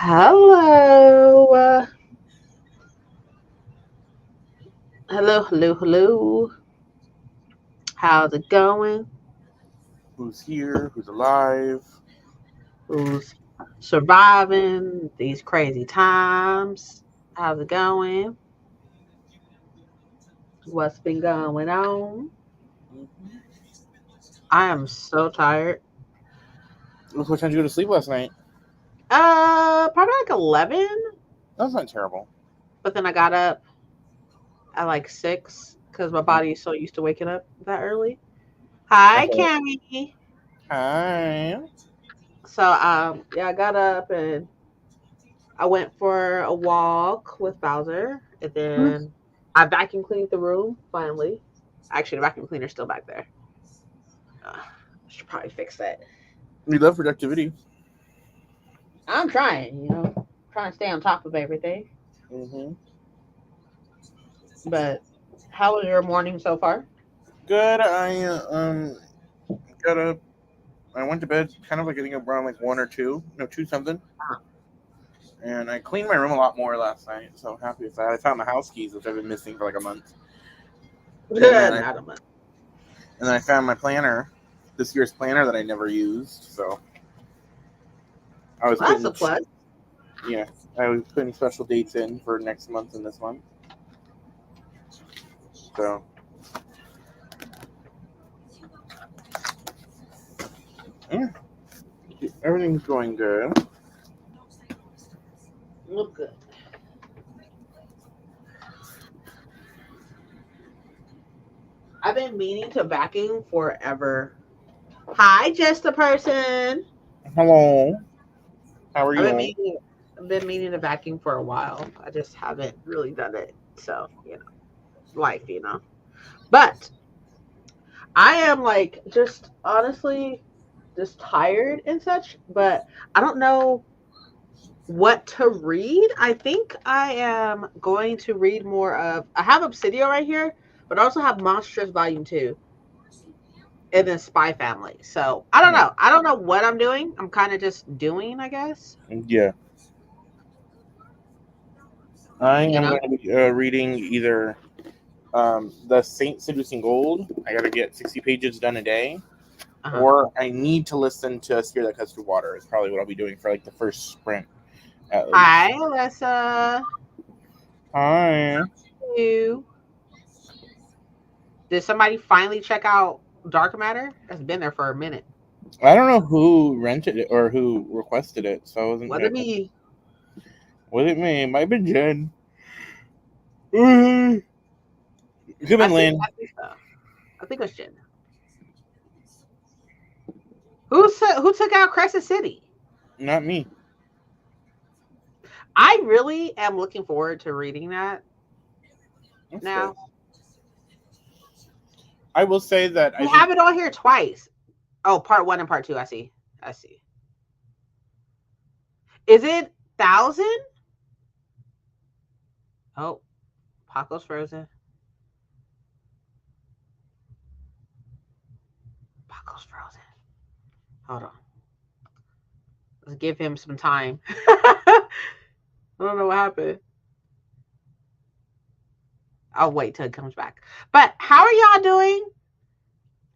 Hello. Hello. How's it going? Who's here? Who's alive? Who's surviving these crazy times? How's it going? What's been going on? Mhm. I am so tired. What time did you go to sleep last night? Probably like 11, That's not terrible. but then I got up at like 6 because my Mm. body is so used to waking up that early. Hi, Okay. Cammy. Hi. So I got up and I went for a walk with Bowser, and then I vacuum cleaned the room finally. Actually, the vacuum cleaner's still back there. I should probably fix that. We love productivity. I'm trying, trying to stay on top of everything. Hmm. But how was your morning so far? Good. I got up. I went to bed kind of like getting up around like one or two, no two something, and I cleaned my room a lot more last night. So I'm happy with that. I found the house keys, which I've been missing for like a month, and then I Not a month. found my planner, this year's planner that I never used. So I was Well, that's a putting plus. yeah, I was putting special dates in for next month and this month. So yeah, everything's going good. Look good. I've been meaning to vacuum forever. Hi, just a person. Hello, how are I've been you? meaning I've been meaning to vacuum for a while. I just haven't really done it. So, life. But I am like just honestly just tired and such, but I don't know what to read. I think I am going to read more of I have Obsidio right here, but I also have Monsters Volume 2 and then Spy Family. So I don't Yeah, know. I don't know what I'm doing. I'm kind of just doing, I guess. yeah. I You am know? going to be reading either the Saint Seducing Gold. I got to get 60 pages done a day, Uh-huh. or I need to listen to A Spear That Cuts Through Water. Is probably what I'll be doing for like the first sprint at Hi, least. Alyssa. Hi. You. Did somebody finally check out Dark Matter? It's been there for a minute. I don't know who rented it or who requested it, so I wasn't Was paying it attention. me? Was it me? It might have been Jen. Could have I been think Lynn. I think so. I think it's Jen. Who took out Crescent City? Not me. I really am looking forward to reading that That's good. now. I will say that I We think have it on here twice. Oh, part one and part two. I see. I see. Is it 1,000? Oh, Paco's frozen. Paco's frozen. Hold on. Let's give him some time. I don't know what happened. I'll wait till it comes back. But how are y'all doing?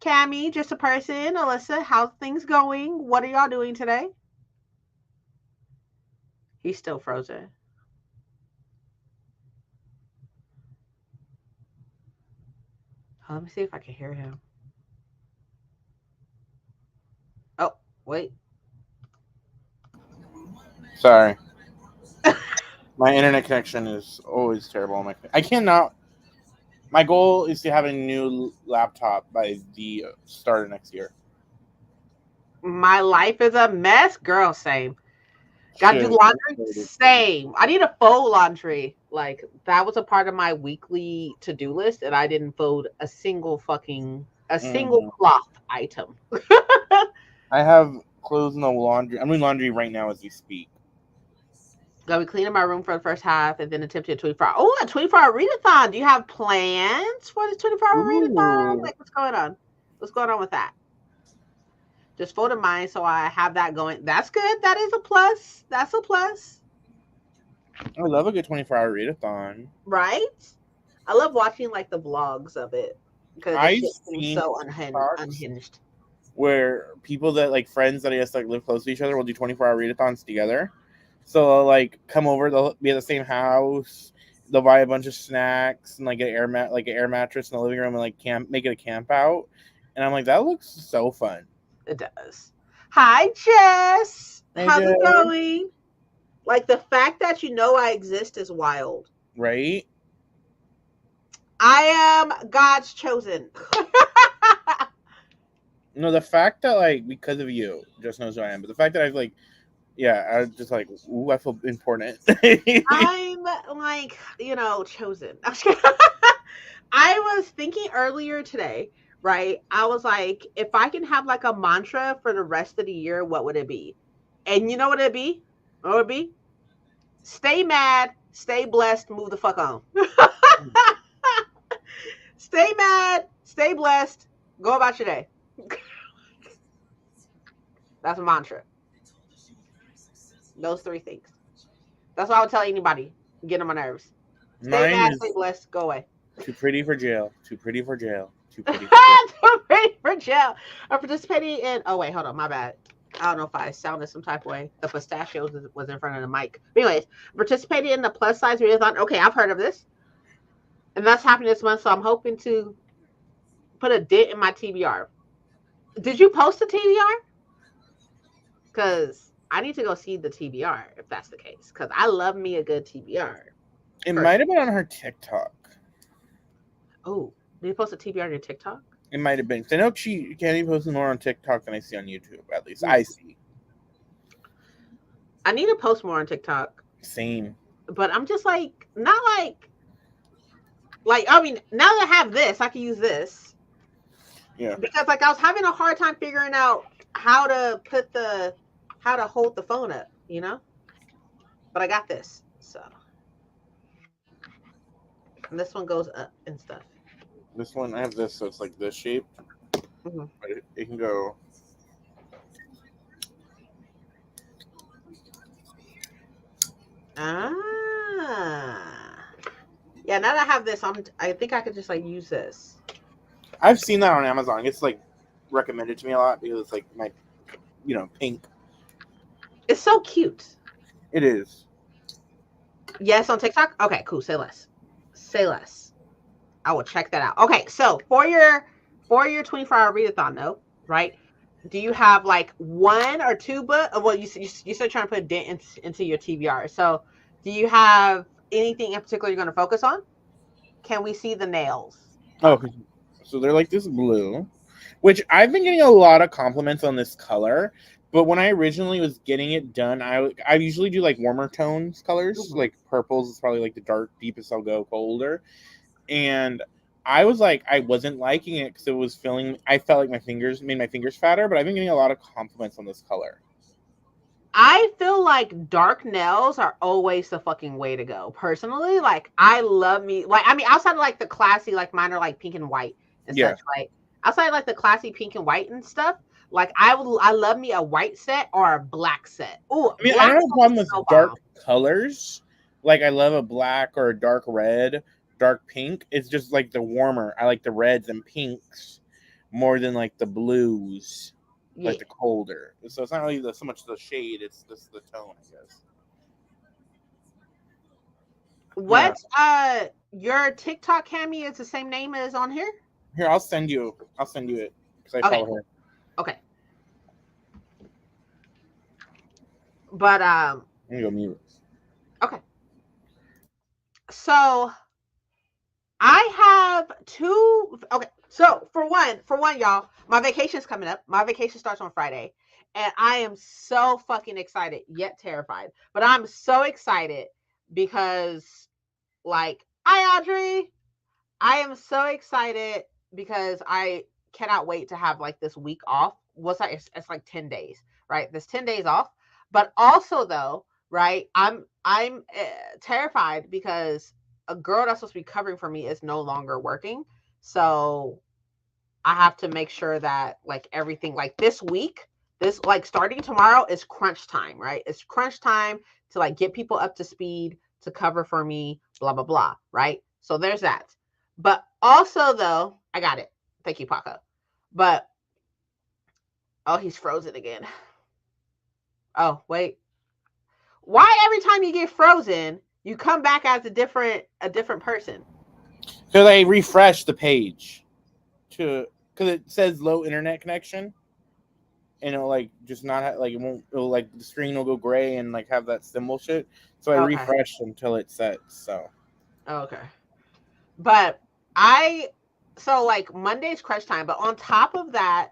Cammy, just a person. Alyssa, how's things going? What are y'all doing today? He's still frozen. Oh, let me see if I can hear him. Oh, wait. sorry. My internet connection is always terrible on my. I cannot. My goal is to have a new laptop by the start of next year. My life is a mess, girl. Same. Got to do Shit. laundry. Same. I need a fold laundry. Like that was a part of my weekly to do list, and I didn't fold a single Hmm. cloth item. I have clothes in the laundry. I'm doing laundry right now as we speak. Gonna be cleaning my room for the first half, and then attempting a 24 hour. Oh, a 24-hour readathon. Do you have plans for this 24-hour readathon? Ooh. Like, what's going on? What's going on with that? Just folded mine, so I have that going. That's good. That is a plus. That's a plus, I love a good 24-hour readathon. right? I love watching like the vlogs of it because the I've shit seems seen so TikToks unhinged. where people that like friends that I guess like live close to each other will do 24-hour readathons together. So they'll like come over, they'll be at the same house, they'll buy a bunch of snacks and like an air mattress in the living room and like make it a camp out. And I'm like, that looks so fun. It does. Hi, Jess. I How's it did. going? Like the fact that you know I exist is wild. Right? I am God's chosen. No, the fact that like because of you, just knows who I am. But the fact that I've like, yeah, I was just like, ooh, I feel important. I'm like, chosen. I was thinking earlier today, right? I was like, if I can have like a mantra for the rest of the year, what would it be? And you know what it'd be? What would it be? Stay mad, stay blessed, move the fuck on. Stay mad, stay blessed, go about your day. That's a mantra. Those three things. That's what I would tell anybody. Get on my nerves. Stay Mine mad, stay is blessed, go away. too pretty for jail. Too pretty for jail. Too pretty for jail. Ready for jail. I'm participating in. Oh wait, hold on, my bad. I don't know if I sounded some type of way. The pistachios was in front of the mic. But anyways, participating in the plus size readathon. Okay, I've heard of this, and that's happening this month. So I'm hoping to put a dent in my TBR. Did you post the TBR? Because I need to go see the TBR if that's the case. Because I love me a good TBR. It might have been on her TikTok. Oh, did you post a TBR on your TikTok? It might have been. 'Cause I know Candy posts more on TikTok than I see on YouTube. At least I see. I need to post more on TikTok. Same. But I'm just like not like I mean now that I have this, I can use this. Yeah. Because like I was having a hard time figuring out how to hold the phone up, But I got this, so and this one goes up and stuff. This one, I have this, so it's like this shape. Mm-hmm. But it can go. Ah, yeah. Now that I have this, I think I could just like use this. I've seen that on Amazon. It's like recommended to me a lot because it's like my, pink. It's so cute. It is. Yes, on TikTok. Okay, cool. Say less. Say less. I will check that out. Okay, so for your 24-hour readathon, though, right? Do you have like one or two well, you said trying to put a dent into your TBR. So, do you have anything in particular you're going to focus on? Can we see the nails? Oh, so they're like this blue, which I've been getting a lot of compliments on this color. But when I originally was getting it done, I usually do like warmer tones colors, like purples is probably like the dark deepest I'll go, colder. And I was like, I wasn't liking it because it was feeling. I felt like made my fingers fatter. But I've been getting a lot of compliments on this color. I feel like dark nails are always the fucking way to go. Personally, like I love me like I mean outside of like the classy like mine are like pink and white and such, right? Outside of like the classy pink and white and stuff, like I love me a white set or a black set. Oh, I mean, I don't have a problem with dark colors. Like I love a black or a dark red, dark pink. It's just like the warmer. I like the reds and pinks more than like the blues. Yeah. Like the colder. So it's not really so much the shade, it's just the tone, I guess. What your TikTok Cami is the same name as on here? Here, I'll send you it because I follow her. Okay. But I'm gonna go mute. Okay. So I have two. Okay. So for one, y'all, my vacation's coming up. My vacation starts on Friday. And I am so fucking excited, yet terrified. But I'm so excited because, like, hi, Audrey. I am so excited because I cannot wait to have, like, this week off. It's like 10 days, right? This 10 days off. But also, though, right, I'm terrified because a girl that's supposed to be covering for me is no longer working. So I have to make sure that like everything like this week, this like starting tomorrow is crunch time, right? It's crunch time to like get people up to speed to cover for me, blah blah blah, right? So there's that. But also though, I got it. Thank you, Paco. But oh, he's frozen again. Oh, wait. Why every time you get frozen, you come back as a different person? So they refresh the page to because it says low internet connection, and it'll like just not like it won't. It'll like the screen will go gray and like have that symbol shit. So I Okay. refreshed until it sets. So Okay. But I so like Monday's crunch time, but on top of that,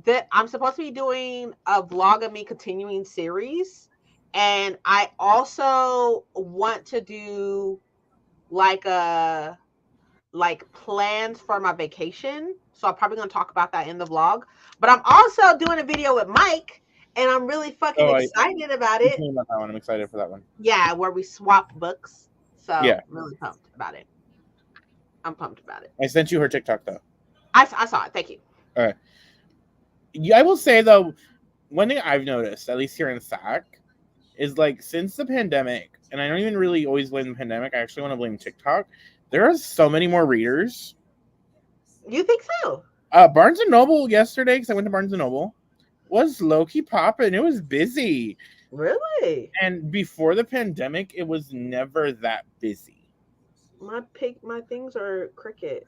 that I'm supposed to be doing a vlog of me continuing series. And I also want to do like a like plans for my vacation. So I'm probably gonna talk about that in the vlog. But I'm also doing a video with Mike and I'm really fucking oh, excited about you it. told me about that one. I'm excited for that one. Yeah, where we swap books. So Yeah, I'm really pumped about it. I'm pumped about it. I sent you her TikTok though. I saw it. Thank you. All right. Yeah, I will say though, one thing I've noticed, at least here in SAC, is like since the pandemic, and I don't even really always blame the pandemic. I actually want to blame TikTok. There are so many more readers. You think so? Barnes and Noble yesterday, because I went to Barnes and Noble, was low key popping. It was busy, Really? and before the pandemic, it was never that busy. My things are cricket.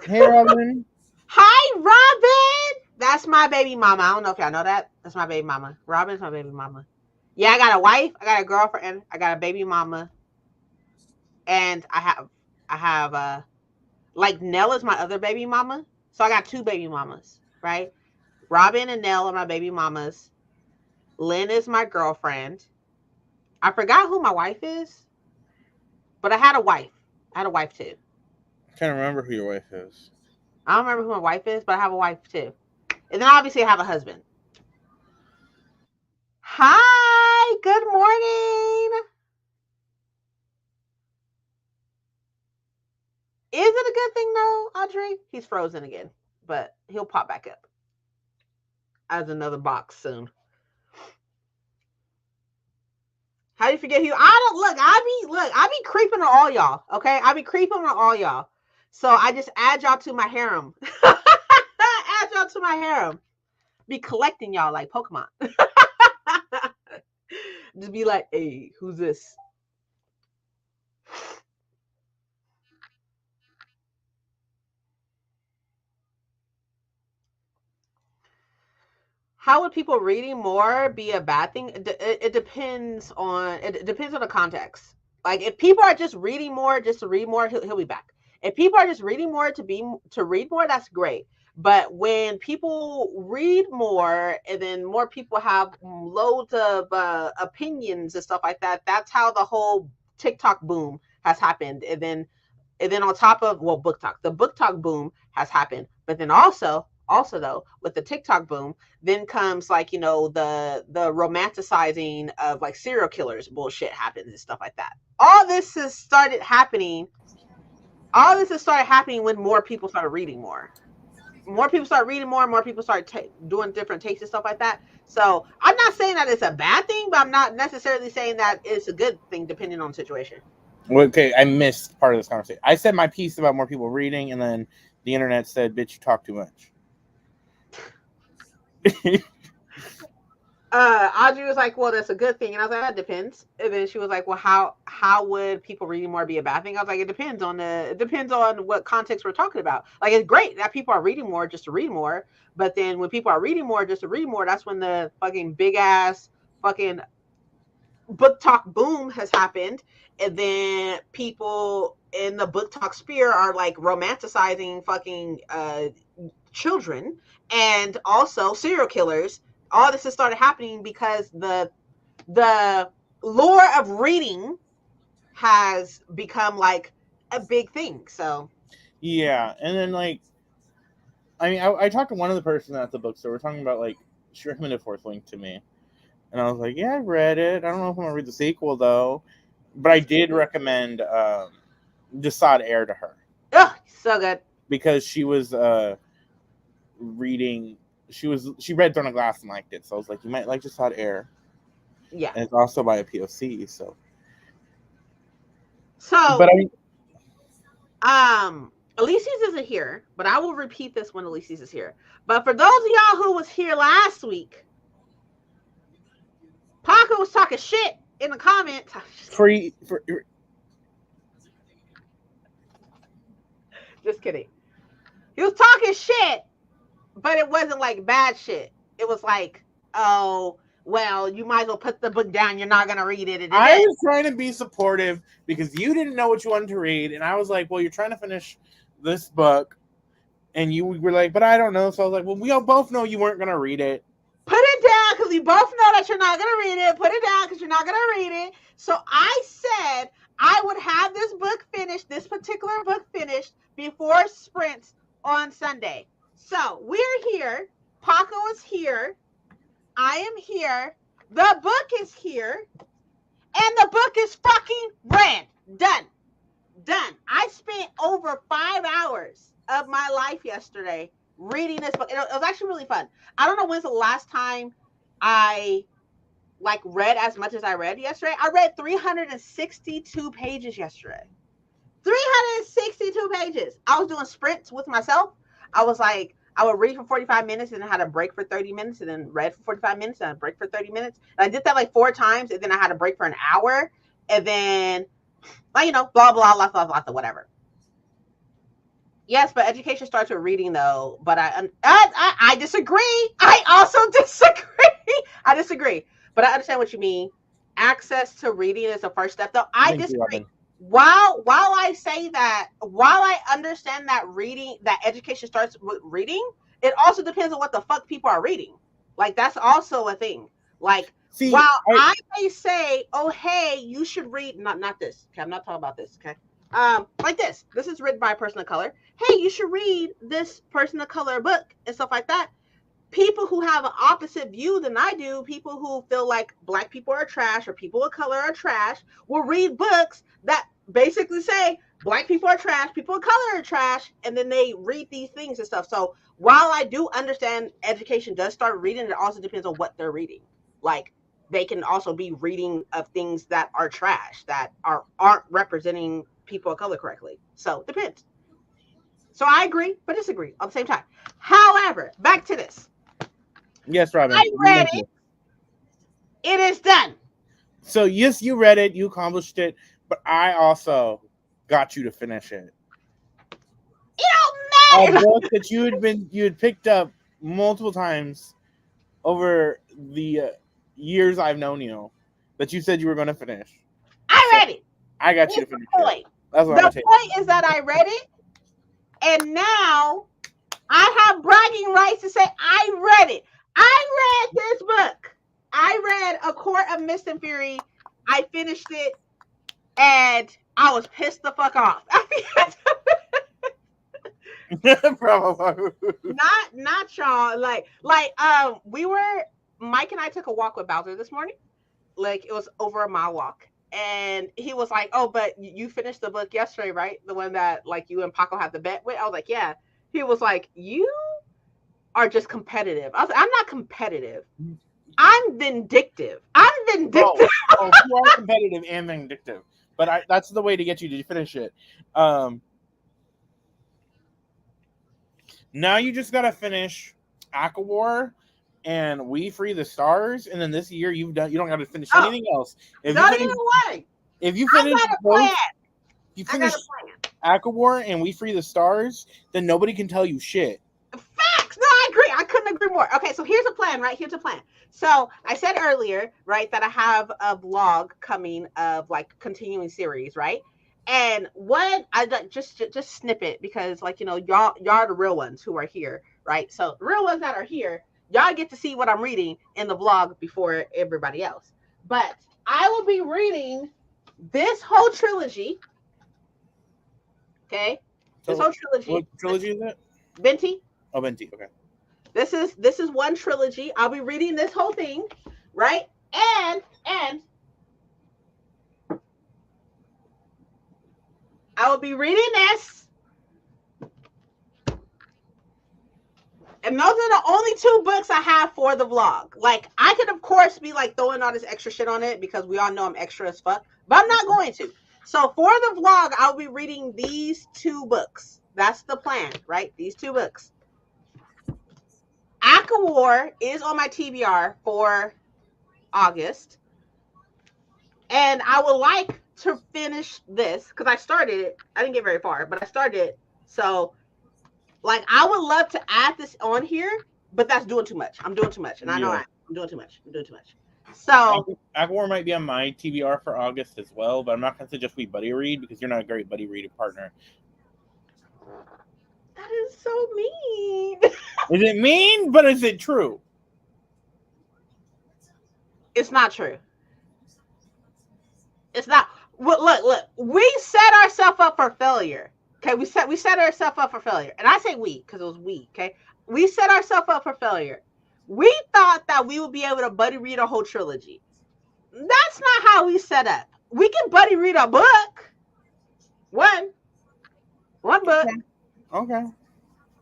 Hey, Robin. Hi, Robin. That's my baby mama. I don't know if y'all know that. That's my baby mama. Robin's my baby mama. Yeah, I got a wife. I got a girlfriend. I got a baby mama, and I have like Nell is my other baby mama. So I got two baby mamas, right? Robin and Nell are my baby mamas. Lynn is my girlfriend. I forgot who my wife is, but I had a wife. I had a wife too. I can't remember who your wife is. I don't remember who my wife is, but I have a wife too. And then obviously I have a husband. Hi, good morning. Is it a good thing though, Audrey? He's frozen again, but he'll pop back up as another box soon. How do you forget who? I don't look. I be creeping on all y'all. Okay, I be creeping on all y'all. So I just add y'all to my harem. Add y'all to my harem. Be collecting y'all like Pokemon. Just be like, hey, who's this? How would people reading more be a bad thing? It depends on the context. Like if people are just reading more just to read more, he'll be back. If people are just reading more to read more, that's great. But when people read more and then more people have loads of opinions and stuff like that, that's how the whole TikTok boom has happened. And then on top of book talk, the book talk boom has happened. But then also though, with the TikTok boom, then comes like the romanticizing of like serial killers bullshit happens and stuff like that. All this has started happening. All this has started happening when more people started reading more. More people start reading more. More people start doing different takes and stuff like that. So I'm not saying that it's a bad thing, but I'm not necessarily saying that it's a good thing, depending on the situation. Okay, I missed part of this conversation. I said my piece about more people reading, and then the internet said, "Bitch, you talk too much." Audrey was like, "Well, that's a good thing," and I was like, "That depends." And then she was like, "Well, how would people reading more be a bad thing?" I was like, it depends on what context we're talking about. Like, it's great that people are reading more just to read more, but then when people are reading more just to read more, that's when the fucking big ass fucking book talk boom has happened, and then people in the book talk sphere are like romanticizing fucking children and also serial killers. All this has started happening because the lore of reading has become like a big thing. So Yeah, and then like, I mean, I talked to one of the person at the bookstore. We're talking about like she recommended Fourth Link to me, and I was like, "Yeah, I read it. I don't know if I'm gonna read the sequel though, but I did recommend Desaad Air to her oh, so good. because she was reading. She read Throne of Glass and liked it, so I was like, you might like Just Hot Air, Yeah. and it's also by a POC. So, but So, I mean, Elyse's isn't here, but I will repeat this when Elyse's is here. But for those of y'all who was here last week, Paco was talking shit in the comments. for Just kidding. He was talking shit, but it wasn't like bad shit. It was like, oh, well, you might as well put the book down. You're not gonna read it. I was trying to be supportive because you didn't know what you wanted to read, and I was like, well, you're trying to finish this book, and you were like, but I don't know. So I was like, well, we all both know you weren't gonna read it. Put it down because we both know that you're not gonna read it. Put it down because you're not gonna read it. So I said I would have this book finished, this particular book finished before sprints on Sunday. So we're here. Paco is here. I am here. The book is here. And the book is fucking read. Done. I spent over 5 hours of my life yesterday reading this book. It was actually really fun. I don't know when's the last time I like read as much as I read yesterday. I read 362 pages yesterday. 362 pages. I was doing sprints with myself. I was like, I would read for 45 minutes and then had a break for 30 minutes and then read for 45 minutes and a break for 30 minutes. And I did that like 4 times and then I had a break for an hour and then, like, blah, blah, lots, whatever. Yes, but education starts with reading though. But I disagree. I also disagree. I disagree. But I understand what you mean. Access to reading is the first step though. I disagree. While I say that, while I understand that education starts with reading, it also depends on what the fuck people are reading. Like that's also a thing. Like while I may say, oh hey, you should read not this. Okay, I'm not talking about this, okay? Like this. This is written by a person of color. Hey, you should read this person of color book and stuff like that. People who have an opposite view than I do, people who feel like black people are trash or people of color are trash, will read books that basically say black people are trash, people of color are trash, and then they read these things and stuff. So while I do understand education does start reading, it also depends on what they're reading. Like they can also be reading of things that are trash, that aren't representing people of color correctly. So it depends. So I agree, but disagree at the same time. However, back to this. Yes, Robin. I read it. It is done. So yes, you read it, you accomplished it, but I also got you to finish it. It don't matter. A book that you had picked up multiple times over the years I've known you, that you said you were going to finish. I read it. I got you to finish it. That's what the point is that I read it, and now I have bragging rights to say I read it. I read this book. I read A Court of Mist and Fury. I finished it, and I was pissed the fuck off. not y'all. Like we were, Mike and I took a walk with Bowser this morning. Like it was over a mile walk. And he was like, oh, but you finished the book yesterday, right? The one that like you and Paco had the bet with? I was like, yeah. He was like, you are just competitive. I was like, I'm not competitive. I'm vindictive. Oh, you are competitive and vindictive. But that's the way to get you to finish it. Now you just got to finish AquaWar and We Free the Stars, and then this year you don't got to finish anything else. If you finish both, you finish AquaWar and We Free the Stars, then nobody can tell you shit. Facts. No, I agree. I couldn't agree more. Okay, so here's a plan, right? Here's a plan. So I said earlier, right, that I have a vlog coming of like continuing series, right? And what I just snippet because like y'all are the real ones who are here, right? So the real ones that are here, y'all get to see what I'm reading in the vlog before everybody else. But I will be reading this whole trilogy. Okay, this whole trilogy. What trilogy is it? Venti. Oh, Venti. Okay. This is one trilogy. I'll be reading this whole thing, right? And I will be reading this. And those are the only two books I have for the vlog. Like, I could, of course, be like throwing all this extra shit on it because we all know I'm extra as fuck, but I'm not going to. So for the vlog, I'll be reading these two books. That's the plan, right? These two books. Aka War is on my TBR for August. And I would like to finish this because I started it. I didn't get very far, but I started it. So, like, I would love to add this on here, but that's doing too much. I'm doing too much. And I know Yeah. I'm doing too much. I'm doing too much. So, Aquawar might be on my TBR for August as well, but I'm not going to suggest we buddy read because you're not a great buddy reading partner. that is so mean. Is it mean? But is it true? It's not true. It's not. Look. We set ourselves up for failure. Okay, we set ourselves up for failure, and I say we because it was we. Okay, we set ourselves up for failure. We thought that we would be able to buddy read a whole trilogy. That's not how we set up. We can buddy read a book, one book, Okay.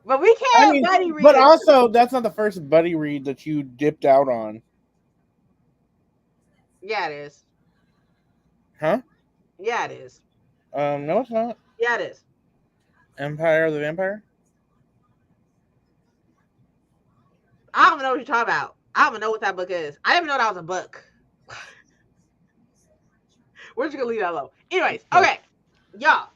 but we can't buddy read. But also, that's not the first buddy read that you dipped out on. Yeah, it is. Huh? Yeah, it is. No, it's not. Yeah, it is. Empire of the Vampire? I don't even know what you're talking about. I don't even know what that book is. I didn't even know that was a book. We're just gonna leave that alone. Anyways, okay, y'all.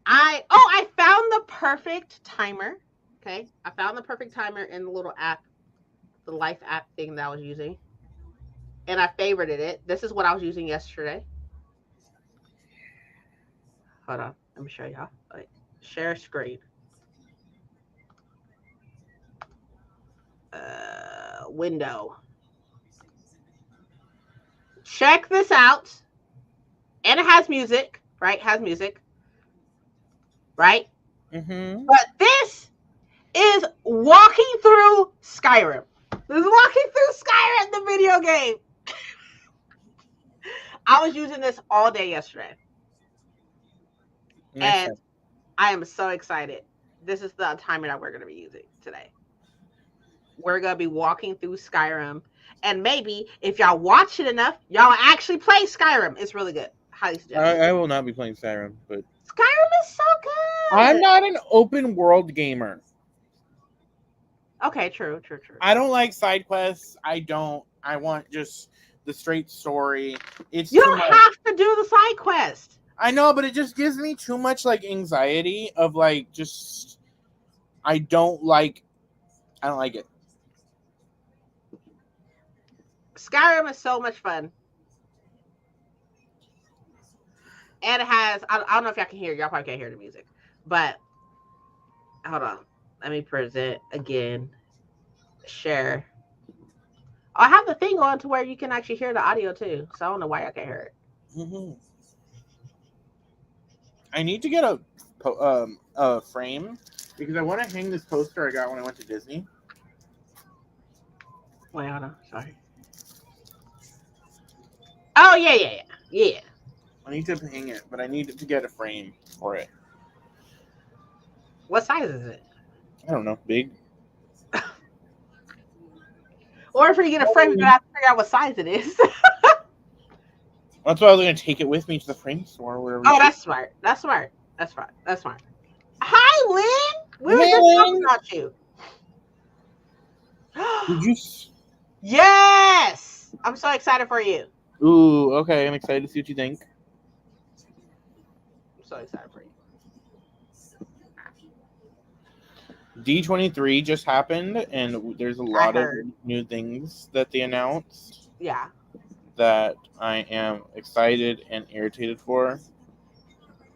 I found the perfect timer. Okay, I found the perfect timer in the little app, the life app thing that I was using, and I favorited it. This is what I was using yesterday. Hold on, let me show y'all. Like, share screen. Window. Check this out. And it has music, right? Has music, right? Mm-hmm. But this is walking through Skyrim. This is walking through Skyrim, the video game. I was using this all day yesterday. And I am so excited. This is the timer that we're going to be using today. We're going to be walking through Skyrim. And maybe if y'all watch it enough, y'all actually play Skyrim. It's really good. Highly suggest. I will not be playing Skyrim, but Skyrim is so good. I'm not an open world gamer. Okay, true. I don't like side quests. I want just the straight story. You don't have to do the side quest. I know, but it just gives me too much like anxiety of like just I don't like it. Skyrim is so much fun. And it has, I don't know if y'all can hear, y'all probably can't hear the music, but hold on. Let me present again. Share. I have the thing on to where you can actually hear the audio too. So I don't know why y'all can't hear it. Mm-hmm. I need to get a frame because I want to hang this poster I got when I went to Disney. Wait, hold on. Sorry. Oh, yeah. I need to hang it, but I need to get a frame for it. What size is it? I don't know. Big. Or if you get a frame, you have to figure out what size it is. That's why I was going to take it with me to the frame store. Wherever. Oh, that's smart. Hi, Lynn. We were just talking about you. Did you? Yes. I'm so excited for you. Ooh, okay. I'm excited to see what you think. I'm so excited for you. D23 just happened, and there's a lot of new things that they announced. Yeah. That I am excited and irritated for.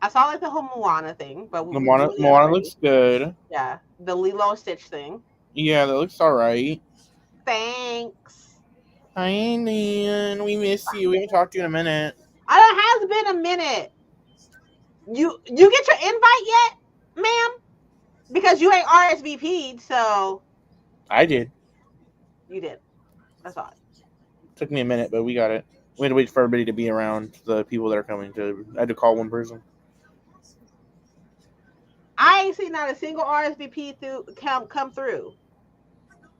I saw like the whole Moana thing, but Moana looks good. Yeah, the Lilo and Stitch thing. Yeah, that looks alright. Thanks. Hi, Nan. We miss you. We haven't talked to you in a minute. It has been a minute. You get your invite yet, ma'am? Because you ain't RSVP'd, so. I did. You did. That's odd. Took me a minute, but we got it. We had to wait for everybody to be around, the people that are coming. I had to call one person. I ain't seen not a single RSVP come through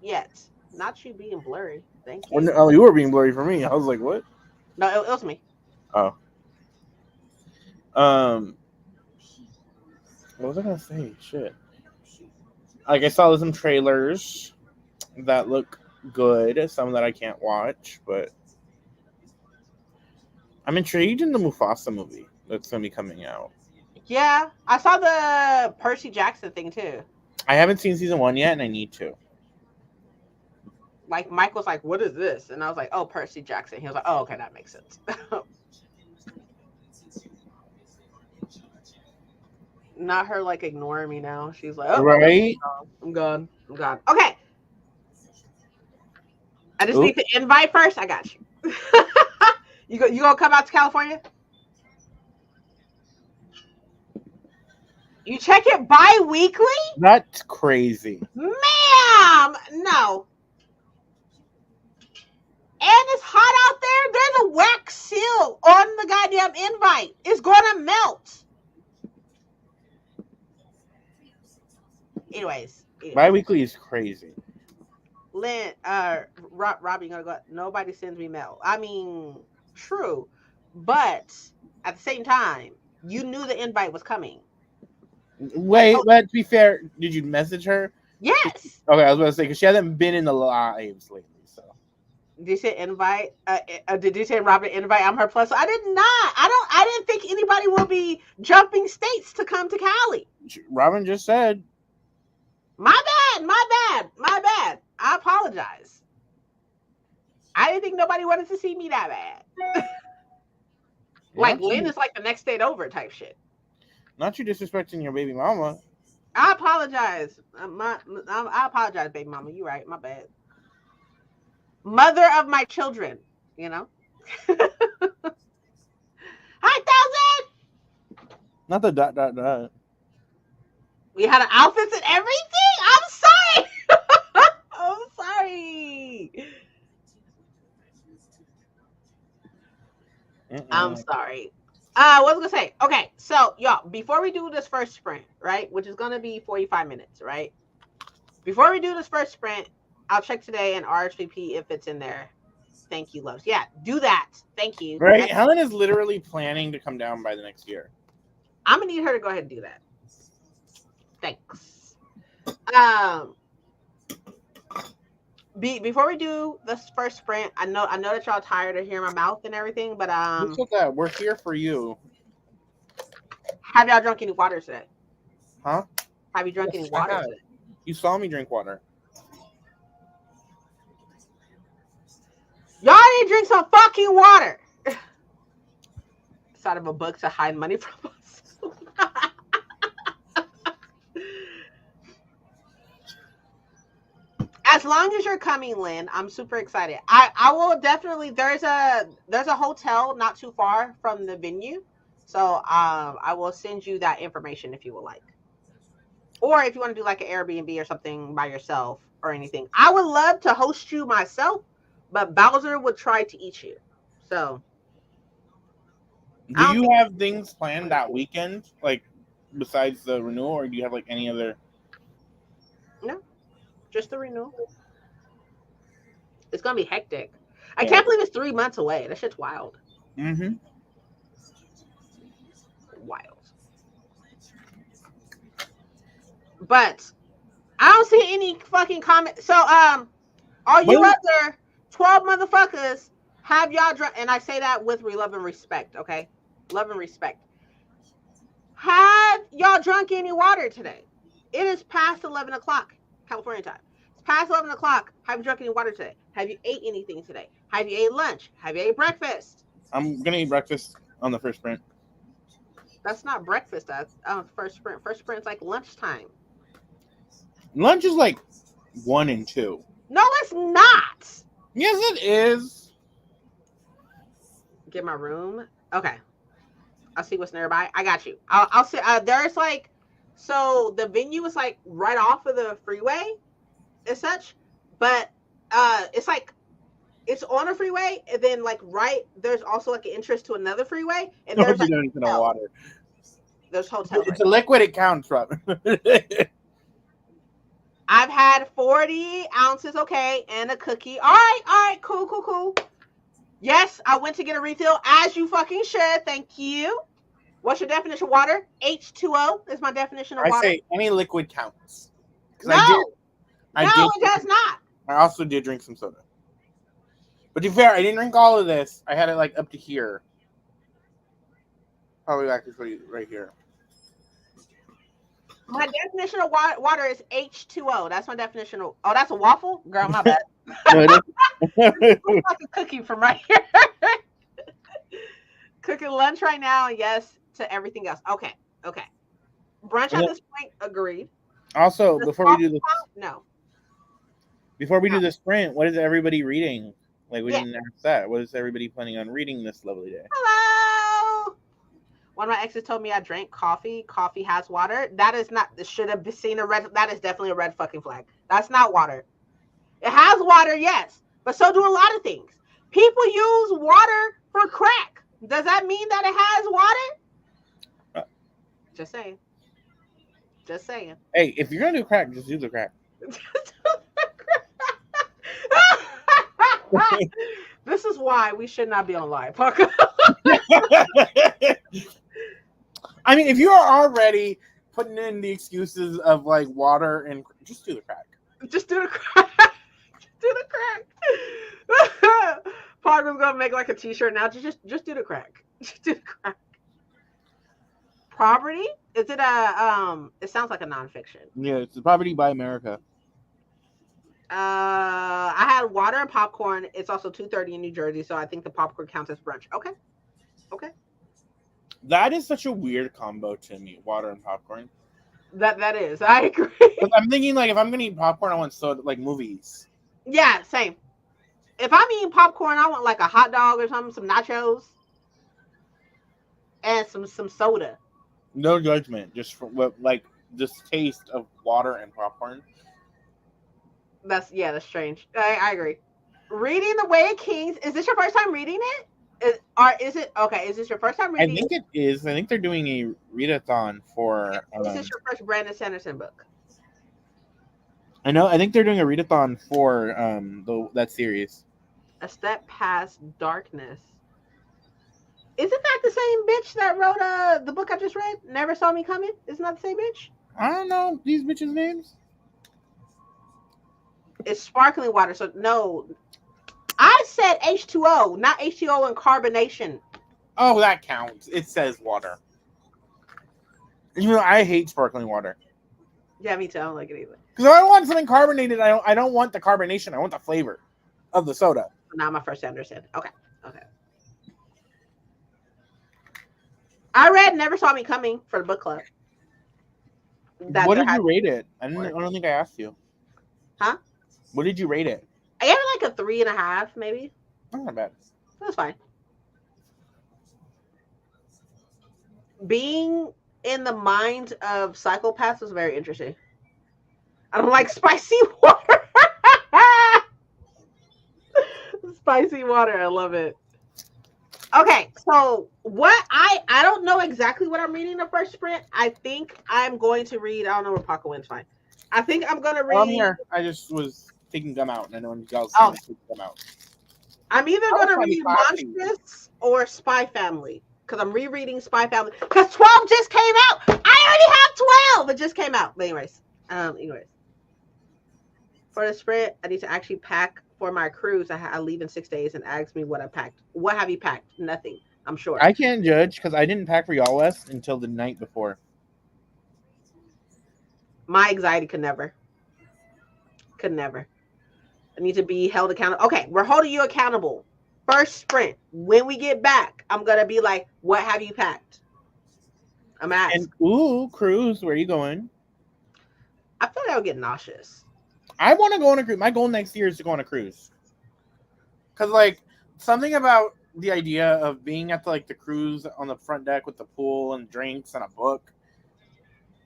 yet. Not you being blurry. Thank Well, you. no, you were being blurry for me. I was like, what? No, it was me. Oh. Um. What was I gonna say? Shit. Like I saw some trailers that look good. Some that I can't watch, but I'm intrigued in the Mufasa movie that's gonna be coming out. Yeah, I saw the Percy Jackson thing too. I haven't seen season 1 yet, and I need to. Like Mike was like, "What is this?" And I was like, "Oh, Percy Jackson." He was like, "Oh, okay, that makes sense." Not her like ignoring me now. She's like, "Oh, no, Right? I'm gone. I'm gone." Okay, I just Oop. need to invite first. I got you. You gonna come out to California? You check it bi-weekly? That's crazy. Ma'am, no. And it's hot out there. There's a wax seal on the goddamn invite. It's gonna melt. Anyways. Bi-weekly is crazy. Lynn, Robbie, gonna go. Nobody sends me mail. I mean, true, but at the same time, you knew the invite was coming. Wait, let's be fair. Did you message her? Yes. Okay, I was about to say because she hasn't been in the lives lately. So Did you say invite? Did you say Robert invite? I'm her plus. I did not. I didn't think anybody will be jumping states to come to Cali. Robin just said. My bad. My bad. My bad. I apologize. I didn't think nobody wanted to see me that bad. Like Lynn is like the next state over type shit. Not you disrespecting your baby mama. I apologize. I apologize, baby mama. You right. My bad. Mother of my children. You know. Hi, Thousand. Not the dot. We had outfits and everything. I'm sorry. I'm sorry. I'm sorry. What was I gonna say? Okay, so y'all, before we do this first sprint, right, which is gonna be 45 minutes, right? Before we do this first sprint, I'll check today and RSVP if it's in there. Thank you, loves. Yeah, do that. Thank you. Right, Helen is literally planning to come down by the next year. I'm gonna need her to go ahead and do that. Thanks. Before we do this first sprint, I know that y'all tired of hearing my mouth and everything, but Look at that. We're here for you. have y'all drunk any water today? Huh? Have you drunk any water today? You saw me drink water. Y'all need to drink some fucking water. It's out of a book to hide money from us. As long as you're coming, Lynn, I'm super excited. I will definitely. There's a hotel not too far from the venue, so I will send you that information if you would like, or if you want to do like an Airbnb or something by yourself or anything. I would love to host you myself, but Bowser would try to eat you. So, do you have things planned that weekend, like besides the renewal, or do you have like any other? No, just the renewal. It's gonna be hectic. I can't believe it's 3 months away. That shit's wild. Mm-hmm. Wild. But I don't see any fucking comments. So all you other 12 motherfuckers have y'all drunk, and I say that with love and respect, okay? Love and respect. Have y'all drunk any water today? It is past 11 o'clock, California time. It's past 11 o'clock. Have you drunk any water today? Have you ate anything today? Have you ate lunch? Have you ate breakfast? I'm going to eat breakfast on the first sprint. That's not breakfast. That's first sprint. First sprint's like lunchtime. Lunch is like 1 and 2. No, it's not. Yes, it is. Get my room. Okay. I'll see what's nearby. I got you. I'll see. There's like, so the venue is like right off of the freeway, as such, but it's like it's on a freeway, and then like right there's also like an entrance to another freeway, and there's like water. There's hotels right It's a liquid. It counts, Robin. I've had 40 ounces, okay, and a cookie. All right, cool. Yes, I went to get a refill, as you fucking should. Thank you. What's your definition of water? H2O is my definition of I water. say any liquid counts. Because No, I no, did. it does not. I also did drink some soda. But to be fair, I didn't drink all of this. I had it like up to here. Probably like this right here. My definition of water is H2O. That's my definition of. Oh, that's a waffle, girl. My bad. Looks like a cookie from right here. Cooking lunch right now, and yes to everything else. Okay. Brunch at this point, agreed. Also, before we do this, no. Before we do the sprint, what is everybody reading? Like, we Yeah. didn't ask that. What is everybody planning on reading this lovely day? Hello. One of my exes told me I drank coffee. Coffee has water. That is not. Should have seen a red. That is definitely a red fucking flag. That's not water. It has water, yes, but so do a lot of things. People use water for crack. Does that mean that it has water? Just saying. Hey, if you're gonna do crack, just do the crack. This is why we should not be on live. I mean, if you are already putting in the excuses of like water and just do the crack. Just do the crack. Parker's gonna make like a t-shirt now. Just do the crack. Just do the crack. Poverty? Is it a it sounds like a nonfiction. Yeah, it's Poverty by America. I had water and popcorn. It's also 2:30 in New Jersey, so I think the popcorn counts as brunch. Okay. That is such a weird combo to me, water and popcorn. That is. I agree. But I'm thinking like if I'm gonna eat popcorn, I want soda, like movies. Yeah, same. If I'm eating popcorn, I want like a hot dog or something, some nachos, and some soda. No judgment, just for like this taste of water and popcorn. That's strange. I agree. Reading The Way of Kings. Is this your first time reading it? Is it okay? Is this your first time reading? I think it is. I think they're doing a readathon for. Is this your first Brandon Sanderson book? I know. I think they're doing a readathon for that series. A Step Past Darkness. Isn't that the same bitch that wrote the book I just read? Never Saw Me Coming? Isn't that the same bitch? I don't know these bitches' names. It's sparkling water, so no. I said H2O, not H2O and carbonation. Oh, that counts. It says water. You know, I hate sparkling water. Yeah, me too. I don't like it either. Because I don't want something carbonated. I don't want the carbonation. I want the flavor of the soda. Not my first understand. Okay. I read Never Saw Me Coming for the book club. What did you rate it? I don't think I asked you. Huh? What did you rate it? I gave it like a 3.5, maybe. Not bad. That's fine. Being in the mind of psychopaths was very interesting. I don't like spicy water. Spicy water. I love it. Okay, so what I don't know exactly what I'm reading the first sprint. I think I'm going to read. I don't know where Paco went. Fine. I think I'm going to read. I'm here. I just was taking gum out, and I know you guys taking gum out. I'm either going to read Monstrous or Spy Family because I'm rereading Spy Family because 12 just came out. I already have 12. It just came out. But anyways, for the sprint, I need to actually pack for my cruise. I leave in 6 days and ask me what I packed. What have you packed? Nothing. I'm sure. I can't judge because I didn't pack for y'all West until the night before. My anxiety could never. I need to be held accountable. Okay, we're holding you accountable. First sprint. When we get back, I'm gonna be like, "What have you packed?" I'm asking. And cruise. Where are you going? I feel like I would get nauseous. I want to go on a cruise. My goal next year is to go on a cruise. Cause like something about the idea of being at the cruise on the front deck with the pool and drinks and a book,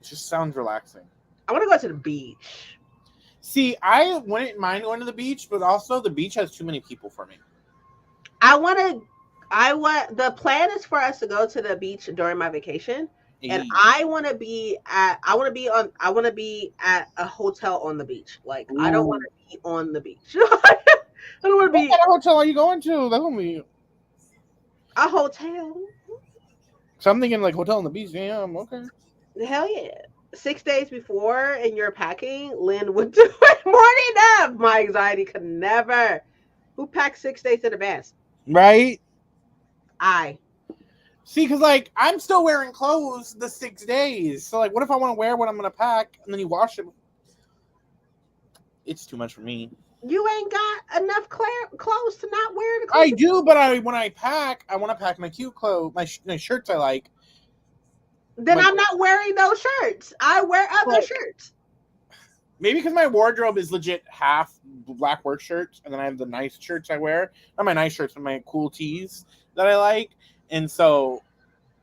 it just sounds relaxing. I want to go to the beach. See, I wouldn't mind going to the beach, but also the beach has too many people for me. The plan is for us to go to the beach during my vacation And Hey. I want to be at a hotel on the beach. Like I don't want Ooh. to be on the beach. I don't want to What be kind of hotel are you going to? That's gonna be. a hotel. So I'm thinking like hotel on the beach. Damn. Okay. Hell yeah. 6 days before and you're packing, Lynn would do it morning of. My anxiety could never. Who packs 6 days in advance? Right. I. See, because like I'm still wearing clothes the 6 days. So like, what if I want to wear what I'm gonna pack and then you wash it? It's too much for me. You ain't got enough clothes to not wear the I clothes. do, but when I pack, I want to pack my cute clothes, my shirts I like. Then My I'm not wearing those shirts. I wear other but shirts. maybe because my wardrobe is legit half black work shirts, and then I have the nice shirts I wear. Not my nice shirts, but my cool tees that I like. And so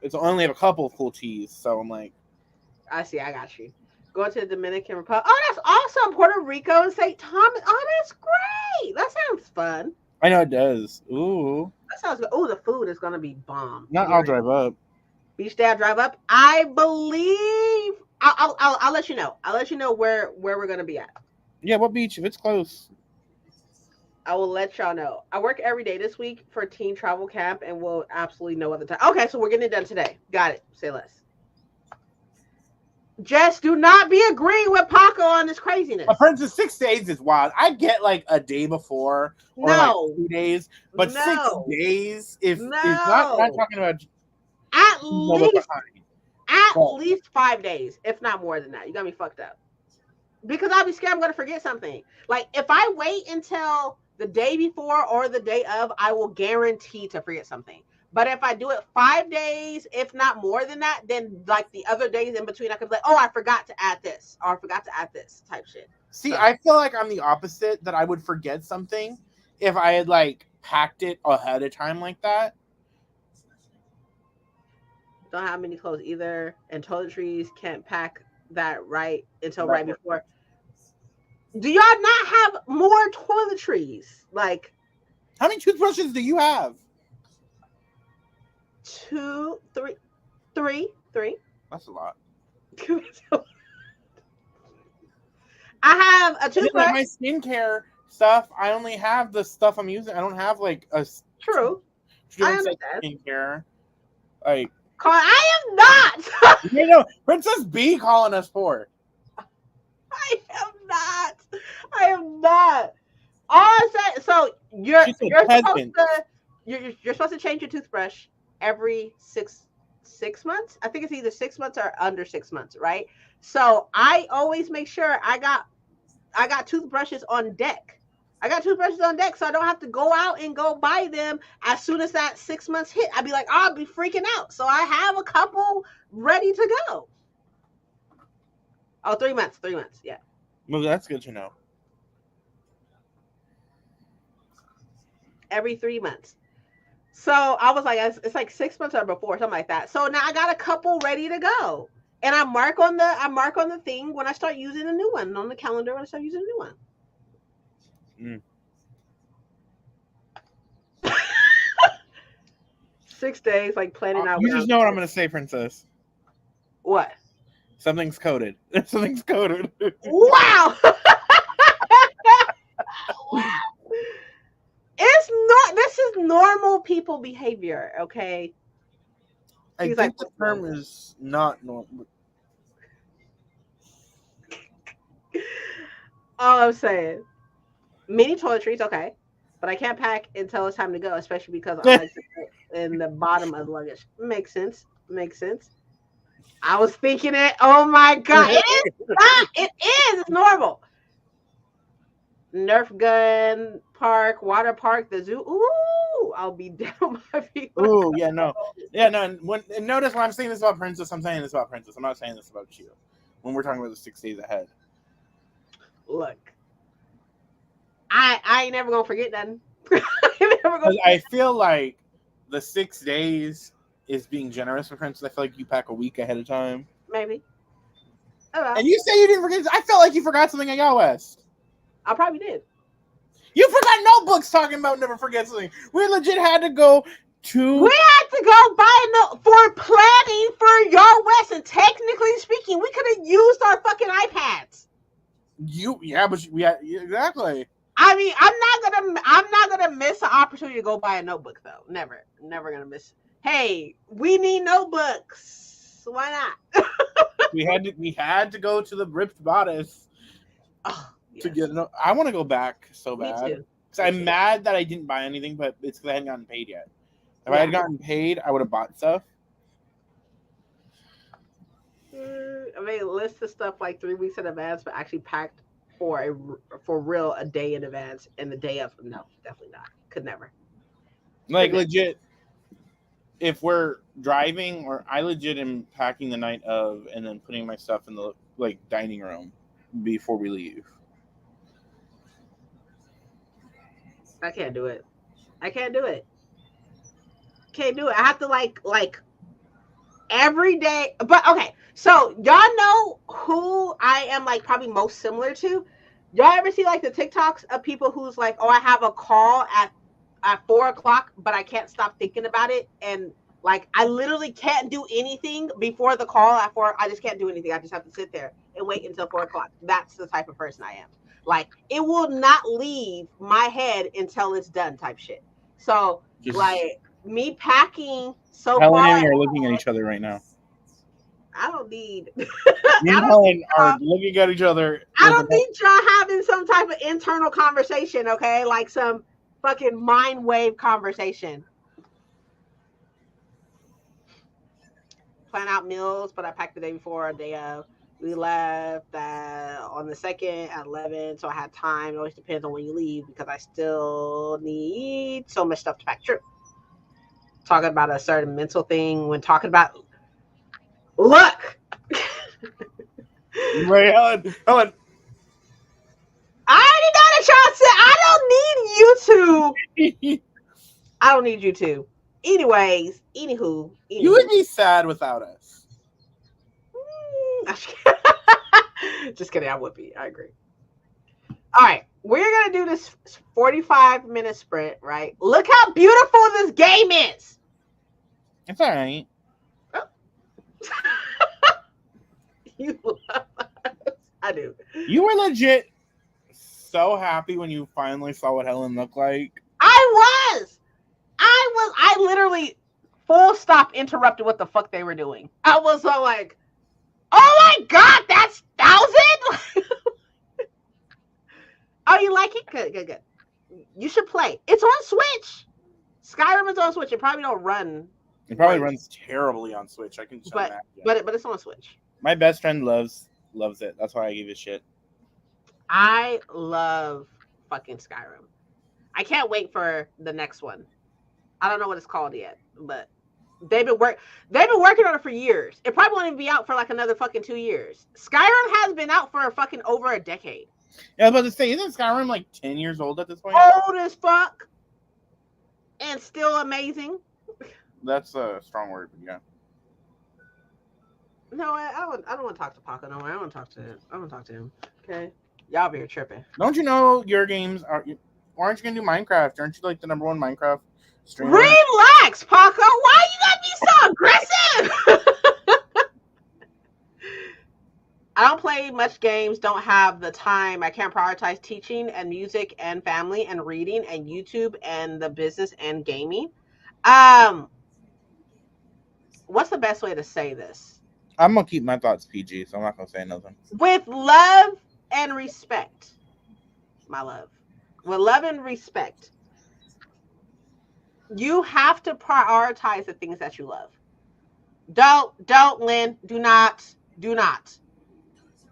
it's I only have a couple of cool tees. So I'm like, I see. I got you. Going to the Dominican Republic. Oh, that's awesome. Puerto Rico and St. Thomas. Oh, that's great. That sounds fun. I know it does. Ooh, That sounds good. Oh, the food is gonna be bomb. not I'll drive up. Beach day, I drive up. I believe. I'll let you know. I'll let you know where we're gonna be at. Yeah, what beach? If it's close. I will let y'all know. I work every day this week for teen travel camp, and we'll absolutely know other time. Okay, so we're getting it done today. Got it. Say less. Jess, do not be agreeing with Paco on this craziness. A Princess 6 days is wild. I get like a day before or like No, 2 days, but no, 6 days if not no. talking about At a little bit least, behind. at But least 5 days, if not more than that. You got me fucked up. Because I'll be scared I'm gonna forget something. Like if I wait until the day before or the day of, I will guarantee to forget something. But if I do it 5 days, if not more than that, then like the other days in between, I could be like, oh, I forgot to add this, or I forgot to add this type shit. see, So I feel like I'm the opposite, that I would forget something if I had like packed it ahead of time like that. don't have many clothes either, and toiletries can't pack that right until Right. right before. Do y'all not have more toiletries? Like How many toothbrushes do you have? two, three. That's a lot. I have a And then like toothbrush. my skincare stuff, I only have the stuff I'm using. I don't have like a True. I different set of understand. skincare. Like, I am not. you know, Princess B calling us for. I am not. I am not. All I'm saying, so you're She's a you're supposed peasant. to you're supposed to change your toothbrush every six months. I think it's either 6 months or under 6 months, right? So I always make sure I got toothbrushes on deck. I got toothbrushes on deck, so I don't have to go out and go buy them as soon as that 6 months hit. I'd be like, I'll be freaking out. So I have a couple ready to go. Oh, 3 months. 3 months. Yeah. Well, that's good to know. Every 3 months. So I was like, it's like 6 months or before, something like that. So now I got a couple ready to go. And I mark on the thing when I start using a new one on the calendar when I start using a new one. Mm. 6 days, like planning out. You just know what I'm going to say, Princess. What? Something's coded. Something's coded. Wow. It's not. This is normal people behavior. Okay. I He's think like, the term is not normal. all I'm saying, mini toiletries, okay, but I can't pack until it's time to go, especially because I like to put in the bottom of the luggage. Makes sense. Makes sense. I was thinking it. Oh my god, it is not. It is. It's normal. Nerf gun park, water park, the zoo. Ooh, I'll be down my feet. Oh, yeah, no. Yeah, no. And notice when I'm saying this about Princess, I'm saying this about Princess. I'm not saying this about you. When we're talking about the 6 days ahead. Look, I ain't never gonna forget nothing. I feel like the 6 days is being generous for Princess. I feel like you pack a week ahead of time. Maybe. Oh, well. And you say you didn't forget. I felt like you forgot something at Yacht West. I probably did. You forgot notebooks talking about never forget something. We legit had to go two. We had to go buy a note for planning for your West, and technically speaking, we could have used our fucking iPads. But exactly. I mean, I'm not gonna miss an opportunity to go buy a notebook though. Never gonna miss. Hey, we need notebooks. Why not? We had to go to the Ripped Bodice Oh, to yes. get. No, I want to go back so Me bad. too. So I'm mad that I didn't buy anything, but it's because I hadn't gotten paid yet. If I Yeah. had gotten paid, I would have bought stuff. I mean, list the stuff like 3 weeks in advance, but actually packed for real a day in advance and the day of. No, definitely not. Could never. Like Could never. legit, if we're driving, or I legit am packing the night of, and then putting my stuff in the like dining room before we leave. I can't do it. I can't do it. Can't do it. I have to like every day. But okay, so y'all know who I am like probably most similar to. Y'all ever see like the TikToks of people who's like, oh, I have a call at 4 o'clock, but I can't stop thinking about it, and like I literally can't do anything before the call at 4. I just can't do anything. I just have to sit there and wait until 4 o'clock. That's the type of person I am. Like it will not leave my head until it's done, type shit. So Just like me packing so Helen far, and me are looking at each other right now. I don't need. Me I and don't Helen need are y'all. looking at each other I with don't need y'all having some type of internal conversation, okay? Like some fucking mind wave conversation. Plan out meals, but I packed the day before, a day of. We left on the 2nd at 11, so I had time. It always depends on when you leave because I still need so much stuff to pack. True. Talking about a certain mental thing when talking about look. Right, Helen. I already know that y'all said I don't need you to. I don't need you to. Anyways, You would anywho. be sad without us. Just kidding, I would be. I agree. All right, we're gonna do this 45-minute sprint, right? Look how beautiful this game is. It's all right. Oh. You love us. I do. You were legit so happy when you finally saw what Helen looked like. I literally full stop interrupted what the fuck they were doing. I was so like, oh my god, that's 1,000. Oh, you like it? Good. You should play. It's on Switch. Skyrim is on Switch. It probably don't run. It probably runs terribly on Switch. I can just but imagine. but it's on Switch. My best friend loves it. That's why I give a shit. I love fucking Skyrim. I can't wait for the next one. I don't know what it's called yet, but they've been working on it for years. It probably won't even be out for like another fucking 2 years. Skyrim has been out for fucking over a decade. Yeah, I was about to say, isn't Skyrim like 10 years old at this point? Old as fuck, and still amazing. That's a strong word, but yeah. No, I don't want to talk to Paco no more. I want to talk to him. Okay, y'all be tripping. Don't you know your games are? Why aren't you gonna do Minecraft? Aren't you like the #1 Minecraft streamer? Relax, Paco. Why you gotta be so aggressive? I don't play much games, don't have the time. I can't prioritize teaching and music and family and reading and YouTube and the business and gaming. What's the best way to say this? I'm gonna keep my thoughts PG, so I'm not gonna say nothing. With love and respect, my love. With love and respect, you have to prioritize the things that you love. Don't, Lynn. Do not.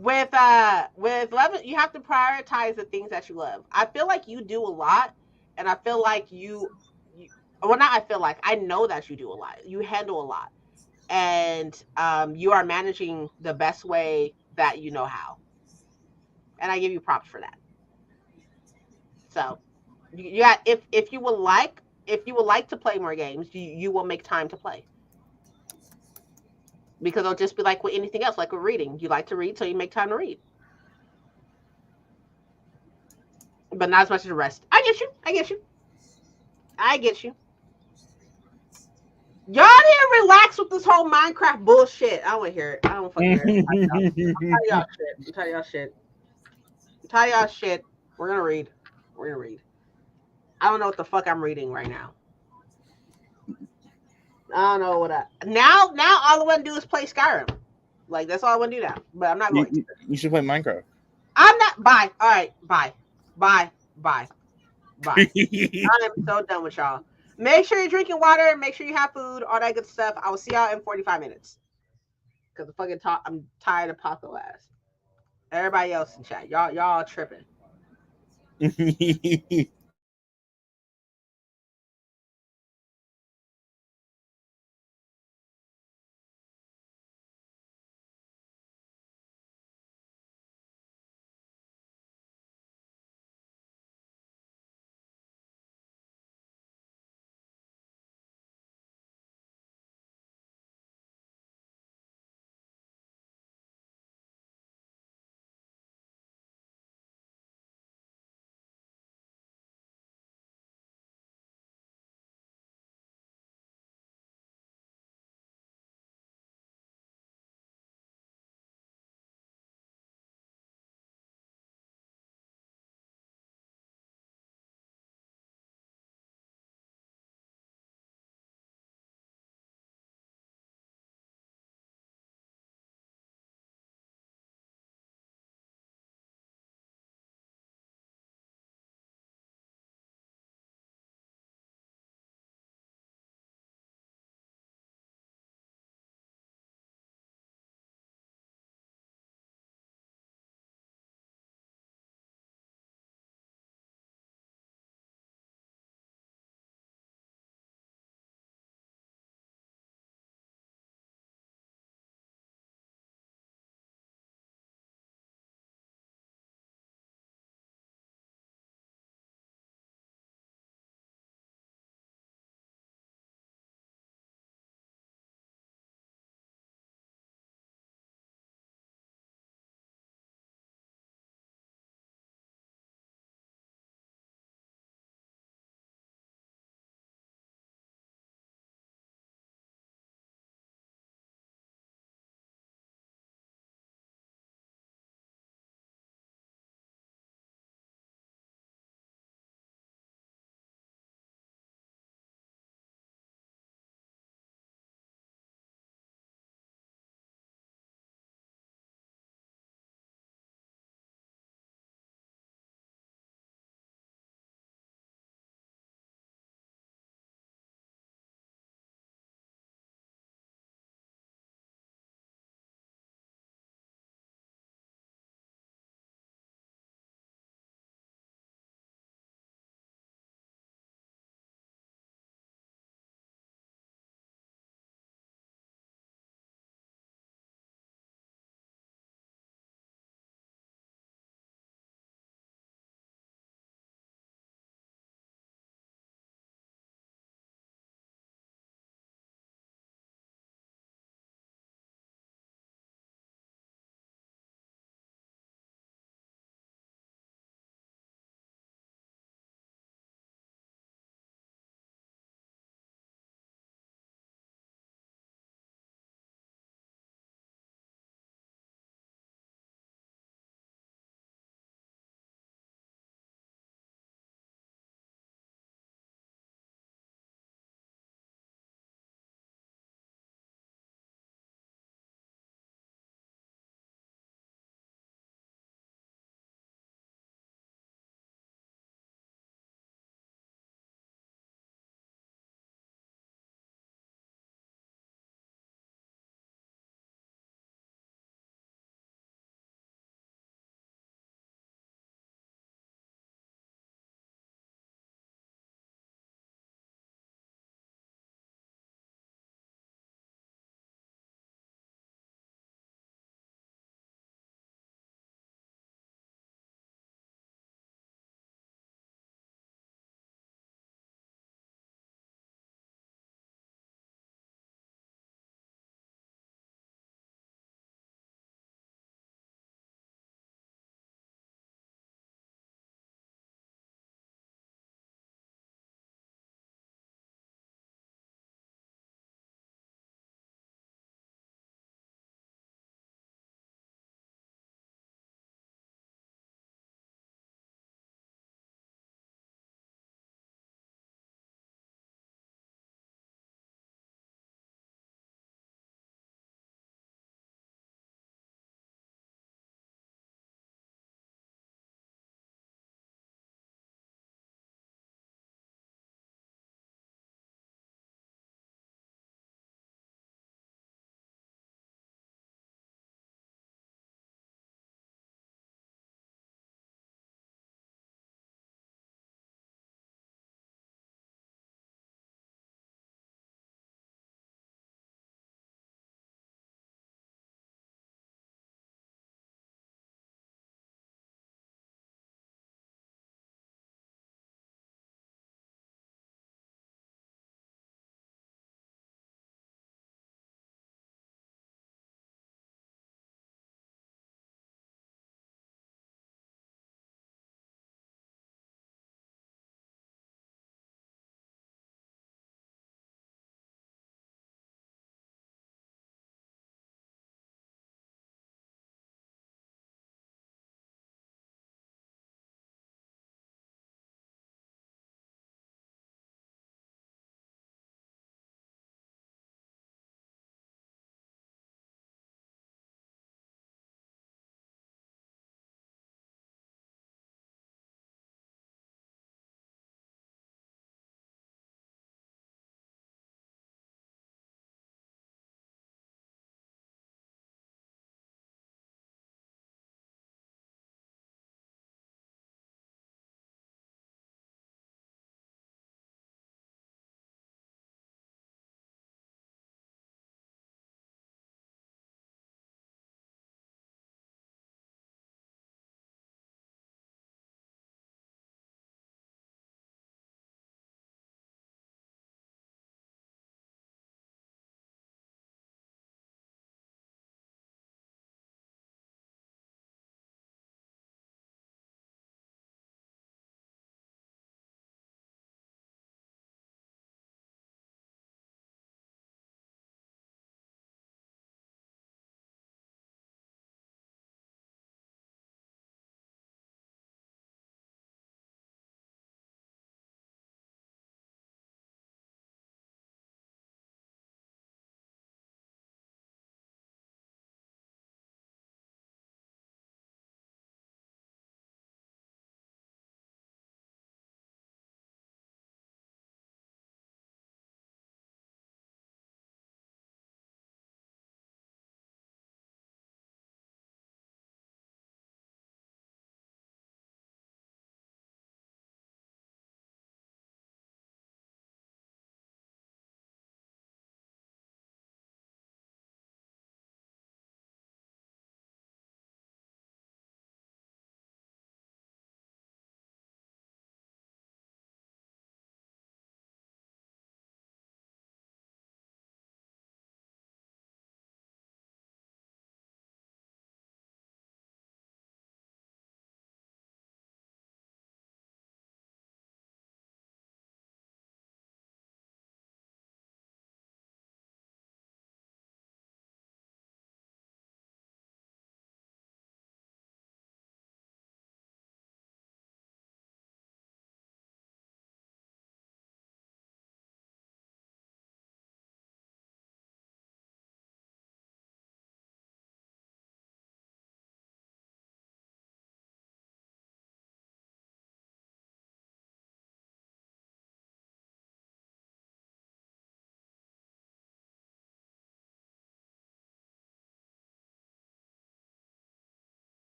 With love, you have to prioritize the things that you love. I feel like you do a lot, and I feel like well, not I feel like, I know that you do a lot. You handle a lot, and you are managing the best way that you know how, and I give you props for that. So, yeah, if you would like to play more games, you will make time to play. Because it'll just be like with anything else, like with reading. You like to read, so you make time to read. But not as much as the rest. I get you. Y'all need to relax with this whole Minecraft bullshit. I don't want to hear it. I don't fucking hear it. I'm tired of y'all shit. I'm tired of y'all shit. I'm tired of y'all shit. We're gonna read. We're gonna read. I don't know what the fuck I'm reading right now. I don't know what I now all I want to do is play Skyrim. Like that's all I want to do now. But I'm not going to. You should play Minecraft. I'm not. Bye. All right. Bye. Bye. Bye. Bye. I am so done with y'all. Make sure you're drinking water. Make sure you have food. All that good stuff. I will see y'all in 45 minutes. Cause the fucking talk. I'm tired of Paco ass. Everybody else in chat. Y'all tripping.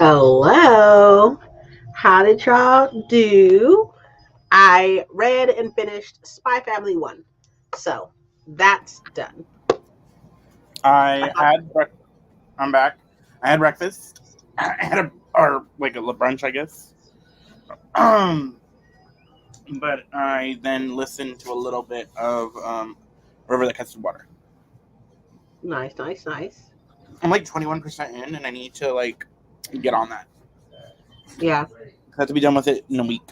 Hello. How did y'all do? I read and finished Spy Family 1. So that's done. I had. I'm back. I had breakfast. I had or like a brunch, I guess. Um, but I then listened to a little bit of River That Cuts the Water. Nice, nice, nice. I'm like 21% in, and I need to like get on that. Yeah. I have to be done with it in a week,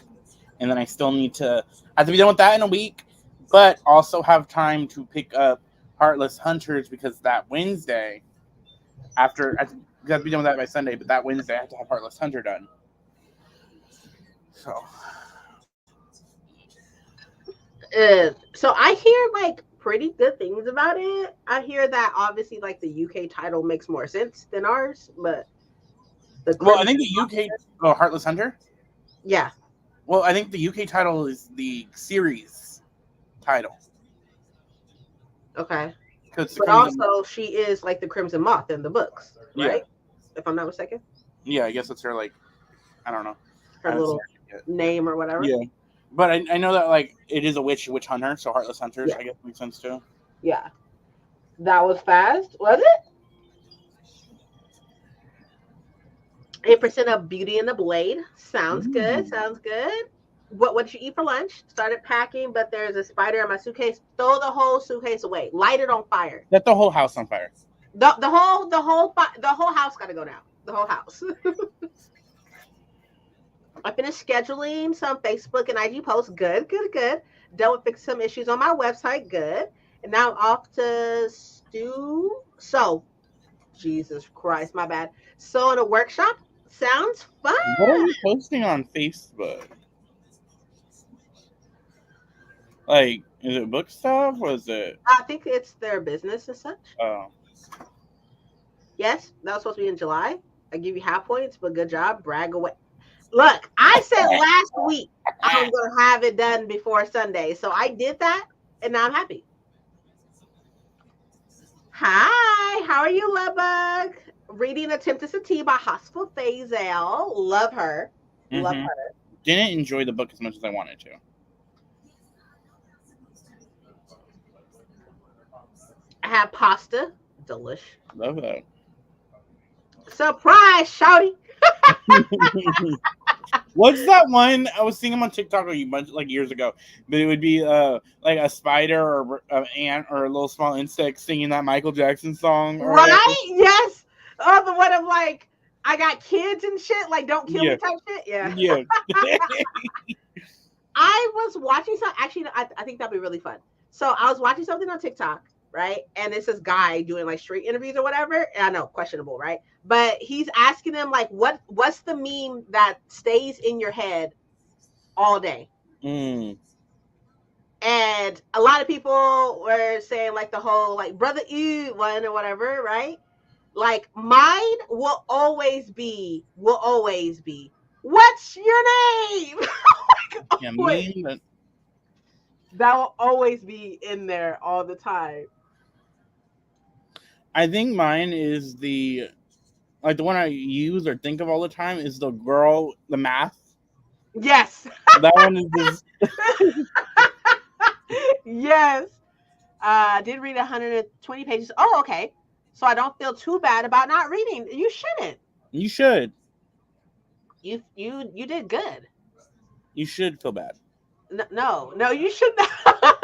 and then I still need to. I have to be done with that in a week, but also have time to pick up Heartless Hunters because that Wednesday, after I have to be done with that by Sunday, but that Wednesday I have to have Heartless Hunter done. So So I hear like pretty good things about it. I hear that obviously like the UK title makes more sense than ours, but the well, I Crimson, think the UK Heartless Hunter. yeah, Well, I think the UK title is the series title okay. because it's the But Crimson. also she is like the Crimson Moth in the books, Yeah, right? If I'm not mistaken, yeah. I guess that's her like. I don't know. I her haven't seen little her yet. name or whatever. Yeah, but I know that like it is a witch hunter, so Heartless Hunters Yeah, I guess makes sense too. yeah. That was fast, was it? 8% of Beauty and the Blade. Sounds good. Ooh. Sounds good. What did you eat for lunch? Started packing, but there's a spider in my suitcase. Throw the whole suitcase away. Light it on fire. Set the whole house on fire. The whole house got to go down. The whole house. I finished scheduling some Facebook and IG posts. Good, good, good. Done with fixing some issues on my website. Good. And now I'm off to stew. So, Jesus Christ, my bad. So in a workshop sounds fun. What are you posting on Facebook? Like, is it book stuff? Was it? I think it's their business and such. Oh, Yes, that was supposed to be in July. I give you half points, but good job. Brag away. Look, I said last week I was going to have it done before Sunday. So I did that, and now I'm happy. Hi, how are you, Lovebug? Reading Attempt to Tea by Hospital Faisal. Love her. Love mm-hmm. her. Didn't enjoy the book as much as I wanted to. I have pasta. Delish. Love that. Surprise, shouty. What's that one? I was seeing him on TikTok a bunch like years ago, but it would be like a spider or an ant or a little small insect singing that Michael Jackson song or whatever. Right? Yes. Oh, the one of like, I got kids and shit, like don't kill Yeah, me type shit. Yeah. yeah. I was watching some actually I think that'd be really fun. So I was watching something on TikTok, right? And it's this guy doing like street interviews or whatever. And I know, questionable, right? But he's asking them like what's the meme that stays in your head all day? Mm. And a lot of people were saying like the whole like brother you one or whatever, right? Like mine will always be what's your name? Yeah, Wait, meme. that will always be in there all the time. I think mine is the one I use or think of all the time is the girl, the math. Yes. That one is just Yes. I did read 120 pages. Oh, okay. So I don't feel too bad about not reading. You shouldn't. you should. You did good. You should feel bad. No, you should not.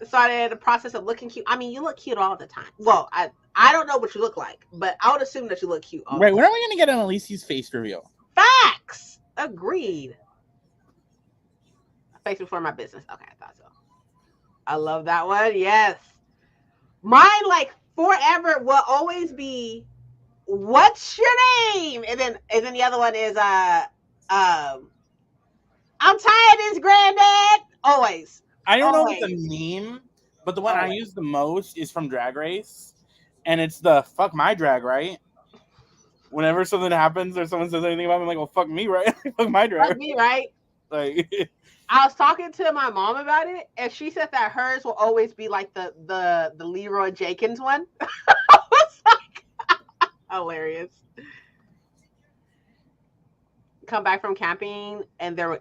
Started the process of looking cute. I mean, you look cute all the time. Well, I don't know what you look like, but I would assume that you look cute all the Right, time. when are we gonna get an Alicia's face reveal? Facts. Agreed. Face before my business. Okay, I thought so. I love that one. Yes. Mine, like forever, will always be what's your name? And then the other one is I'm tired of this, granddad. Always. I don't know if it's Always. a meme, but the one I Always. use the most is from Drag Race, and it's the "fuck my drag," right? Whenever something happens or someone says anything about me, I'm like, "Well, fuck me, right? Fuck my drag." That's me, right? Like, I was talking to my mom about it, and she said that hers will always be like the Leroy Jenkins one. I was like, hilarious. come back from camping and oh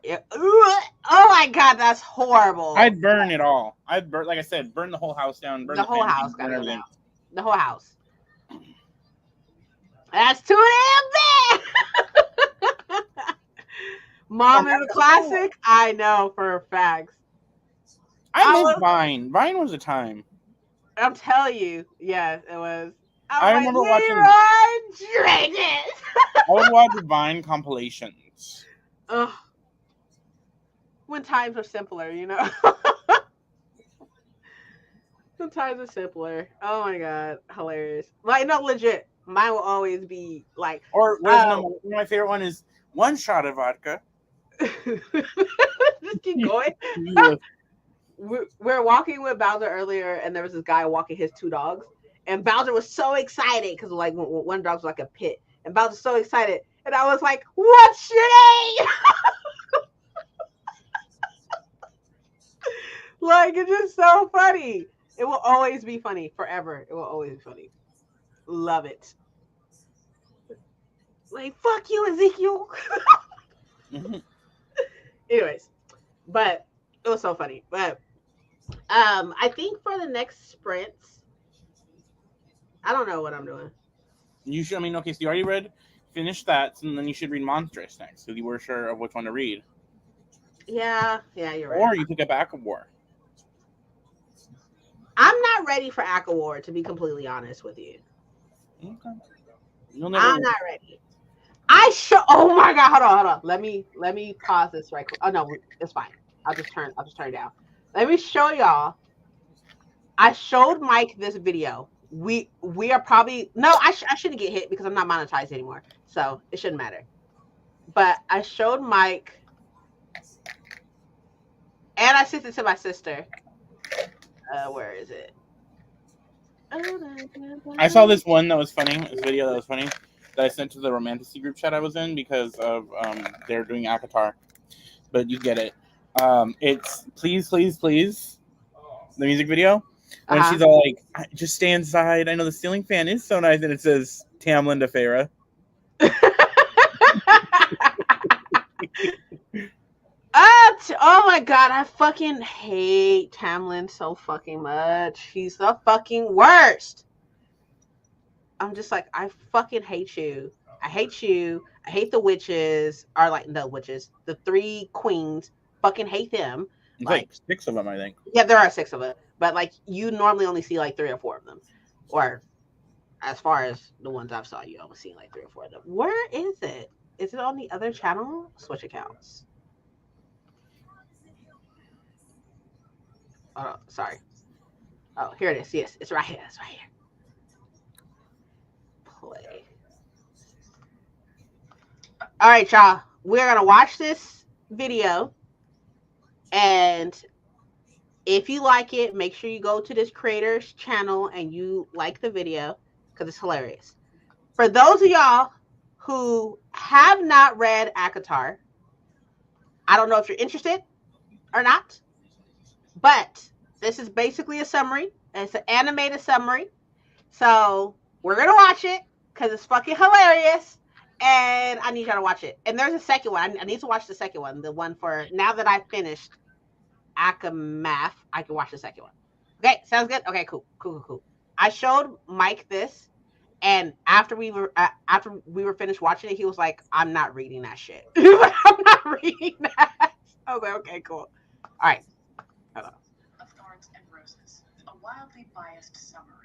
my god, that's horrible. I'd burn it all. I'd burn, like I said, burn the whole house down, burn The the whole house fencing, gotta burn go everything. down. The whole house. That's too damn bad. Mom is a classic. I know for facts. I miss Vine. Vine was a time. I'm telling you, yes, it was. I I'm like, remember watching. Leroy Jenkins. I would watch Vine compilations. Ugh. When times were simpler, you know. When times were simpler. Oh my god, hilarious! Like, no, legit. Mine will always be like. Or where's my favorite one is one shot of vodka. Just keep going. Yeah. We're walking with Bowser earlier, and there was this guy walking his two dogs, and Bowser was so excited because like one dog was like a pit, and Bowser was so excited, and I was like, "What's your name?" Like, it's just so funny. It will always be funny forever. It will always be funny. Love it. Like, fuck you, Ezekiel. Anyways, but it was so funny. But I think for the next sprints, I don't know what I'm doing. You should. I mean, okay, so you already finished that, and then you should read Monstrous next, because you were sure of which one to read. Yeah, you're right. Or you pick up Akawar. I'm not ready for Akawar, to be completely honest with you. Okay. I'm not ready. Oh my god, hold on. Let me pause this right quick. Oh no, it's fine. I'll just turn it down. Let me show y'all. I showed Mike this video. We are probably I shouldn't get hit because I'm not monetized anymore, so it shouldn't matter. But I showed Mike, and I sent it to my sister. Where is it? I saw this one that was funny. This video that was funny that I sent to the Romantasy group chat I was in because of they're doing Akatar, but you get it. It's Please, Please, Please, the music video. When she's all like, just stay inside. I know the ceiling fan is so nice, and it says Tamlin to Farah. Oh my god, I fucking hate Tamlin so fucking much. He's the fucking worst. I'm just like, I fucking hate you. I hate you. I hate the witches. Or like the witches. The three queens. Fucking hate them. Like 6 of them, I think. Yeah, there are 6 of them. But like, you normally only see like 3 or 4 of them. Or as far as the ones I've saw, you only see like 3 or 4 of them. Where is it? Is it on the other channel? Switch accounts. Oh, sorry. Oh, here it is. Yes, it's right here. It's right here. Play. All right, y'all. We're going to watch this video. And if you like it, make sure you go to this creator's channel and you like the video because it's hilarious. For those of y'all who have not read Akatar, I don't know if you're interested or not, but this is basically a summary. It's an animated summary. So we're going to watch it because it's fucking hilarious. And I need y'all to watch it. And there's a second one. I need to watch the second one. The one for now that I've finished Akamath, I can watch the second one. Okay, sounds good? Okay, cool. I showed Mike this. And after we were finished watching it, he was like, "I'm not reading that shit." He was like, "I'm not reading that." I was like, "Okay, cool." All right. Hold on. Of Thorns and Roses, a wildly biased summary.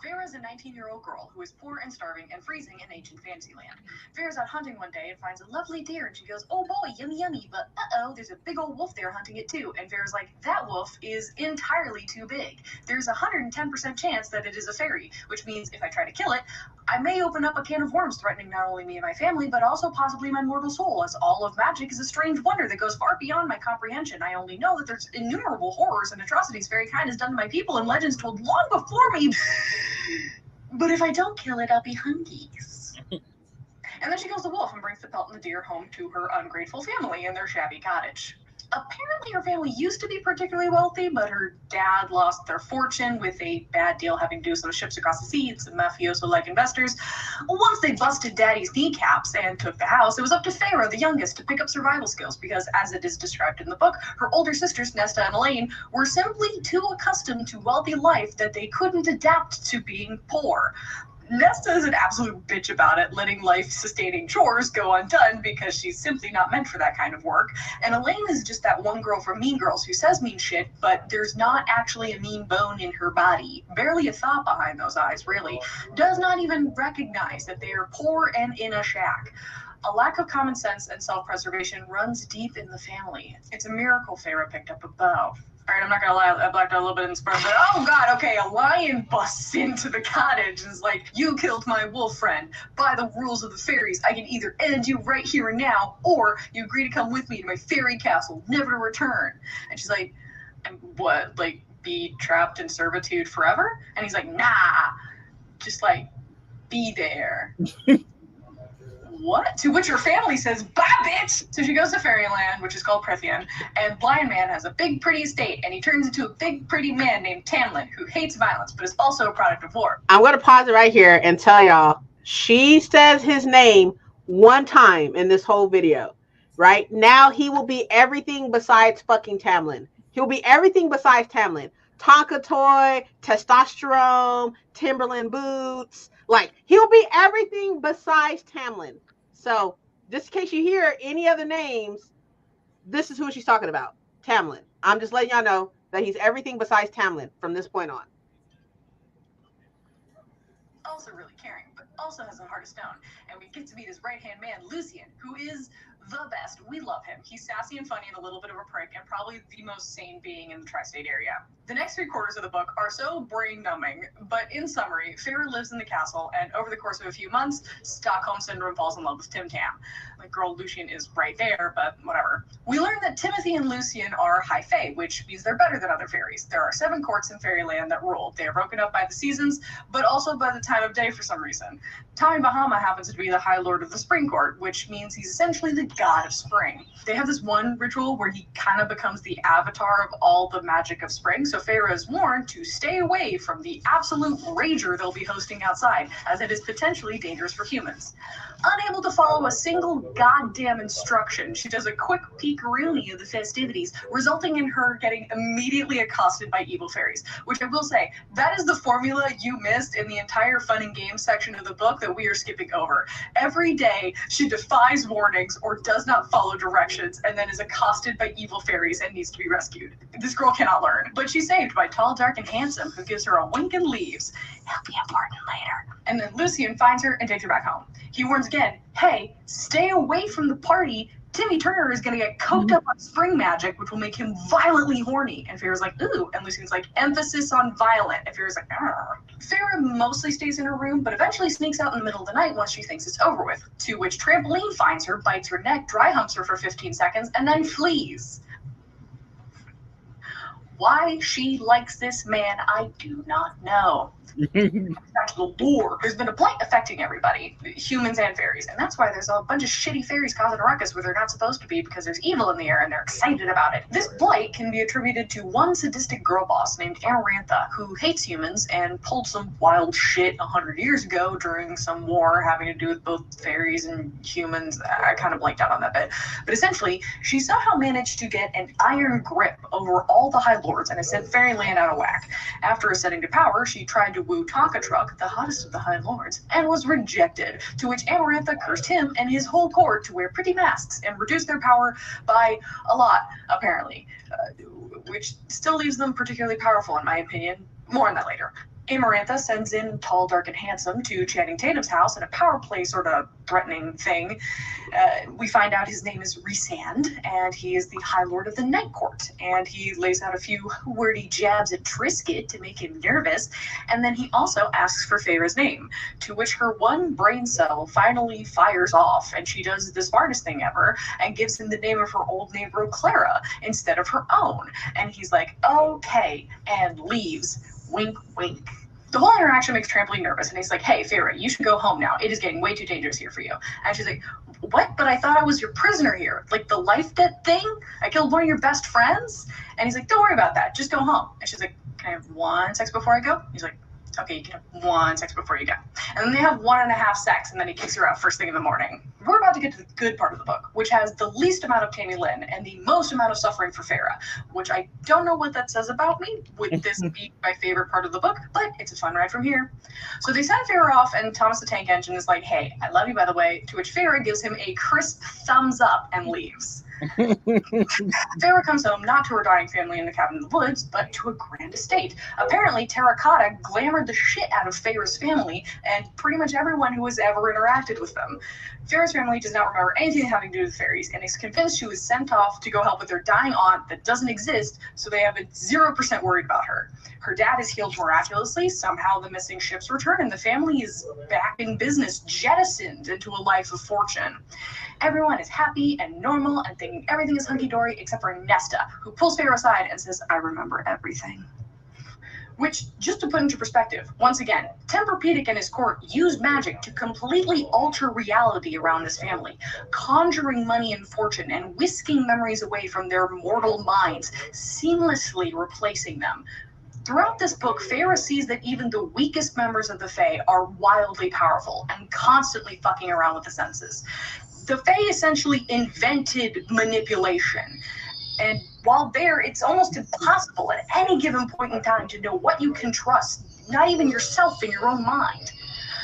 Farah is a 19-year-old girl who is poor and starving and freezing in ancient Fantasyland. Farah's out hunting one day and finds a lovely deer, and she goes, "Oh boy, yummy yummy," but there's a big old wolf there hunting it too. And Farah's like, "That wolf is entirely too big. There's 110% chance that it is a fairy, which means if I try to kill it, I may open up a can of worms threatening not only me and my family, but also possibly my mortal soul, as all of magic is a strange wonder that goes far beyond my comprehension. I only know that there's innumerable horrors and atrocities fairykind has done to my people and legends told long before me. But if I don't kill it, I'll be hungies." And then she kills the wolf and brings the pelt and the deer home to her ungrateful family in their shabby cottage. Apparently her family used to be particularly wealthy, but her dad lost their fortune with a bad deal having to do with some ships across the sea and some mafioso-like investors. Once they busted daddy's kneecaps and took the house, it was up to Feyre, the youngest, to pick up survival skills because, as it is described in the book, her older sisters, Nesta and Elaine, were simply too accustomed to wealthy life that they couldn't adapt to being poor. Nesta is an absolute bitch about it, letting life-sustaining chores go undone because she's simply not meant for that kind of work. And Elaine is just that one girl from Mean Girls who says mean shit, but there's not actually a mean bone in her body. Barely a thought behind those eyes, really. Does not even recognize that they are poor and in a shack. A lack of common sense and self-preservation runs deep in the family. It's a miracle Feyre picked up a bow. All right, I'm not gonna lie, I blacked out a little bit in Spurs, but oh god, okay, a lion busts into the cottage and is like, you killed my wolf friend. By the rules of the fairies, I can either end you right here and now, or you agree to come with me to my fairy castle, never to return. And she's like, and what, like, be trapped in servitude forever? And he's like, nah, just like, be there. What? To which her family says, bye, bitch! So she goes to Fairyland, which is called Prithian, and Blind Man has a big, pretty estate, and he turns into a big, pretty man named Tamlin, who hates violence, but is also a product of war. I'm going to pause it right here and tell y'all, she says his name one time in this whole video. Right? Now he will be everything besides fucking Tamlin. He'll be everything besides Tamlin. Tonka toy, testosterone, Timberland boots. Like, he'll be everything besides Tamlin. So, just in case you hear any other names, this is who she's talking about. Tamlin. I'm just letting y'all know that he's everything besides Tamlin from this point on. Also really caring, but also has a heart of stone. And we get to meet his right-hand man, Lucian, who is the best. We love him. He's sassy and funny and a little bit of a prick, and probably the most sane being in the tri-state area. The next 3 quarters of the book are so brain-numbing, but in summary, Feyre lives in the castle, and over the course of a few months, Stockholm Syndrome falls in love with Tim Tam. Like, girl, Lucian is right there, but whatever. We learn that Timothy and Lucian are high fae, which means they're better than other fairies. There are 7 courts in Fairyland that rule. They are broken up by the seasons, but also by the time of day for some reason. Tommy Bahama happens to be the High Lord of the Spring Court, which means he's essentially the god of spring. They have this one ritual where he kind of becomes the avatar of all the magic of spring, so Feyre is warned to stay away from the absolute rager they'll be hosting outside, as it is potentially dangerous for humans. Unable to follow a single goddamn instruction, she does a quick peek-a-rooney of the festivities, resulting in her getting immediately accosted by evil fairies, which I will say, that is the formula you missed in the entire fun and games section of the book that we are skipping over. Every day, she defies warnings or does not follow directions and then is accosted by evil fairies and needs to be rescued. This girl cannot learn, but she's saved by Tall, Dark, and Handsome, who gives her a wink and leaves. He'll be important later. And then Lucian finds her and takes her back home. He warns again, hey, stay away from the party. Timmy Turner is going to get coked up on spring magic, which will make him violently horny. And Feyre's like, ooh. And Lucian's like, emphasis on violent. And Feyre's like, argh. Feyre mostly stays in her room, but eventually sneaks out in the middle of the night once she thinks it's over with. To which Trampoline finds her, bites her neck, dry humps her for 15 seconds, and then flees. Why she likes this man, I do not know. Back to the lore. There's been a blight affecting everybody, humans and fairies, and that's why there's a bunch of shitty fairies causing a ruckus where they're not supposed to be because there's evil in the air and they're excited about it. This blight can be attributed to one sadistic girl boss named Amarantha, who hates humans and pulled some wild shit 100 years ago during some war having to do with both fairies and humans. I kind of blanked out on that bit. But essentially, she somehow managed to get an iron grip over all the High Lords and has sent Fairyland out of whack. After ascending to power, she tried to woo Tonka Truck, the hottest of the High Lords, and was rejected, to which Amarantha cursed him and his whole court to wear pretty masks and reduce their power by a lot, apparently, which still leaves them particularly powerful in my opinion. More on that later. Amarantha sends in Tall, Dark, and Handsome to Channing Tatum's house in a power play sort of threatening thing. We find out his name is Rhysand, and he is the High Lord of the Night Court. And he lays out a few wordy jabs at Trisket to make him nervous, and then he also asks for Feyre's name, to which her one brain cell finally fires off, and she does the smartest thing ever, and gives him the name of her old neighbor Clara instead of her own. And he's like, okay, and leaves. Wink, wink. The whole interaction makes Trampoline nervous, and he's like, hey, Feyre, you should go home now. It is getting way too dangerous here for you. And she's like, what? But I thought I was your prisoner here. Like the life debt thing? I killed one of your best friends? And he's like, don't worry about that. Just go home. And she's like, can I have 1 sex before I go? He's like, okay, you can have 1 sex before you go. And then they have 1.5 sex, and then he kicks her out first thing in the morning. We're about to get to the good part of the book, which has the least amount of Tammy Lynn and the most amount of suffering for Farah, which I don't know what that says about me. Would this be my favorite part of the book? But it's a fun ride from here. So they send Farah off, and Thomas the Tank Engine is like, hey, I love you, by the way, to which Farah gives him a crisp thumbs up and leaves. Farah comes home not to her dying family in the cabin in the woods, but to a grand estate. Apparently, Terracotta glamored the shit out of Farah's family and pretty much everyone who has ever interacted with them. Farah's family does not remember anything having to do with fairies and is convinced she was sent off to go help with their dying aunt that doesn't exist, so they have 0% worried about her. Her dad is healed miraculously, somehow the missing ships return, and the family is back in business, jettisoned into a life of fortune. Everyone is happy and normal and thinking everything is hunky-dory except for Nesta, who pulls Farah aside and says, I remember everything. Which, just to put into perspective, once again, Tempur-Pedic and his court used magic to completely alter reality around this family, conjuring money and fortune and whisking memories away from their mortal minds, seamlessly replacing them. Throughout this book, Farah sees that even the weakest members of the Fae are wildly powerful and constantly fucking around with the senses. The Fae essentially invented manipulation. And while there, it's almost impossible at any given point in time to know what you can trust, not even yourself in your own mind.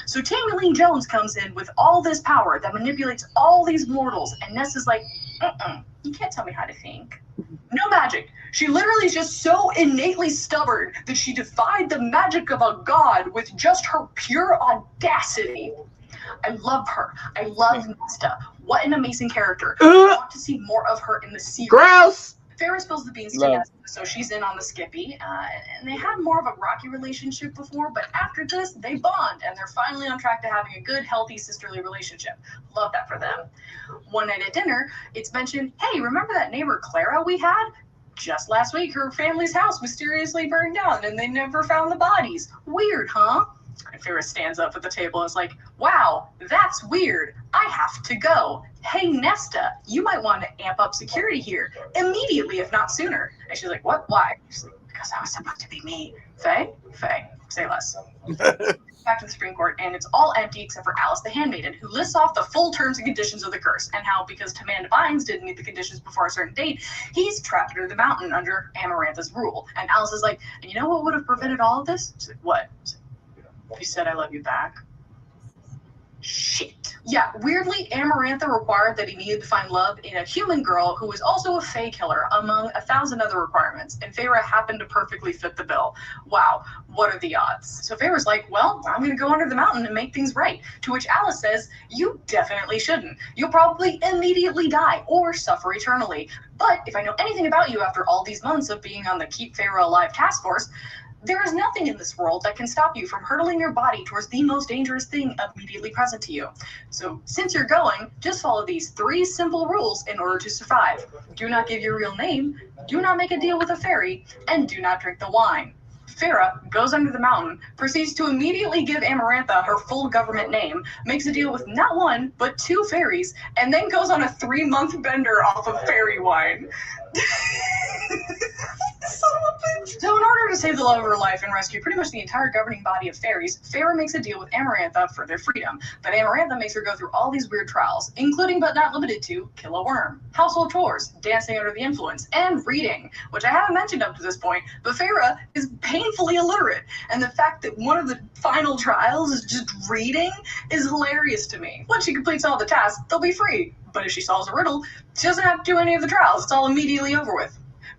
So Tammy Lee Jones comes in with all this power that manipulates all these mortals, and Ness is like, you can't tell me how to think. No magic. She literally is just so innately stubborn that she defied the magic of a god with just her pure audacity. I love her. I love Nesta. What an amazing character. I want to see more of her in the series. Gross. Farah spills the beans to Nesta, so she's in on the Skippy. And they had more of a rocky relationship before, but after this, they bond, and they're finally on track to having a good, healthy, sisterly relationship. Love that for them. One night at dinner, it's mentioned, hey, remember that neighbor Clara we had? Just last week, her family's house mysteriously burned down, and they never found the bodies. Weird, huh? And Farah stands up at the table and is like, wow, that's weird. I have to go. Hey, Nesta, you might want to amp up security here immediately, if not sooner. And she's like, what? Why? She's like, because I was supposed to be me. Faye, say less. Back to the Supreme Court, and it's all empty except for Alice the Handmaiden, who lists off the full terms and conditions of the curse, and how, because Tamanda Bynes didn't meet the conditions before a certain date, he's trapped under the mountain under Amarantha's rule. And Alice is like, and you know what would have prevented all of this? She's like, what? You said I love you back. Shit. Yeah, weirdly, Amarantha required that he needed to find love in a human girl who was also a Fae killer, among 1,000 other requirements, and Farah happened to perfectly fit the bill. Wow, what are the odds? So Farah's like, well, I'm gonna go under the mountain and make things right. To which Alice says, you definitely shouldn't. You'll probably immediately die or suffer eternally. But if I know anything about you after all these months of being on the Keep Farah Alive task force, there is nothing in this world that can stop you from hurtling your body towards the most dangerous thing immediately present to you. So since you're going, just follow these 3 simple rules in order to survive. Do not give your real name, do not make a deal with a fairy, and do not drink the wine. Farah goes under the mountain, proceeds to immediately give Amarantha her full government name, makes a deal with not 1, but 2 fairies, and then goes on a 3-month bender off of fairy wine. So in order to save the love of her life and rescue pretty much the entire governing body of fairies, Farah makes a deal with Amarantha for their freedom. But Amarantha makes her go through all these weird trials, including but not limited to kill a worm, household chores, dancing under the influence, and reading, which I haven't mentioned up to this point, but Farah is painfully illiterate, and the fact that one of the final trials is just reading is hilarious to me. Once she completes all the tasks, they'll be free. But if she solves a riddle, she doesn't have to do any of the trials. It's all immediately over with.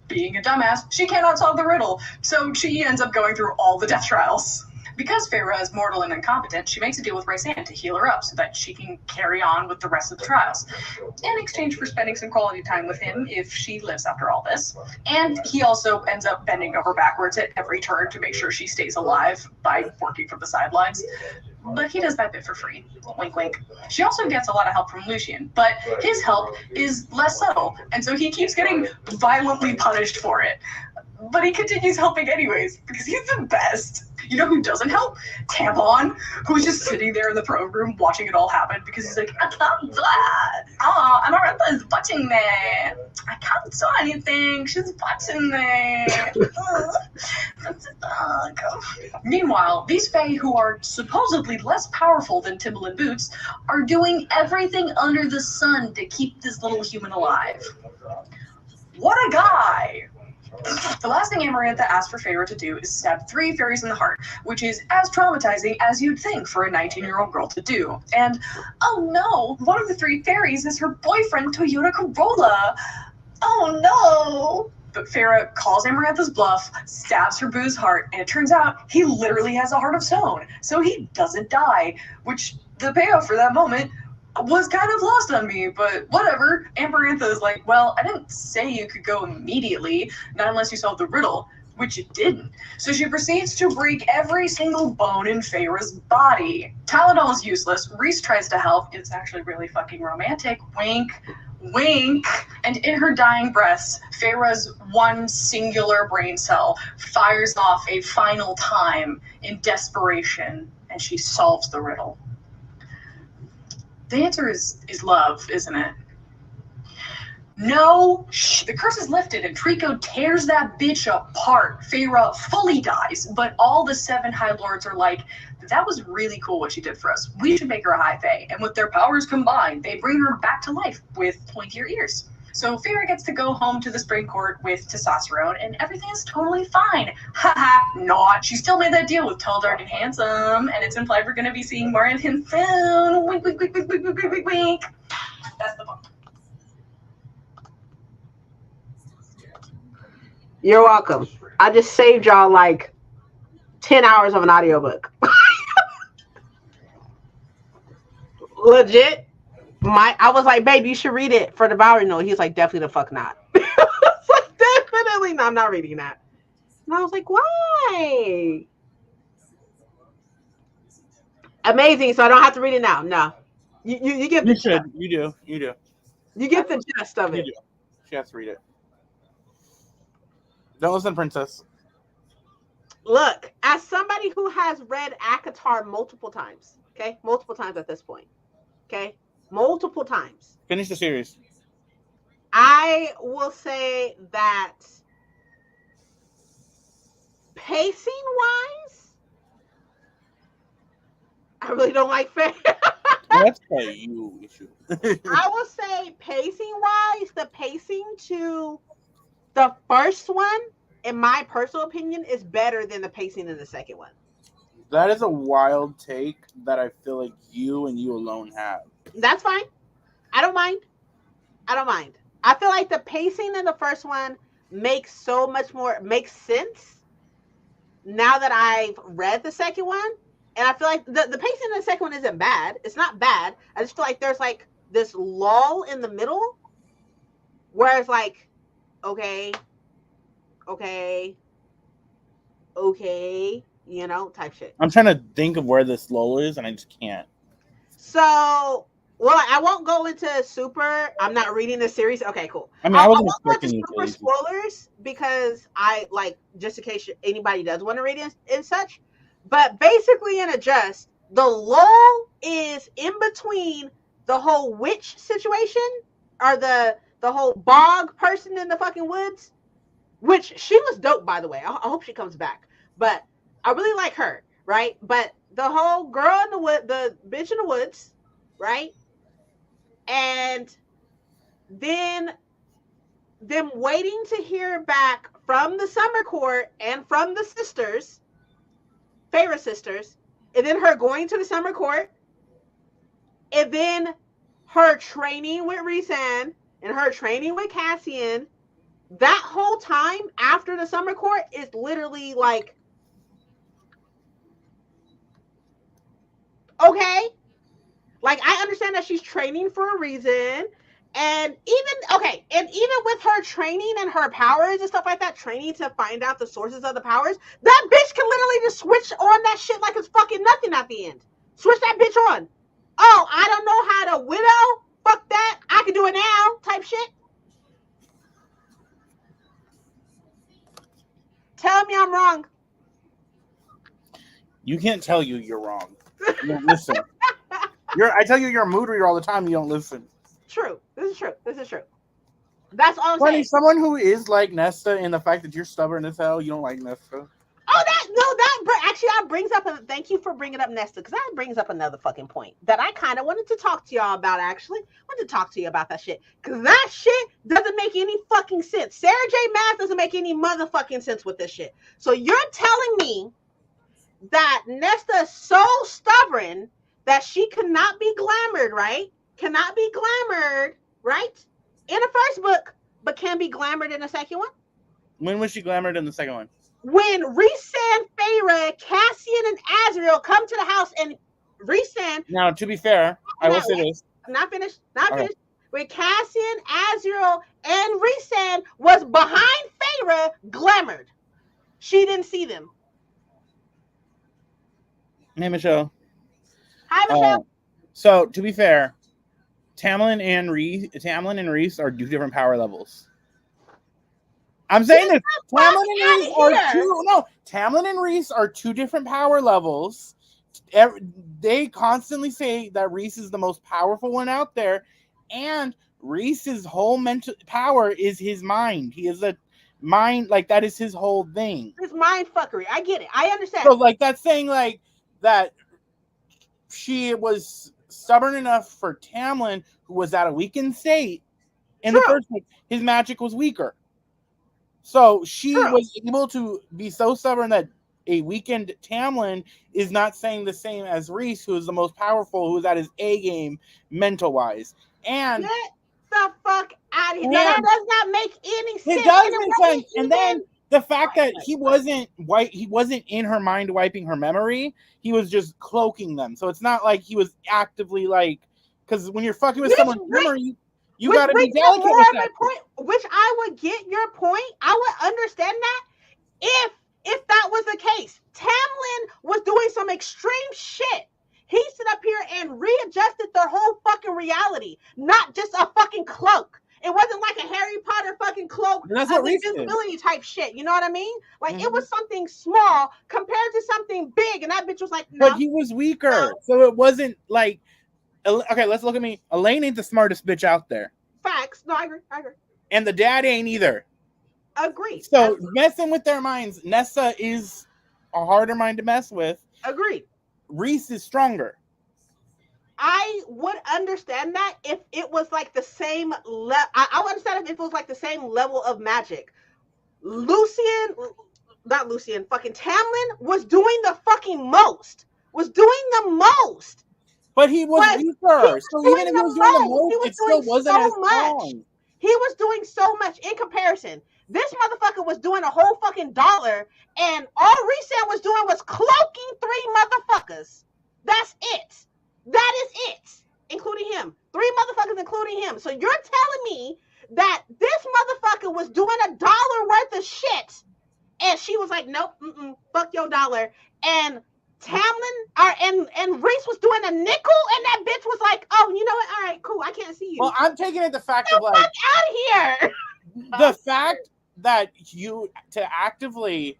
Being a dumbass, she cannot solve the riddle, so she ends up going through all the death trials. Because Farah is mortal and incompetent, she makes a deal with Raysan to heal her up so that she can carry on with the rest of the trials, in exchange for spending some quality time with him if she lives after all this. And he also ends up bending over backwards at every turn to make sure she stays alive by working from the sidelines. But he does that bit for free. Wink, wink. She also gets a lot of help from Lucian, but his help is less subtle, and so he keeps getting violently punished for it. But he continues helping anyways, because he's the best. You know who doesn't help? Tampon, who's just sitting there in the pro room watching it all happen because he's like, I can't do it. Oh, Amarantha is watching me. I can't do anything. She's watching me. Meanwhile, these Fae, who are supposedly less powerful than Timbaland Boots, are doing everything under the sun to keep this little human alive. What a guy! The last thing Amarantha asked for Feyre to do is stab 3 fairies in the heart, which is as traumatizing as you'd think for a 19-year-old girl to do. And, oh no, one of the 3 fairies is her boyfriend, Toyota Corolla. Oh no! But Feyre calls Amarantha's bluff, stabs her boo's heart, and it turns out he literally has a heart of stone, so he doesn't die, which the payoff for that moment was kind of lost on me, but whatever. Amarantha is like, well, I didn't say you could go immediately, not unless you solved the riddle, which it didn't. So she proceeds to break every single bone in Feyre's body. Tylenol is useless. Rhys tries to help. It's actually really fucking romantic. Wink. Wink. And in her dying breaths, Feyre's one singular brain cell fires off a final time in desperation, and she solves the riddle. The answer is love, isn't it? No, the curse is lifted and Trico tears that bitch apart. Feyre fully dies, but all the 7 High Lords are like, that was really cool what she did for us. We should make her a High Fae. And with their powers combined, they bring her back to life with pointier ears. So Feyre gets to go home to the Spring Court with testosterone, and everything is totally fine. Haha, not. She still made that deal with Tall, Dark, and Handsome, and it's implied we're going to be seeing more of him soon. Wink, wink, wink, wink, wink, wink, wink, wink. That's the book. You're welcome. I just saved y'all like 10 hours of an audiobook. Legit. I was like, babe, you should read it for the Bowery note. He's like, definitely the fuck not. I was like, definitely no, I'm not reading that. And I was like, why? Amazing. So I don't have to read it now. No. You get the You should. You do. You do. You get the gist of You it. do. She has to read it. Don't listen, princess. Look, as somebody who has read ACOTAR multiple times, okay? Multiple times at this point. Okay? Multiple times. Finish the series. I will say that pacing wise, I really don't like Faye. That's a you issue. I will say pacing wise, the pacing to the first one, in my personal opinion, is better than the pacing in the second one. That is a wild take that I feel like you and you alone have. That's fine. I don't mind. I feel like the pacing in the first one makes sense now that I've read the second one. And I feel like the pacing in the second one isn't bad. It's not bad. I just feel like there's like this lull in the middle where it's like, okay, you know, type shit. I'm trying to think of where this lull is, and I just can't. So, well, I won't go into super. I'm not reading the series. Okay, cool. I mean, I wasn't won't go expecting into you super to. spoilers because I like just in case anybody does want to read it and such. But basically, in a gist, the lull is in between the whole witch situation or the whole bog person in the fucking woods, which she was dope, by the way. I hope she comes back. But I really like her, right? But the whole girl in the wood, the bitch in the woods, right? And then them waiting to hear back from the summer court and from the sisters, Feyre sisters, and then her going to the summer court, and then her training with Rhysand and her training with Cassian. That whole time after the summer court is literally like, okay, like I understand that she's training for a reason. And even with her training and her powers and stuff like that, training to find out the sources of the powers, that bitch can literally just switch on that shit like it's fucking nothing at the end. Switch that bitch on. Oh, I don't know how to widow. Fuck that. I can do it now type shit. Tell me I'm wrong. You can't tell you're wrong. You don't listen. I tell you you're a mood reader all the time. You don't listen. True. This is true. This is true. That's all I'm Funny, saying. someone who is like Nesta in the fact that you're stubborn as hell, you don't like Nesta. Oh, actually that brings up. Thank you for bringing up Nesta, because that brings up another fucking point that I kind of wanted to talk to y'all about. Actually, I wanted to talk to you about that shit, because that shit doesn't make any fucking sense. Sarah J. Maas doesn't make any motherfucking sense with this shit. So you're telling me that Nesta is so stubborn that she cannot be glamored, right? Cannot be glamored, right? In the first book, but can be glamored in the second one? When was she glamored in the second one? When Rhysand, Feyre, Cassian, and Azriel come to the house, and Rhysand. Now, to be fair, I will say this. Not finished. When Cassian, Azriel, and Rhysand was behind Feyre, glamored. She didn't see them. Hey, Michelle. Hi, Michelle. So, to be fair, Tamlin and Rhys are two different power levels. I'm saying this. Tamlin and Rhys are two different power levels. They constantly say that Rhys is the most powerful one out there, and Rhys's whole mental power is his mind. He is a mind, like that is his whole thing. His mind fuckery. I get it. I understand. So, like, that's saying like that she was stubborn enough for Tamlin, who was at a weakened state in the first one. His magic was weaker. So she was able to be so stubborn that a weakened Tamlin is not saying the same as Rhys, who is the most powerful, who is at his A game mental wise. And get the fuck out of here. That does not make any sense. It does make sense. And then the fact that he wasn't in her mind wiping her memory, he was just cloaking them. So it's not like he was actively like, because when you're fucking with someone's memory, you got to be delicate with that. Which I would get your point. I would understand that if that was the case. Tamlin was doing some extreme shit. He stood up here and readjusted their whole fucking reality, not just a fucking cloak. It wasn't like a Harry Potter fucking cloak of invisibility type shit. You know what I mean? Like, it was something small compared to something big, and that bitch was like, no. But he was weaker, so it wasn't like. Okay, let's look at me. Elaine ain't the smartest bitch out there. Facts. No, I agree. And the dad ain't either. Agreed. So messing with their minds, Nessa is a harder mind to mess with. Agreed. Rhys is stronger. I would understand that if it was like the same level. I would understand if it was like the same level of magic. Fucking Tamlin was doing the fucking most. But he was weaker. So even if he was doing the most, it still wasn't as strong. He was doing so much in comparison. This motherfucker was doing a whole fucking dollar, and all Rhysand was doing was cloaking 3 motherfuckers. That's it. That is it. Including him. 3 motherfuckers including him. So you're telling me that this motherfucker was doing $1 worth of shit, and she was like, nope, fuck your dollar. And Tamlin and Rhys was doing a nickel, and that bitch was like, oh, you know what? All right, cool. I can't see you. Well, I'm taking it the fact Get of like, fuck out of here. The fact that actively,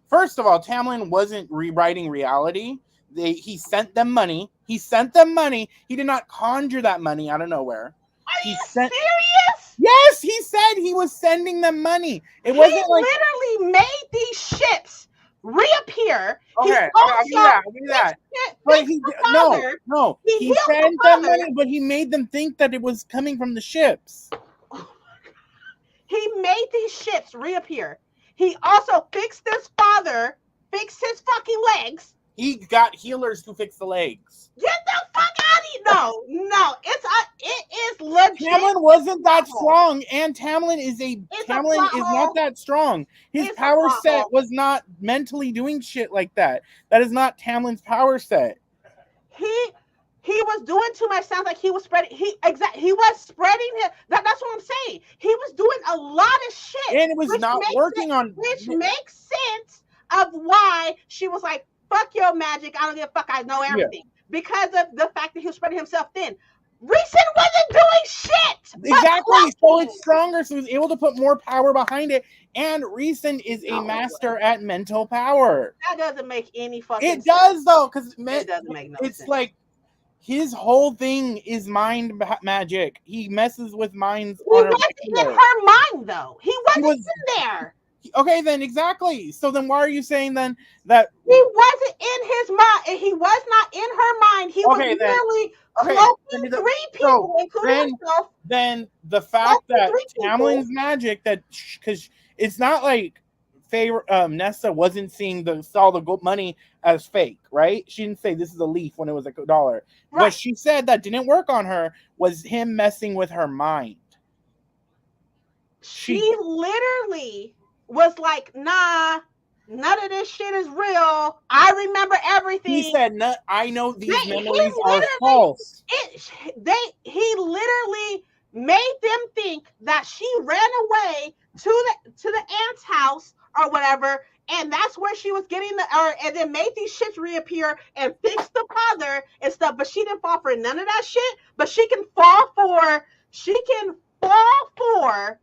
first of all, Tamlin wasn't rewriting reality. He sent them money. He did not conjure that money out of nowhere. Are you serious? Yes, he said he was sending them money. He literally made these ships reappear. Okay, I'll do that. But he sent them money, but he made them think that it was coming from the ships. He made these ships reappear. He also fixed his fucking legs. He got healers to fix the legs. Get the fuck out of here! No, it is legit. Tamlin wasn't that strong, and Tamlin is not that strong. His power set was not mentally doing shit like that. That is not Tamlin's power set. He was doing too much. Sounds like he was spreading. He was spreading him. That's what I'm saying. He was doing a lot of shit, and it was not working which makes sense of why she was like, "Fuck your magic. I don't give a fuck. I know everything." Yeah. Because of the fact that he was spreading himself thin. Recent wasn't doing shit. Exactly. So it's stronger. So he's able to put more power behind it. And Recent is a master at mental power. That doesn't make any fucking sense. It does though, because it doesn't make no sense. It's like his whole thing is mind magic. He messes with minds. He wasn't in her mind though. He wasn't in there. Okay, then exactly. So then why are you saying then that he wasn't in his mind? He was not in her mind. He was literally cloaking 3 people, including himself. Then the fact that Tamlin's magic, that because it's not like Nessa wasn't saw the money as fake, right? She didn't say this is a leaf when it was $1. Right. What she said that didn't work on her was him messing with her mind. She literally was like, nah, none of this shit is real. I remember everything. He said, no, I know these memories are false. He literally made them think that she ran away to the aunt's house or whatever, and that's where she was getting and then made these shits reappear and fix the father and stuff. But she didn't fall for none of that shit. But she can fall for.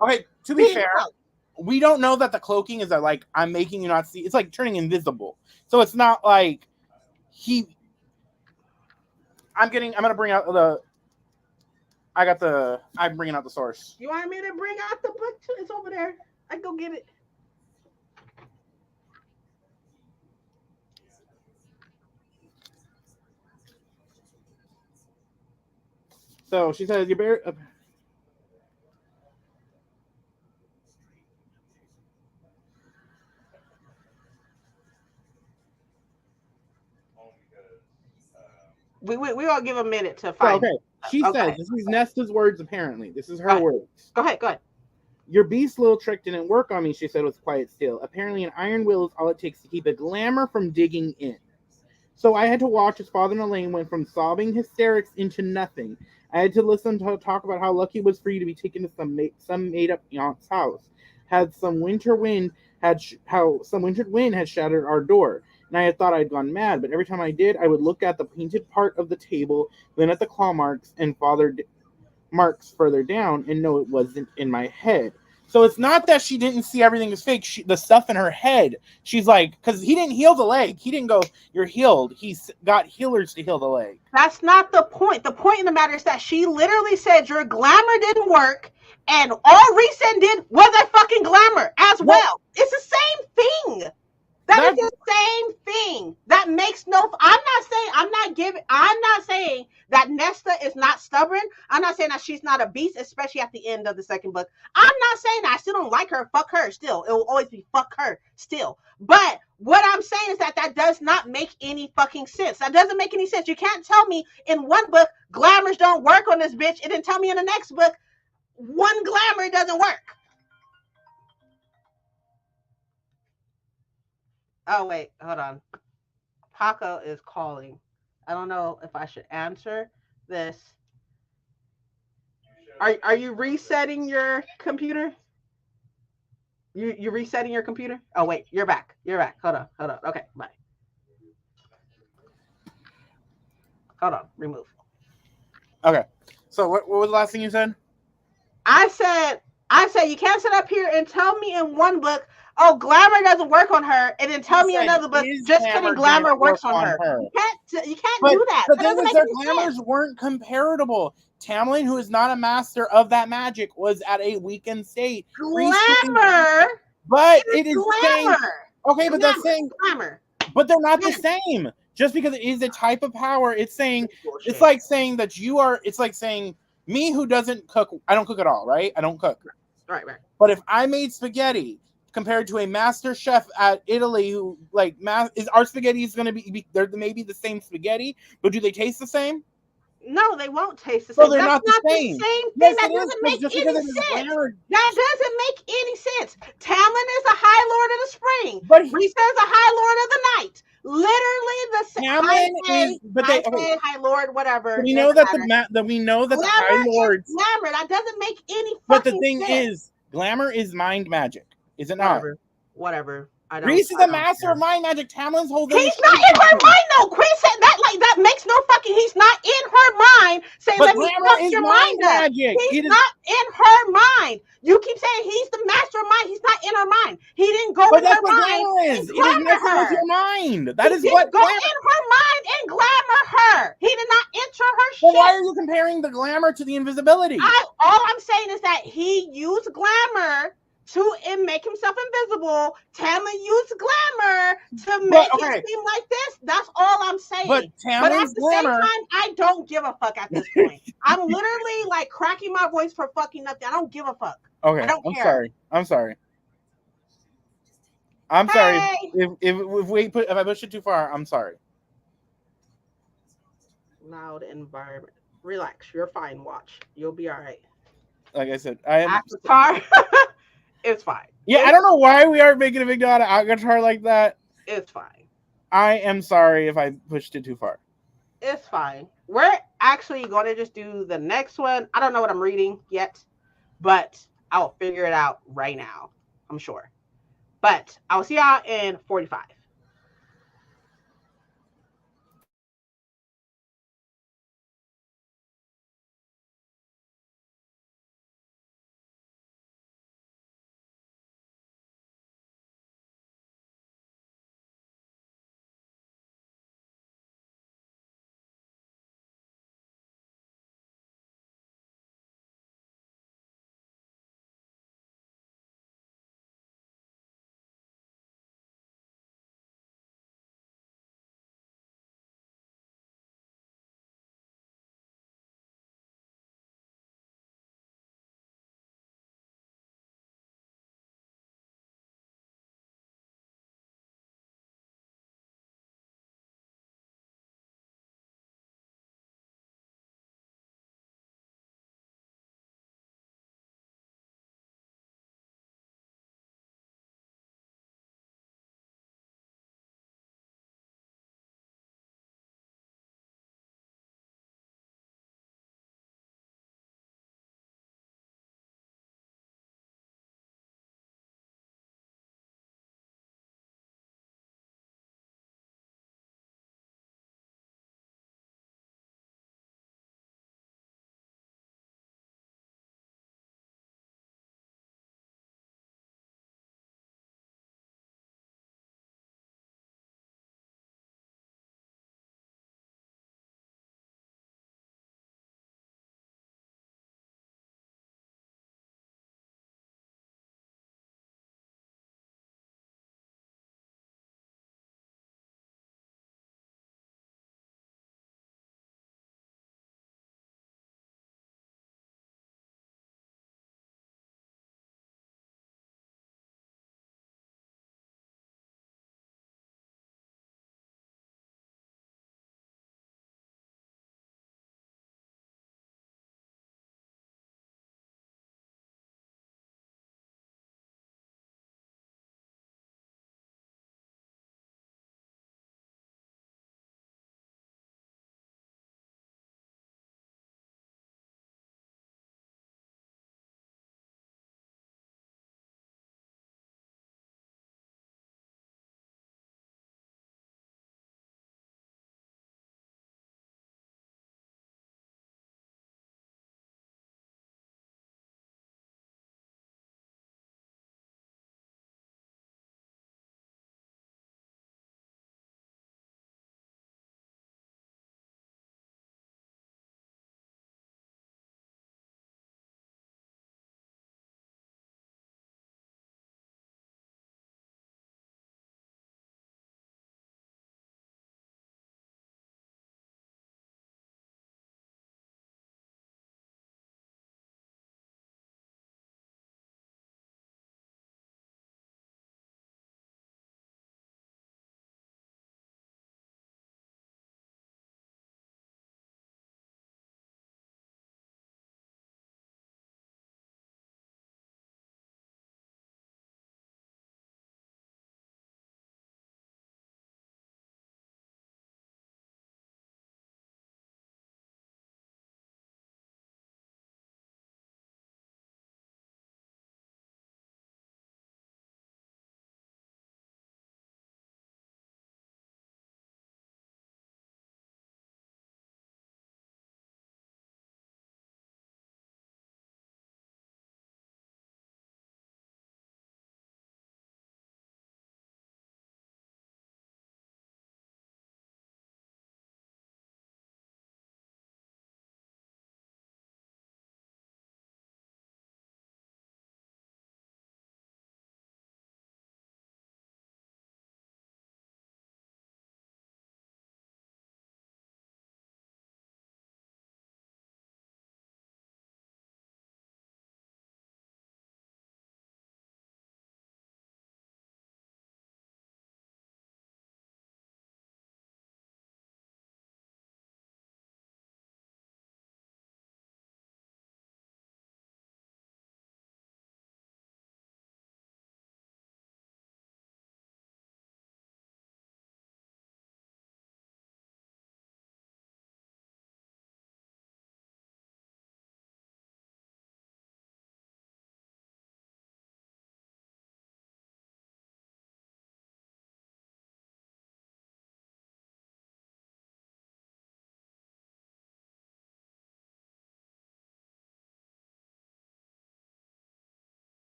Okay, to be fair, we don't know that the cloaking is like I'm making you not see. It's like turning invisible. So it's not like I'm gonna bring out I'm bringing out the source. You want me to bring out the book too? It's over there. I go get it. So she says, "You better." We all give a minute to find. Okay. She says, this is Nesta's words, apparently. This is her words. Go ahead. Your beast little trick didn't work on me, she said with quiet steel. Apparently an iron will is all it takes to keep a glamour from digging in. So I had to watch as Father and Elaine went from sobbing hysterics into nothing. I had to listen to her talk about how lucky it was for you to be taken to some made-up aunt's house. Some winter wind had shattered our door. And I had thought I'd gone mad, but every time I did, I would look at the painted part of the table, then at the claw marks and marks further down, and know it wasn't in my head. So it's not that she didn't see everything was fake. The stuff in her head, she's like, because he didn't heal the leg. He didn't go, you're healed. He's got healers to heal the leg. That's not the point. The point in the matter is that she literally said your glamour didn't work, and all Recent did was a fucking glamour as well. It's the same thing. That is the same thing. That makes no. I'm not saying that Nesta is not stubborn. I'm not saying that she's not a beast, especially at the end of the second book. I'm not saying that I still don't like her. Fuck her. Still, it will always be fuck her. Still, but what I'm saying is that does not make any fucking sense. That doesn't make any sense. You can't tell me in one book glamours don't work on this bitch, and then tell me in the next book one glamour doesn't work. Oh, wait, hold on. Paco is calling. I don't know if I should answer this. Are you resetting your computer? You resetting your computer? Oh, wait, you're back. Hold on. Okay, bye. Hold on, remove. Okay. So what was the last thing you said? I said you can't sit up here and tell me in one book, oh, glamour doesn't work on her, and then tell me another book, just kidding, glamour works on her. You can't do that. The thing is, their glamours weren't comparable. Tamlin, who is not a master of that magic, was at a weakened state. Glamour, but it is glamour. Okay, but that's saying glamour. But they're not the same. Just because it is a type of power, it's like saying that you are. It's like saying me, who doesn't cook. I don't cook at all, right? I don't cook. Right. But if I made spaghetti compared to a master chef at Italy who is our spaghetti is going to be they're maybe the same spaghetti, but do they taste the same? No, they won't taste the same. So they're not the same. Thing. Yes, that doesn't make any sense. That doesn't make any sense. Tamlin is a High Lord of the Spring. But Risa is a High Lord of the Night. Literally the same. High Lord, whatever. We know that the High Lords. Glamour. That doesn't make any. But the thing is, glamour is mind magic. Is it not? Whatever. Reese is I a don't master care. of mind magic. Tamlin's holding He's not in her mind though. Quinn said that like that makes no fucking. He's not in her mind. Say, But let me glamour fuck is your mind mind up. magic. He's It is, not in her mind. You keep saying he's the master of mind. He's not in her mind. He didn't go but in that's her what mind glamour and is. It is glamour messing with her. your mind. He That is didn't what go glamour. in her mind and glamour her. He did not enter her Well, why shit. are you comparing the glamour to the invisibility? All I'm saying is that he used glamour to make himself invisible. Tamlin used glamour to make it seem like this. That's all I'm saying. But But Tamlin's at the glamour. same time, I don't give a fuck at this point. I'm literally like cracking my voice for fucking nothing. I don't give a fuck. Okay, I don't I'm care. sorry. I'm sorry. I'm sorry. If I push it too far, I'm sorry. Loud environment. Relax. You're fine. Watch. You'll be all right. Like I said, I am. Avatar. It's fine. Yeah, I don't know why we are making a big deal out of Avatar like that. It's fine. I am sorry if I pushed it too far. It's fine. We're actually going to just do the next one. I don't know what I'm reading yet, but I'll figure it out right now. I'm sure. But I'll see y'all in 45.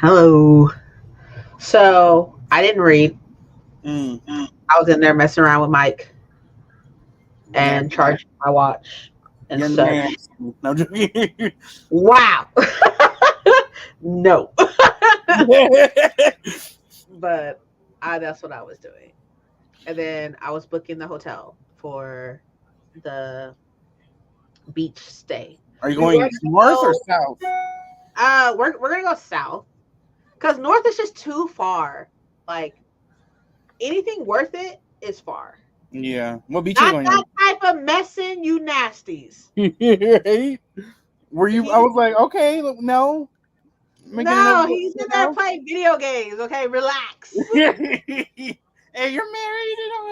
Hello. So I didn't read. Mm. I was in there messing around with Mike Yeah, and charging my watch and you're such. nasty. No I'm joking. Wow. No. But that's what I was doing. And then I was booking the hotel for the beach stay. Are you We were going gonna north or go. south? We're gonna go south because north is just too far. Like anything worth it is far. Yeah. What beach are you Not going that type of messing, you nasties. on? Were you? I He was like, okay, no, making it up. no, he's in there No. playing video games. Okay, relax. Hey, you're married. It don't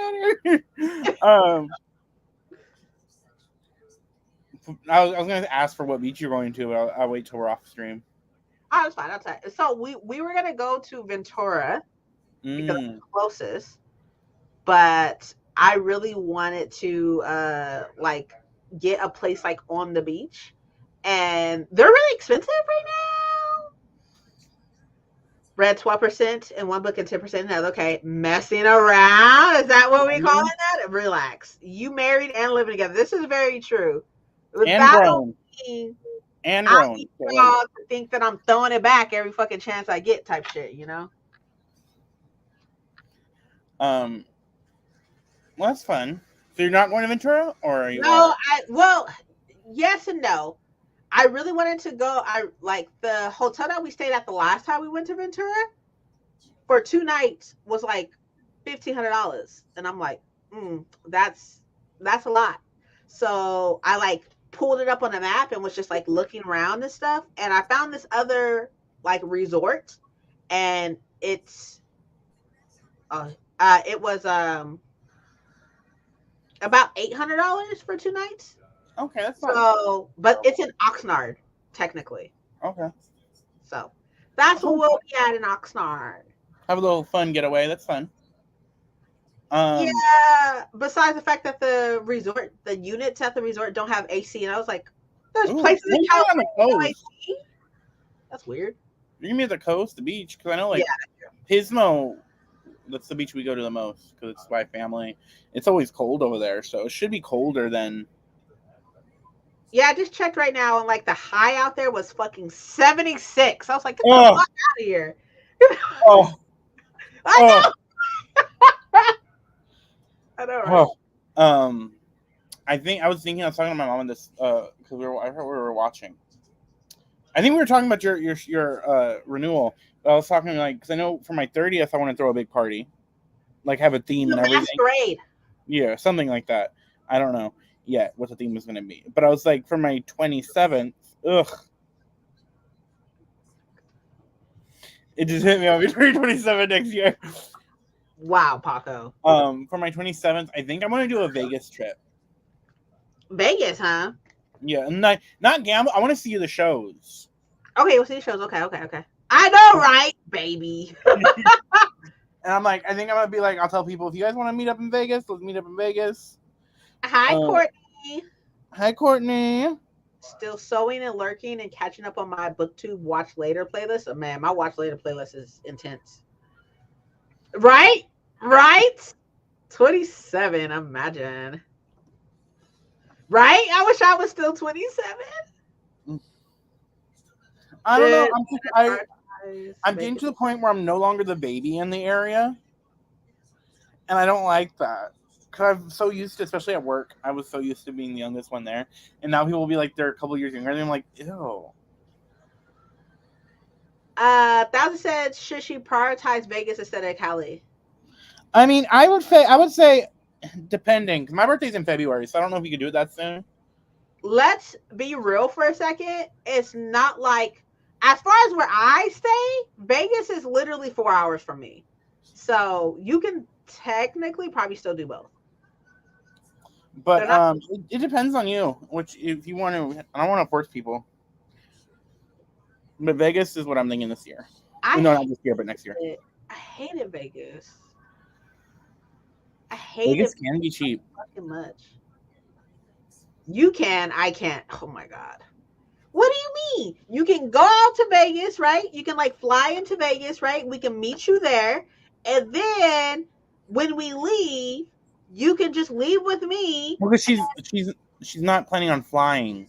matter. I was gonna ask for what beach you're going to, but I'll wait till we're off stream. Oh, that's fine. That's fine. So we were gonna go to Ventura because it's Mm. the closest, but I really wanted to like get a place like on the beach, and they're really expensive right now. Red 12% in one book and 10% in the other. Okay, messing around. Is that what we call Mhm. that? Relax. You married and living together. This is very true. And Without grown. being, And I grown. need So, like, y'all to think that I'm throwing it back every fucking chance I get, type shit. You know? um, well, that's fun. So you're not going to Ventura, or you are? No, well, yes and no. I really wanted to go. I like the hotel that we stayed at the last time we went to Ventura for 2 nights was like $1,500, and I'm like, that's a lot. So I like pulled it up on the map and was just like looking around and stuff, and I found this other like resort, and it was about $800 for 2 nights. Okay, that's fun. So, but it's in Oxnard technically. Okay. So that's what Cool. we'll be at in Oxnard. Have a little fun getaway. That's fun. Um, Yeah. Besides the fact that the units at the resort don't have AC, and I was like, "There's ooh, places in maybe on the California with no coast. AC." That's weird. You're gonna be at the coast, the beach, because I know Yeah. like Pismo. That's the beach we go to the most because it's my family. It's always cold over there, so it should be colder than. Yeah, I just checked right now, and like the high out there was fucking 76. I was like, "Get the Oh, fuck out of here!" oh, I oh, know. I know, right? oh. I think I was talking to my mom on this because I heard we were watching. I think we were talking about your renewal. But I was talking like because I know for my 30th I want to throw a big party, like have a theme The and everything. masquerade. Yeah, something like that. I don't know yet what the theme was going to be, but I was like for my 27th. Ugh, it just hit me. I'll be 27 next year. Wow, Paco. For my 27th, I think I'm going to do a Vegas trip. Vegas, huh? Yeah, and not gamble. I want to see the shows. Okay, we'll see shows. Okay. I know, right, baby? And I'm like, I think I'm gonna be like, I'll tell people if you guys want to meet up in Vegas, let's meet up in Vegas. Hi, Courtney. Hi, Courtney. Still sewing and lurking and catching up on my BookTube Watch Later playlist. Oh, man, my Watch Later playlist is intense. Right? 27, imagine. Right? I wish I was still 27. I don't know. I'm getting to the point where I'm no longer the baby in the area, and I don't like that because I'm so used to, especially at work, I was so used to being the youngest one there, and now people will be like they're a couple years younger, and I'm like, ew. Thousand said, should she prioritize Vegas instead of Cali? I mean, I would say, depending. 'Cause my birthday's in February, so I don't know if you could do it that soon. Let's be real for a second. It's not like, as far as where I stay, Vegas is literally 4 hours from me. So you can technically probably still do both. But it depends on you. Which if you want to, I don't want to force people. But Vegas is what I'm thinking this year. No, not this year, but next year. I hated Vegas. I Vegas hated can be cheap. fucking much. You can, I can't. Oh my god. What do you me. You can go out to Vegas, right? You can like fly into Vegas, right? We can meet you there. And then when we leave, you can just leave with me. Because she's not planning on flying.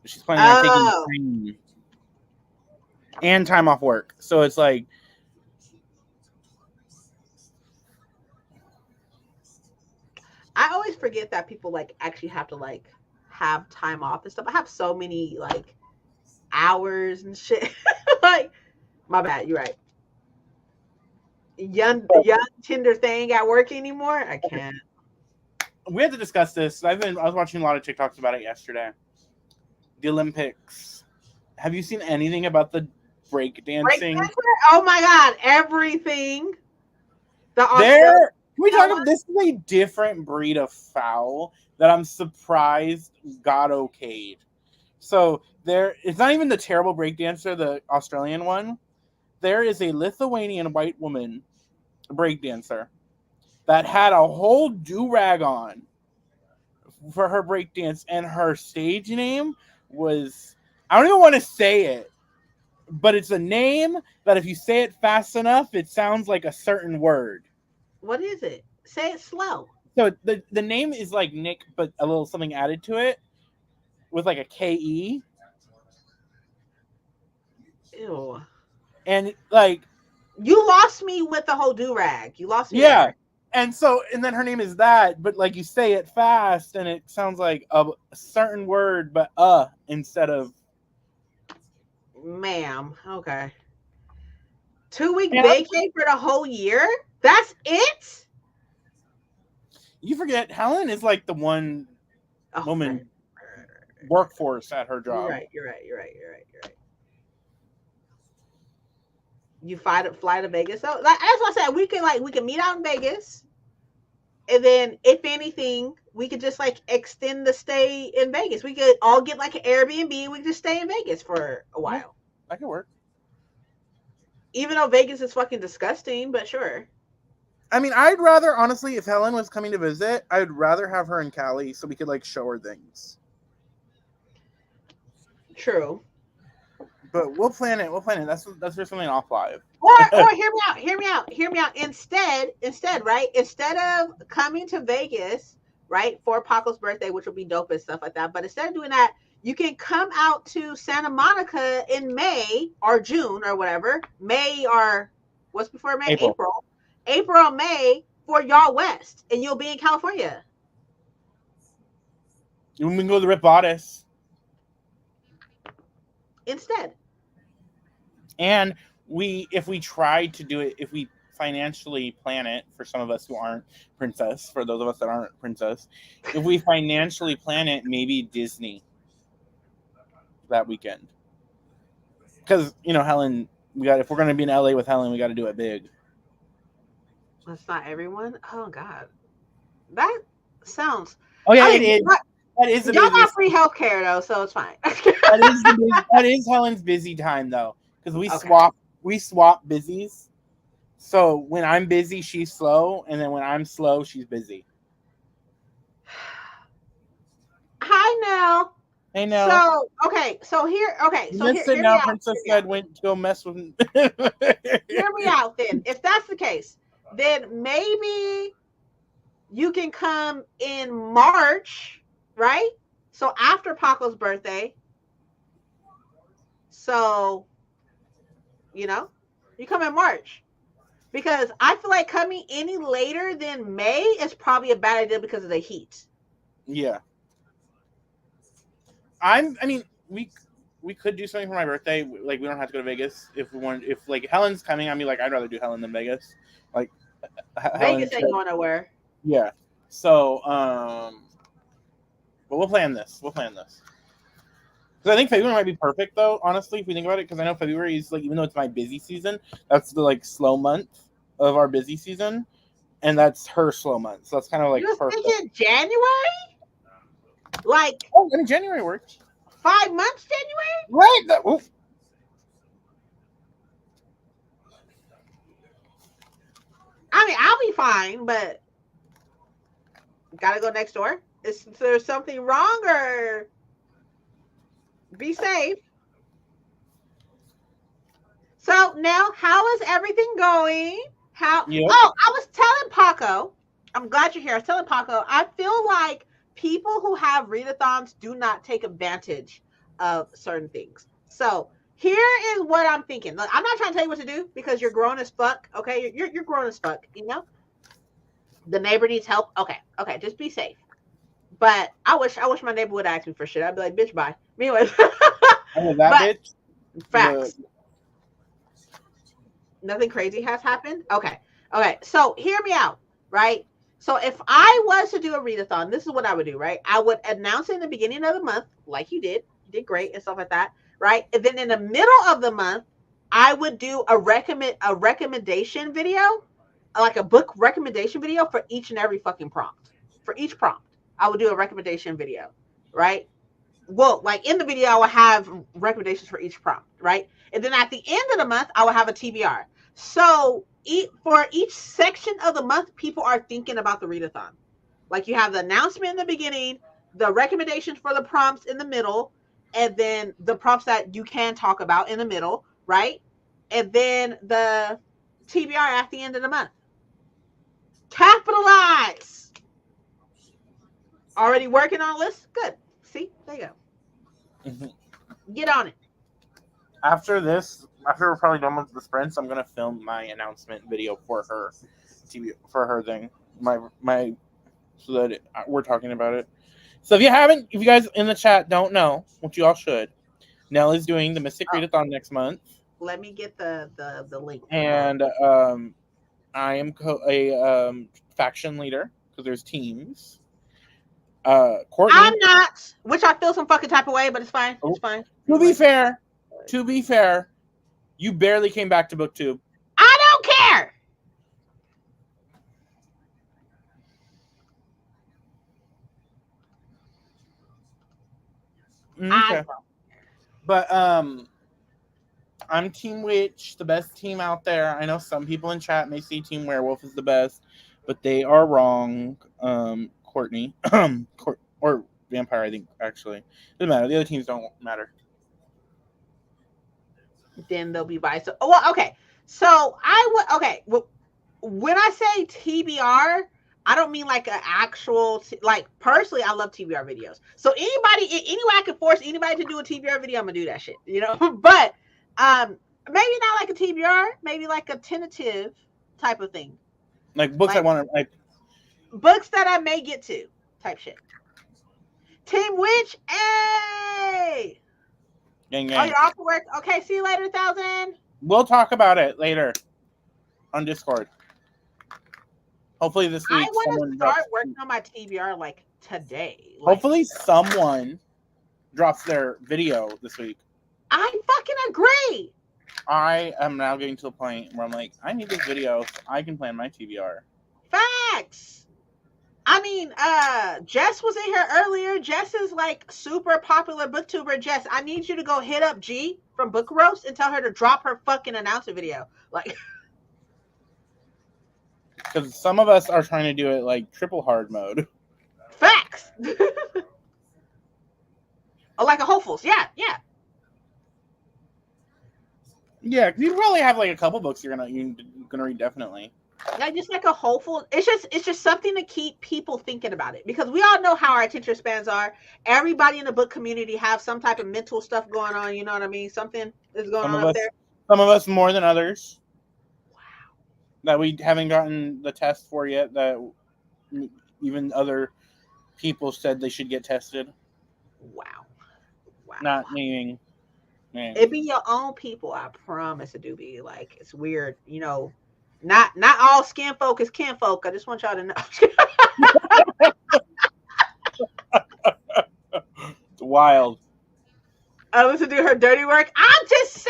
She's planning on taking the Oh, train and time off work. So it's like, I always forget that people like actually have to like have time off and stuff. I have so many like hours and shit. Like, my bad, you're right. Young Tinder thing at work anymore? I can't. we had to discuss this. I was watching a lot of TikToks about it yesterday. The Olympics. Have you seen anything about the break dancing? Oh my god, everything. The Australian. Can we talk about this? Is a different breed of foul that I'm surprised got okayed. So it's not even the terrible breakdancer, the Australian one. There is a Lithuanian white woman breakdancer that had a whole do-rag on for her breakdance, and her stage name was, I don't even want to say it, but it's a name that if you say it fast enough, it sounds like a certain word. What is it? Say it slow. So the name is like Nick, but a little something added to it with like a K-E. Ew. And like, you lost me with the whole do-rag. You lost me. Yeah. There. And then her name is that, but like you say it fast and it sounds like a certain word, but instead of. Ma'am. Okay. 2-week vacay for the whole year? That's it? You forget, Helen is like the one woman workforce at her job. You're right. You fly to Vegas. So like, that's what I said. We can meet out in Vegas. And then if anything, we could just like extend the stay in Vegas. We could all get like an Airbnb. We could just stay in Vegas for a while. Yeah, that could work. Even though Vegas is fucking disgusting, but sure. I mean, I'd rather, honestly, if Helen was coming to visit, I'd rather have her in Cali so we could like show her things. True. But we'll plan it. That's for something off live. Or hear me out. Instead, right? Instead of coming to Vegas, right, for Paco's birthday, which will be dope and stuff like that. But instead of doing that, you can come out to Santa Monica in May or June or whatever. May or what's before May? April, May for y'all West, and you'll be in California. We can go to the Rip Bodice instead. And if we try to do it, if we financially plan it, for some of us who aren't princess, for those of us that aren't princess, if we financially plan it, maybe Disney that weekend. Because, Helen, if we're going to be in LA with Helen, we got to do it big. That's not everyone. Oh God, that sounds. Oh yeah, it is. That is the y'all got free healthcare though, so it's fine. that is Helen's busy time though, because we swap busies. So when I'm busy, she's slow, and then when I'm slow, she's busy. Hi, Nell. Hey, Nell. So here. Princess said went to go mess with. Hear me out then. If that's the case, then maybe you can come in March, right? So after Paco's birthday. So, you come in March. Because I feel like coming any later than May is probably a bad idea because of the heat. Yeah. We could do something for my birthday. Like, we don't have to go to Vegas if we want. If like Helen's coming, I'd be like, I'd rather do Helen than Vegas. Like, Vegas ain't going nowhere. Yeah. So, but we'll plan this. Because I think February might be perfect, though. Honestly, if we think about it, because I know February is like, even though it's my busy season, that's the like slow month of our busy season, and that's her slow month. So that's kind of like perfect. You're thinking January? Like, I mean, January works. 5 months, January? Right. I mean, I'll be fine, but gotta go next door. Is there something wrong or? Be safe. So now, how is everything going? How? Yep. Oh, I was telling Paco. I'm glad you're here. I was telling Paco. I feel like people who have readathons do not take advantage of certain things. So here is what I'm thinking. Look, I'm not trying to tell you what to do because you're grown as fuck. Okay, you're grown as fuck. You know, the neighbor needs help. Okay, okay, just be safe. But I wish my neighbor would ask me for shit. I'd be like, bitch, bye. Anyways, Oh, that but bitch. The facts. Nothing crazy has happened. Okay. Okay. So hear me out, right? So if I was to do a readathon, this is what I would do, right? I would announce it in the beginning of the month, like you did. You did great and stuff like that, right? And then in the middle of the month, I would do a recommendation video, like a book recommendation video for each and every fucking prompt. For each prompt, I would do a recommendation video, right? Well, like in the video, I will have recommendations for each prompt, right? And then at the end of the month, I will have a TBR. So for each section of the month, people are thinking about the readathon. Like you have the announcement in the beginning, the recommendations for the prompts in the middle, and then the prompts that you can talk about in the middle, right? And then the TBR at the end of the month. Capitalize. Already working on lists? Good. See, there you go. Get on it. after this, after we're probably done with the sprints, I'm gonna film my announcement video for her TV for her thing. My so that we're talking about it. So if you guys in the chat don't know, which you all should, Nell is doing the Mystic Oh, Readathon next month, let me get the link. and I am a faction leader because there's teams. Courtney. I'm not, which I feel some fucking type of way, but it's fine. It's Oh, fine. to be Anyway, fair, to be fair, you barely came back to BookTube. I don't care. I Okay. But I'm Team Witch, the best team out there. I know some people in chat may see Team Werewolf is the best, but they are wrong. Courtney, or Vampire, I think actually doesn't matter. The other teams don't matter. then they'll be biased. So, well, okay. So I would okay. Well, when I say TBR, I don't mean like an actual like personally. I love TBR videos. So any way I can force anybody to do a TBR video, I'm gonna do that shit. You know, but maybe not like a TBR, maybe like a tentative type of thing, Like books I like want to like. books that I may get to type shit. Team Witch, hey! Gang, Oh, gang. you're off to work. Okay, see you later, 1,000. We'll talk about it later on Discord. Hopefully this I week want to someone start drops. working on my TBR like today. Like, Hopefully someone drops their video this week. I fucking agree. I am now getting to the point where I'm like, I need this video so I can plan my TBR. Facts. I mean, Jess was in here earlier. Jess is like super popular booktuber. Jess, I need you to go hit up G from Book Roast and tell her to drop her fucking announcement video. Like, Because some of us are trying to do it like triple hard mode. facts. Or like a Hopefuls. Yeah, yeah. Yeah, you probably have like a couple books you're gonna read definitely. Like just like a hopeful. It's just something to keep people thinking about it because we all know how our attention spans are. Everybody in the book community have some type of mental stuff going on. You know what I mean? Something is going on up there. Some of us more than others. Wow. That we haven't gotten the test for yet. That even other people said they should get tested. Wow. Wow. Not meaning. Man. It be your own people. I promise it do be like it's weird. You know, not all skin folk is kin folk. I just want y'all to know. It's wild. Listen to her dirty work. I'm just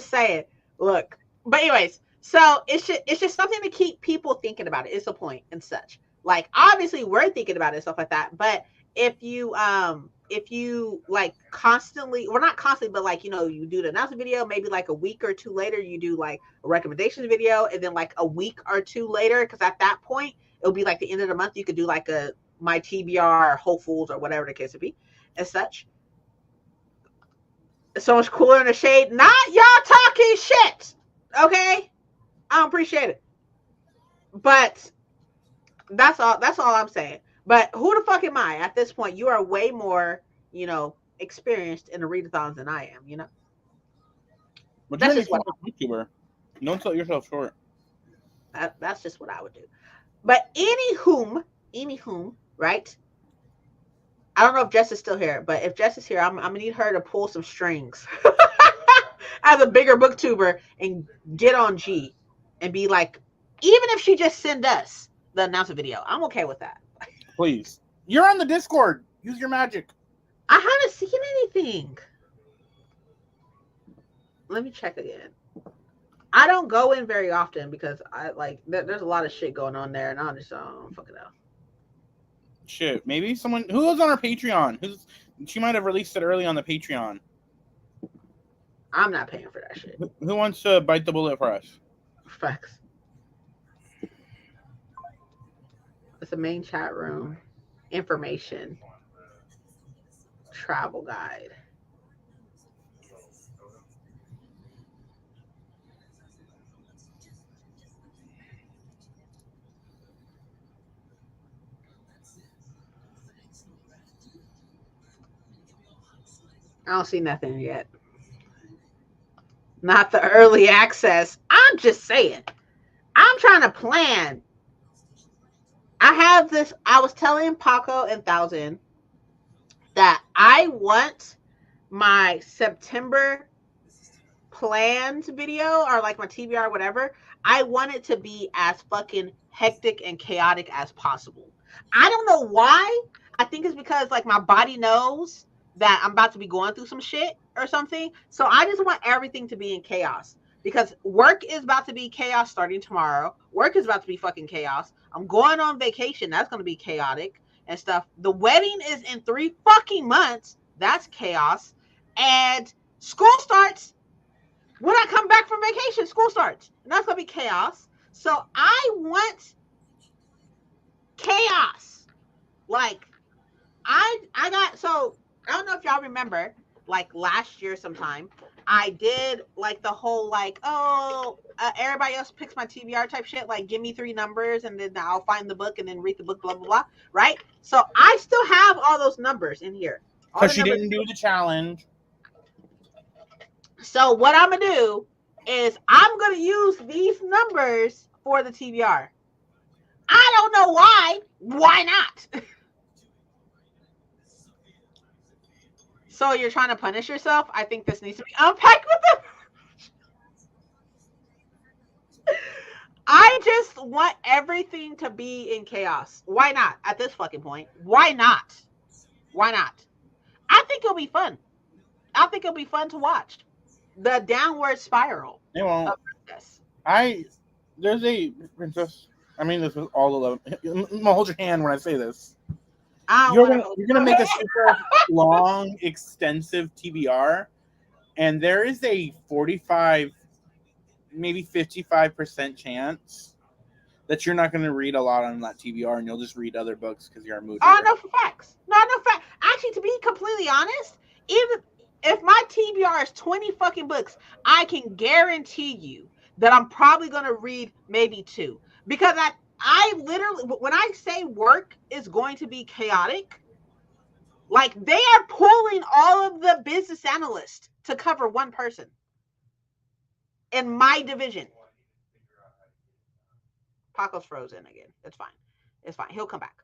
saying. Look, but anyways, so it's just something to keep people thinking about it. It's a point and such. Like obviously we're thinking about it and stuff like that. But if you like constantly, well not constantly, but like you know you do the announcement video, maybe like a week or two later you do like a recommendations video, and then like a week or two later, because at that point it'll be like the end of the month. You could do like a my TBR or Whole Foods or whatever the case would be, as such. So much cooler in the shade. Not y'all talking shit. Okay? I don't appreciate it. But that's all I'm saying. But who the fuck am I? At this point, you are way more, experienced in the readathons than I am. But you're That's an just what experienced YouTuber. Don't sell yourself short. that's just what I would do. But any whom, right? I don't know if Jess is still here, but if Jess is here, I'm gonna need her to pull some strings as a bigger booktuber and get on G and be like, even if she just send us the announcement video, I'm okay with that. Please. You're on the Discord. Use your magic. I haven't seen anything. Let me check again. I don't go in very often because I like there's a lot of shit going on there, and I just don't fucking know. Shit. Maybe someone who was on our Patreon. She might have released it early on the Patreon. I'm not paying for that shit. Who wants to bite the bullet for us? Facts. It's the main chat room. Information. Travel guide. I don't see nothing yet. Not the early access. I'm just saying. I'm trying to plan. I have this. I was telling Paco and Thousand that I want my September plans video or like my TBR, whatever. I want it to be as fucking hectic and chaotic as possible. I don't know why. I think it's because like my body knows that I'm about to be going through some shit or something. So I just want everything to be in chaos because work is about to be chaos starting tomorrow. Work is about to be fucking chaos. I'm going on vacation. That's going to be chaotic and stuff. The wedding is in 3 fucking months. That's chaos. And school starts when I come back from vacation. School starts. And that's going to be chaos. So I want chaos. Like, I got, so I don't know if y'all remember, like last year sometime, I did like the whole like, everybody else picks my TBR type shit. Like, give me 3 numbers and then I'll find the book and then read the book, blah, blah, blah. Right? So I still have all those numbers in here. Because she didn't do the challenge. So what I'm going to do is I'm going to use these numbers for the TBR. I don't know why. Why not? So you're trying to punish yourself? I think this needs to be unpacked with them. I just want everything to be in chaos. Why not? At this fucking point. Why not? Why not? I think it'll be fun. I think it'll be fun to watch. The downward spiral. It won't. Of this. There's a princess. I mean, this is all 11. I'm gonna hold your hand when I say this. You're gonna make a super long, extensive TBR, and there is a 45, maybe 55% chance that you're not gonna read a lot on that TBR, and you'll just read other books because you're a mood reader. Oh, no facts. No facts. Actually, to be completely honest, even if my TBR is 20 fucking books, I can guarantee you that I'm probably gonna read maybe 2 because I literally, when I say work is going to be chaotic, like they are pulling all of the business analysts to cover one person in my division. Paco's frozen again. It's fine. It's fine. He'll come back.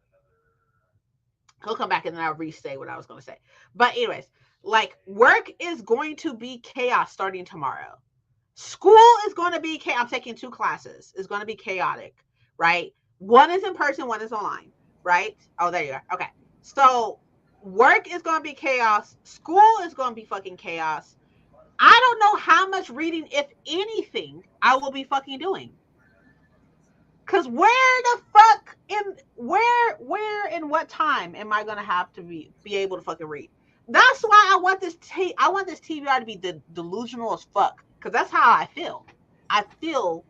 He'll come back and then I'll restate what I was going to say. But anyways, like work is going to be chaos starting tomorrow. School is going to be chaos. I'm taking 2 classes. It's going to be chaotic. Right? One is in person, one is online, right? Oh, there you are. Okay. So work is going to be chaos. School is going to be fucking chaos. I don't know how much reading, if anything, I will be fucking doing. Cause where the fuck where in what time am I gonna have to be able to fucking read? That's why I want this TBR to be delusional as fuck. Cause that's how I feel. I feel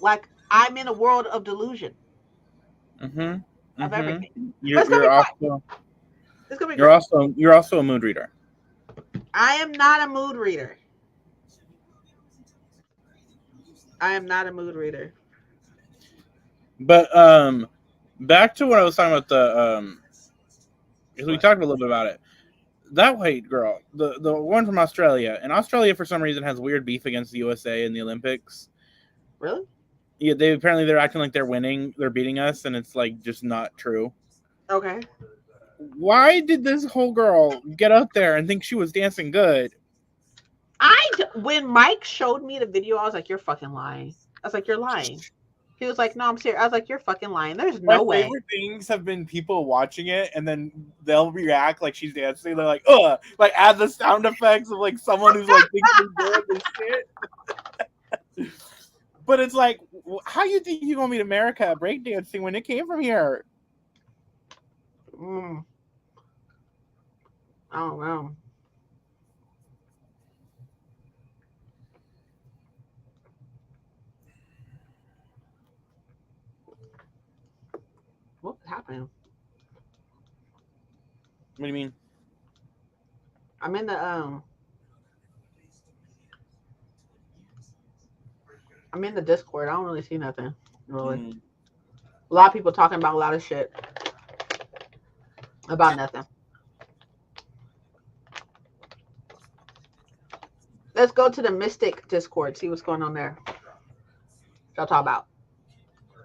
like I'm in a world of delusion. Of everything. You're also a mood reader. I am not a mood reader. I am not a mood reader. But back to what I was talking about we What? talked a little bit about it. That white girl, the one from Australia, and Australia for some reason has weird beef against the USA in the Olympics. Really? Yeah, they're acting like they're winning, they're beating us, and it's like just not true. Okay. Why did this whole girl get up there and think she was dancing good? When Mike showed me the video, I was like, "You're fucking lying." I was like, "You're lying." He was like, "No, I'm serious." I was like, "You're fucking lying. There's My no way." favorite things have been people watching it and then they'll react like she's dancing. They're like, "Ugh!" Like add the sound effects of like someone who's like thinks they're doing this shit. But it's like, how you think you're gonna meet America at breakdancing when it came from here? Mm, I don't know. What's happening? What do you mean? I'm in the I'm in the Discord. I don't really see nothing. Really. A lot of people talking about a lot of shit about nothing. Let's go to the Mystic Discord, see what's going on there. Y'all talk about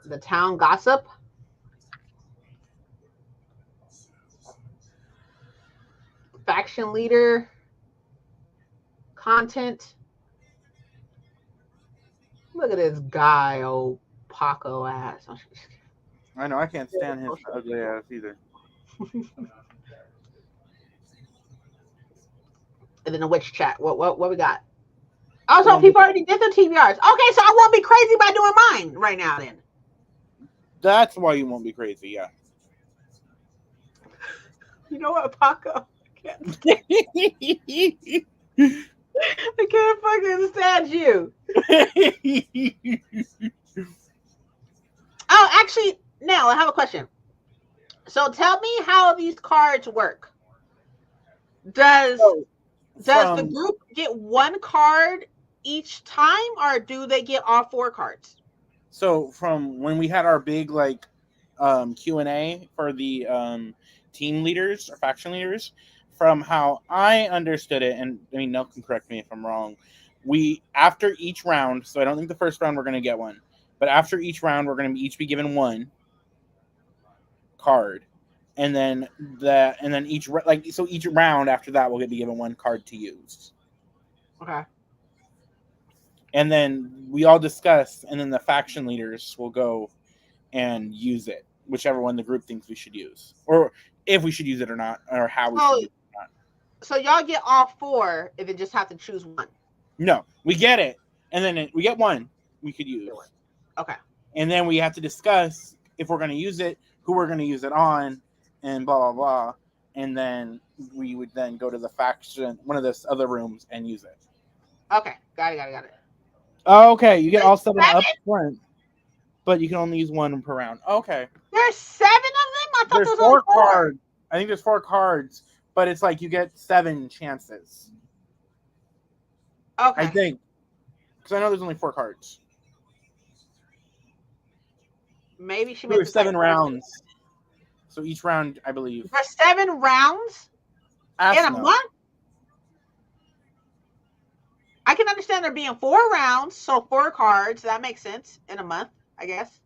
the town gossip. Faction leader content. Look at this guy, old Paco ass. Oh, I know I can't stand his ugly ass either. And then the witch chat. What we got? Also, people already did the TBRs. Okay, so I won't be crazy by doing mine right now. Then that's why you won't be crazy. Yeah. You know what, Paco? I can't fucking stand you. Oh, actually, now I have a question. So tell me how these cards work. Does the group get one card each time, or do they get all 4 cards? So from when we had our big like Q&A for the team leaders or faction leaders, from how I understood it, and I mean, Nell can correct me if I'm wrong, we after each round, so I don't think the first round we're going to get one, but after each round we're going to each be given one card, and then each round after that we'll get to given one card to use. Okay. And then we all discuss, and then the faction leaders will go and use it, whichever one the group thinks we should use, or if we should use it or not, or how we should use it or not. So y'all get all 4, and then just have to choose one. No, we get it, and then we get one we could use. Okay. And then we have to discuss if we're going to use it, who we're going to use it on, and blah, blah, blah. And then we would then go to the faction, one of those other rooms, and use it. Okay. Got it. Oh, okay. You get all 7 up front, but you can only use 1 per round. Okay. There's 7 of them? I thought there's there was 4 cards. I think there's 4 cards, but it's like you get 7 chances. Okay. I think. Because I know there's only 4 cards. Maybe she There's 7 rounds. So each round, I believe. There's 7 rounds in a month? I can understand there being 4 rounds, so 4 cards. That makes sense in a month, I guess.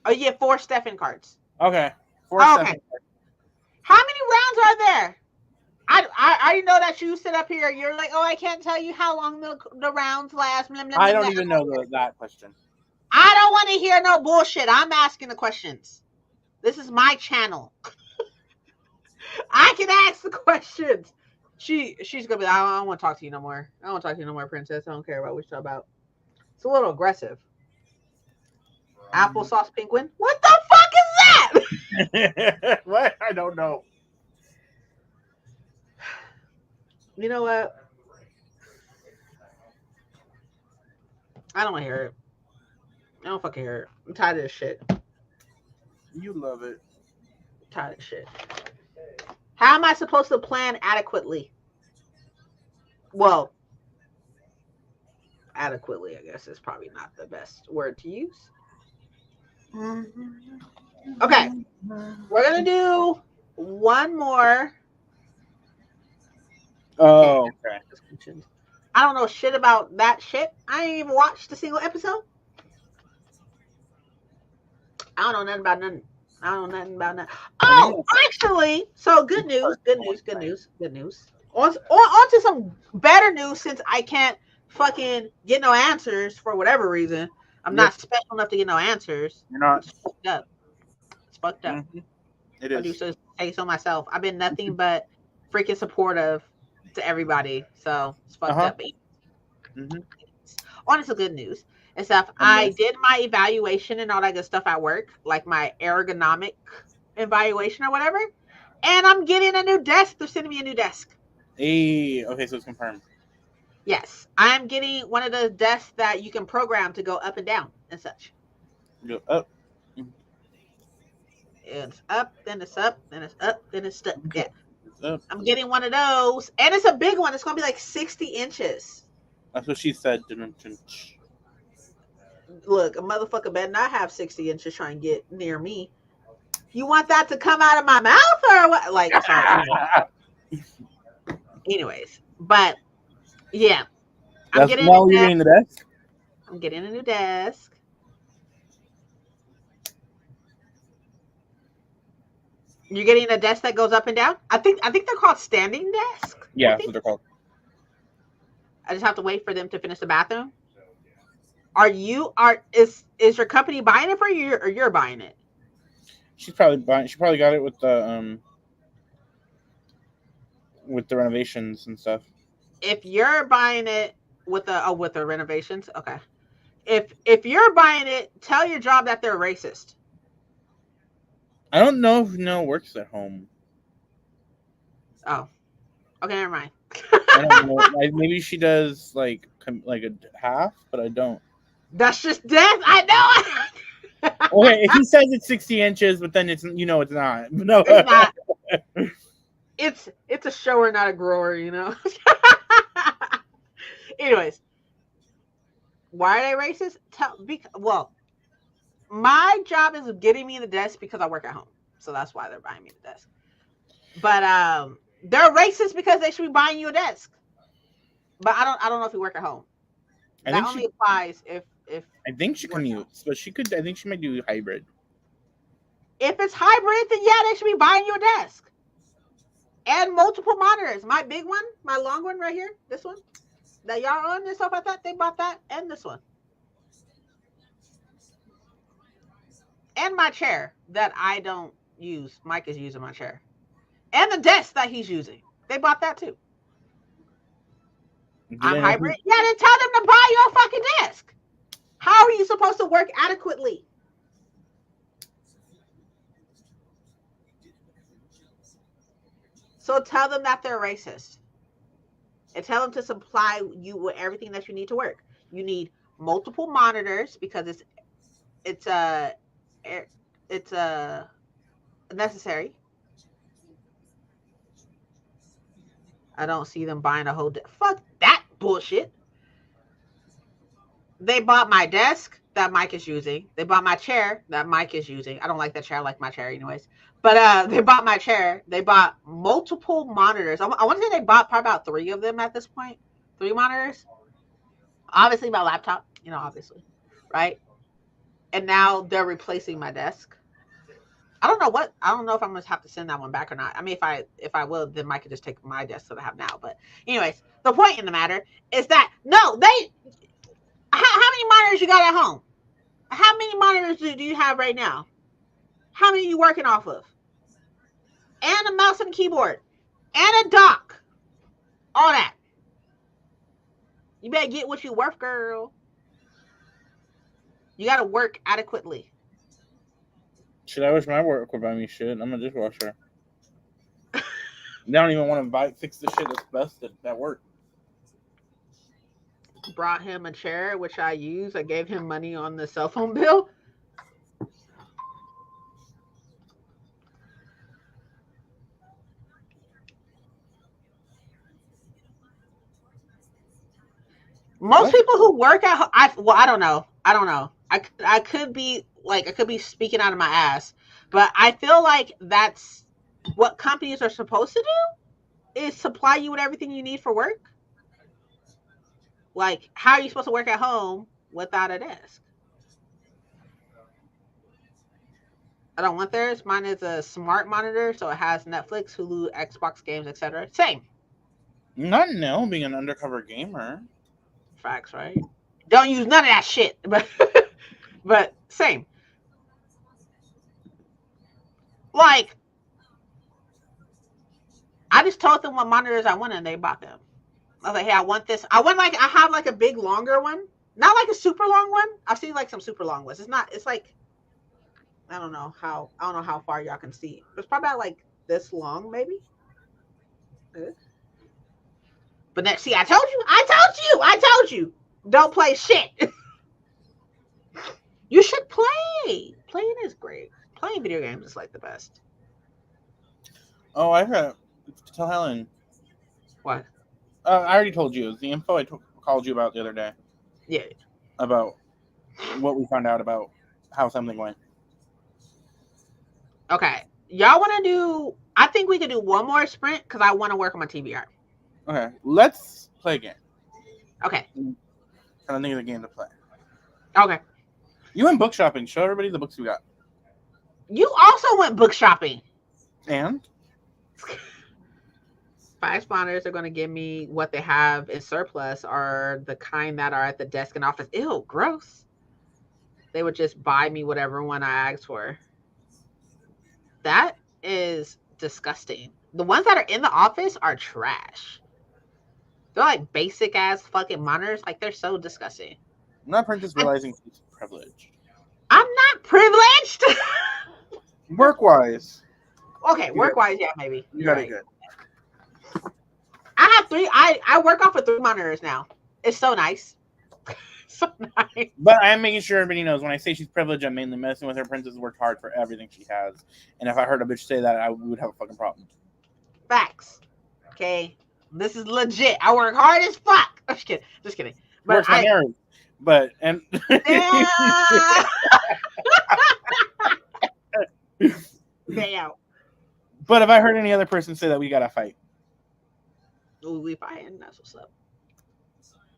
Oh, you get 4 Stefan cards. Okay. 4 Stefan cards. How many rounds are there? I didn't know that you sit up here. You're like, oh, I can't tell you how long the rounds last. Blah, blah, I don't even know that question. I don't want to hear no bullshit. I'm asking the questions. This is my channel. I can ask the questions. She's gonna be like, I don't want to talk to you no more. I don't want to talk to you no more, princess. I don't care about what you're talking about. It's a little aggressive. Applesauce penguin? What the fuck is that? What? I don't know. You know what? I don't want to hear it. I don't fucking hear it. I'm tired of this shit. You love it. I'm tired of this shit. How am I supposed to plan adequately? Well, adequately, I guess is probably not the best word to use. Okay, we're gonna do one more. Damn, Oh, okay. I don't know shit about that shit. I ain't even watched a single episode. I don't know nothing about nothing. I don't know nothing about nothing. I think Oh, actually, so good it's news, part good one news, good thing. news, good news. On to some better news since I can't fucking get no answers for whatever reason. I'm Yep, not special enough to get no answers. you're not. It's fucked up. It's fucked up. Hmm. It I do is. so say so myself. I've been nothing but freaking supportive to everybody. So it's Uh fucked huh. up. Hmm. On to good news and stuff. And I yes, did my evaluation and all that good stuff at work, like my ergonomic evaluation or whatever. And I'm getting a new desk. They're sending me a new desk. hey, okay, so it's confirmed. Yes, I'm getting one of the desks that you can program to go up and down and such. Go up. It's up, then it's up, then it's up, then it's stuck. Okay. Yeah, It's up. I'm getting one of those, and it's a big one. It's gonna be like 60 inches. That's what she said. Look, a motherfucker better not have 60 inches trying to get near me. You want that to come out of my mouth or what? Like, sorry. Anyways, but yeah, I'm That's getting a now you're desk. getting the desk. I'm getting a new desk. You're getting a desk that goes up and down. I think they're called standing desk. I Yeah, that's what think they're called. I just have to wait for them to finish the bathroom. Is your company buying it for you or you're buying it? She's probably buying. She probably got it with the renovations and stuff. If you're buying it with the renovations, okay. If you're buying it, tell your job that they're racist. I don't know if No works at home. Oh, okay, never mind. I don't know. Maybe she does like a half, but I don't. That's just death. I know. Okay, if he says it's 60 inches, but then it's it's not. No. It's not. It's a shower, not a grower. Anyways, why are they racist? Well, my job is getting me the desk because I work at home, so that's why they're buying me the desk. But they're racist because they should be buying you a desk. But I don't know if you work at home. I That think only she. applies if I think she you work at home. commutes, but she could. I think she might do hybrid. If it's hybrid, then yeah, they should be buying you a desk and multiple monitors. My big one, my long one right here, this one that y'all on and stuff like that, they bought that and this one and my chair that I don't use. Mike is using my chair and the desk that he's using. They bought that too. Do I'm they know hybrid. who? Yeah, then tell them to buy you a fucking desk. How are you supposed to work adequately? So tell them that they're racist and tell them to supply you with everything that you need to work. You need multiple monitors because it's it's necessary. I don't see them buying a whole fuck that bullshit. They bought my desk that Mike is using. They bought my chair that Mike is using. I don't like that chair. I like my chair anyways. But they bought my chair. They bought multiple monitors. I want to say they bought probably about three of them at this point. Three monitors. Obviously my laptop. Obviously, right? And now they're replacing my desk. I don't know what. I don't know if I'm gonna have to send that one back or not. I mean, if I will, then Mike could just take my desk that I have now. But anyways, the point in the matter is that no, they. How many monitors you got at home? How many monitors do you have right now? How many are you working off of? And a mouse and a keyboard, and a dock. All that. You better get what you worth, girl. You got to work adequately. Should I wish my work would buy me shit? I'm a dishwasher. They don't even want to fix the shit that's best at work. Brought him a chair, which I use. I gave him money on the cell phone bill. Most What? people who work at I don't know. I don't know. I could be like I could be speaking out of my ass, but I feel like that's what companies are supposed to do is supply you with everything you need for work. Like, how are you supposed to work at home without a desk? I don't want theirs. Mine is a smart monitor, so it has Netflix, Hulu, Xbox games, etc. Same. Not now being an undercover gamer. Facts, right? Don't use none of that shit. But but same. Like, I just told them what monitors I wanted and they bought them. I was like, hey, I want this. I have like a big longer one. Not like a super long one. I've seen like some super long ones. It's not it's like I don't know how far y'all can see. It's probably about like this long, maybe. But next, see, I told you, don't play shit. You should play. Playing is great. Playing video games is like the best. Oh, I forgot to tell Helen. What? I already told you. It was the info called you about the other day Yeah. about what we found out about how something went. Okay. Y'all want to do? I think we could do one more sprint because I want to work on my TBR. Okay, let's play a game. Okay. I don't think of the game to play. Okay. You went book shopping. Show everybody the books we got. You also went book shopping. And? Five sponsors are going to give me what they have in surplus are the kind that are at the desk and office. Ew, gross. They would just buy me whatever one I asked for. That is disgusting. The ones that are in the office are trash. They're like basic ass fucking monitors. Like, they're so disgusting. I'm not Princess realizing she's privileged. I'm not privileged. Work-wise. Okay, work-wise, yeah, maybe. You got it good. I have three. I work off of 3 monitors now. It's so nice. So nice. But I am making sure everybody knows when I say she's privileged, I'm mainly messing with her. Princess has worked hard for everything she has. And if I heard a bitch say that, I would have a fucking problem. Facts. Okay. This is legit. I work hard as fuck. I'm just kidding. Just kidding. But Works my nerves. But and Stay out. But if I heard any other person say that, we gotta fight. Ooh, we fighting. That's what's up.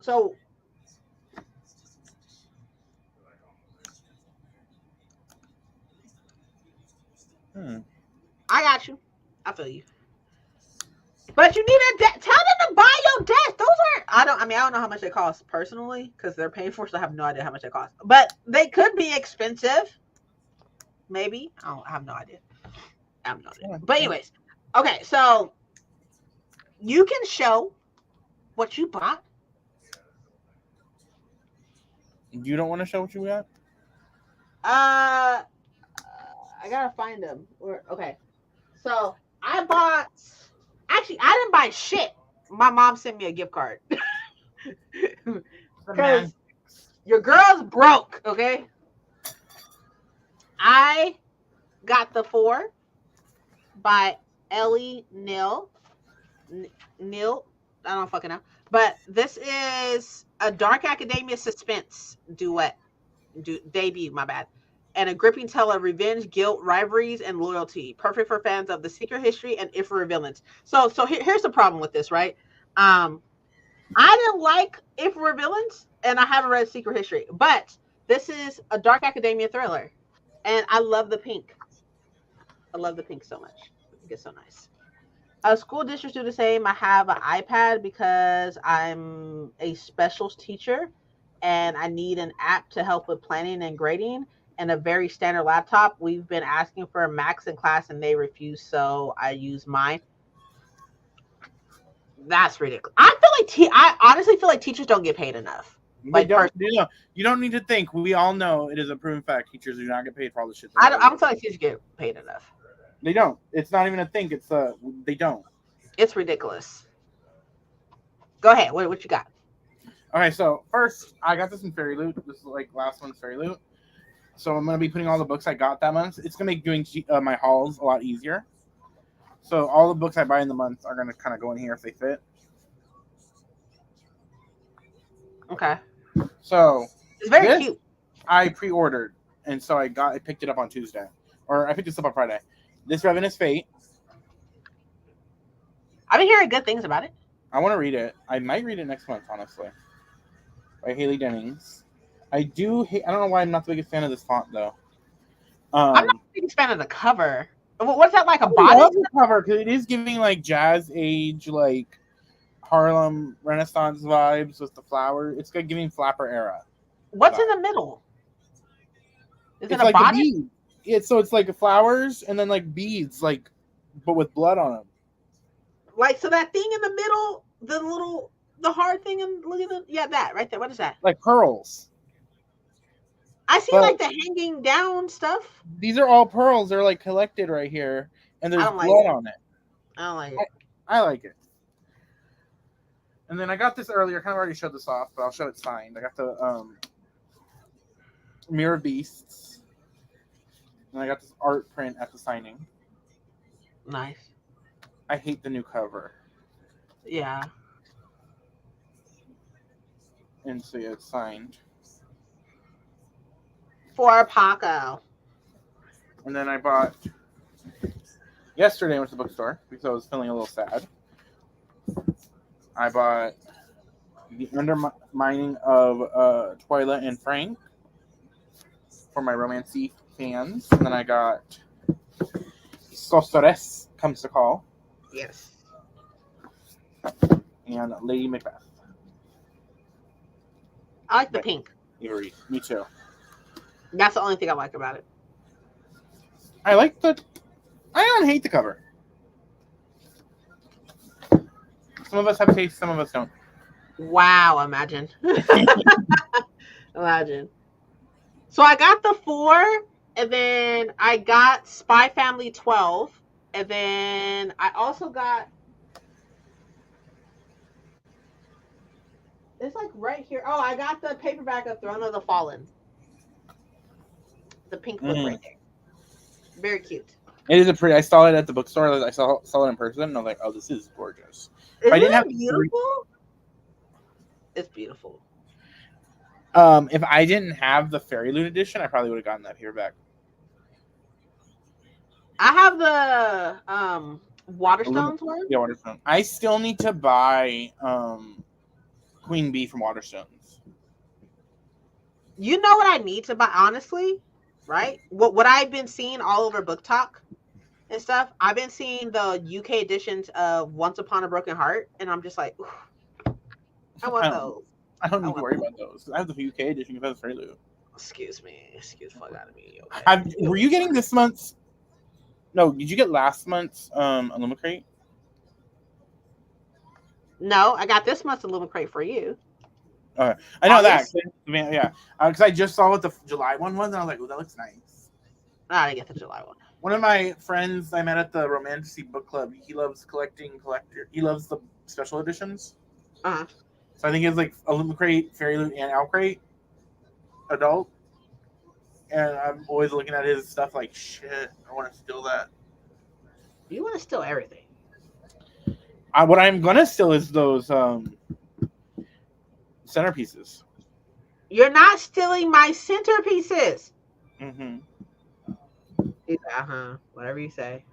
So I got you. I feel you. But you need a desk. Tell them to buy your desk. Those aren't. I don't know how much they cost personally because they're paying for it. So I have no idea how much they cost. But they could be expensive. Maybe. I have no idea. But anyways, okay. So you can show what you bought. You don't want to show what you got? I gotta find them. Okay. So I bought. Actually, I didn't buy shit. My mom sent me a gift card. Because your girl's broke, okay? I got the 4 by Ellie Neal. Neal, I don't fucking know. But this is a Dark Academia suspense debut, my bad. And a gripping tale of revenge, guilt, rivalries, and loyalty. Perfect for fans of the secret history and Ifra villains. So here's the problem with this, right? I didn't like Ifra villains, and I haven't read Secret History. But this is a Dark Academia thriller. And I love the pink. I love the pink so much. I think it's so nice. School districts do the same. I have an iPad because I'm a specials teacher and I need an app to help with planning and grading and a very standard laptop. We've been asking for a Macs in class and they refuse, so I use mine. That's ridiculous. I honestly feel like teachers don't get paid enough. Like, you don't need to think. We all know it is a proven fact. Teachers do not get paid for all the shit. I don't feel like teachers get paid enough. They don't. It's not even a thing. It's they don't. It's ridiculous. Go ahead. What you got? Okay, so first I got this in Fairy Loot. This is like last month's Fairy Loot. So I'm gonna be putting all the books I got that month. It's gonna make doing my hauls a lot easier. So all the books I buy in the month are gonna kind of go in here if they fit. Okay. So It's very this cute. I pre-ordered, and so I picked it up on Tuesday, or I picked this up on Friday. This Revenant's Fate. I've been hearing good things about it. I want to read it. I might read it next month, honestly. By Haley Dennings. I don't know why I'm not the biggest fan of this font though. I'm not a big fan of the cover. What's that, like a I bodice? love the cover because it is giving like jazz age, like Harlem Renaissance vibes with the flower. It's like giving flapper era. What's vibe. in the middle? Is it It's a like bodice? the bead. It's like flowers and then like beads, like but with blood on them. Like, so that thing in the middle, the hard thing, and look at that right there. What is that? Like pearls. I see But like the hanging down stuff. these are all pearls. They're like collected right here, and there's I don't like blood it. on it. I don't like it. I like it. And then I got this earlier. Kind of already showed this off, but I'll show it signed. I got the Mirror Beasts, and I got this art print at the signing. Nice. I hate the new cover. Yeah. And so yeah, it's signed. For Paco. And then I bought yesterday. I went to the bookstore because I was feeling a little sad. I bought The Undermining of Twyla and Frank for my romancy fans. And then I got Sorceress Comes to Call. Yes. And Lady Macbeth. I like the pink. Avery. Me too. That's the only thing I like about it. I don't hate the cover. Some of us have taste, some of us don't. Wow, imagine. Imagine. So I got the 4, and then I got Spy Family 12, and then I also got, it's like right here. Oh, I got the paperback of Throne of the Fallen. The pink book right there. Very cute. It is a pretty. I saw it at the bookstore. I saw it in person, and I was like, "Oh, this is gorgeous." Isn't it beautiful? It's beautiful. If I didn't have the Fairy Loot edition, I probably would have gotten that paperback. I have the Waterstones one. Yeah, Waterstone. I still need to buy Queen Bee from Waterstones. You know what I need to buy, honestly, right? What I've been seeing all over Book Talk and stuff. I've been seeing the UK editions of Once Upon a Broken Heart, and I'm just like, I want those. I don't need to worry about those. I have the UK edition because that's Fairy Loot. Excuse me. Excuse the fuck out of me. Okay. Were you getting this month's? No, did you get last month's Illumicrate? No, I got this month's Illumicrate for you. I know that. Yeah, because I just saw what the July one was, and I was like, "Oh, that looks nice." I didn't get the July one. One of my friends I met at the Romantasy Book Club, he loves He loves the special editions. Uh-huh. So I think it's like Illumicrate, Fairy Loot, and Owlcrate adult. And I'm always looking at his stuff like, shit, I want to steal that. You want to steal everything. What I'm going to steal is those centerpieces. You're not stealing my centerpieces. Mm-hmm. Whatever you say.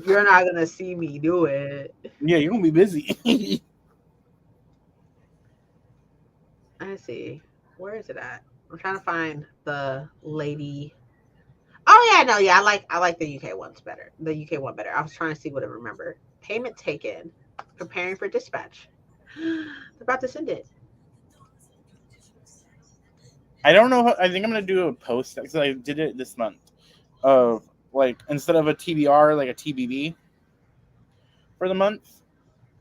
You're not going to see me do it. Yeah, you're going to be busy. I see. Where is it at? I'm trying to find the lady. Oh yeah, no, yeah, I like the UK ones better. The UK one better. I was trying to see what I remember. Payment taken. Preparing for dispatch. They're about to send it. I don't know. I think I'm gonna do a post because I did it this month. Of like instead of a TBR, like a TBB for the month.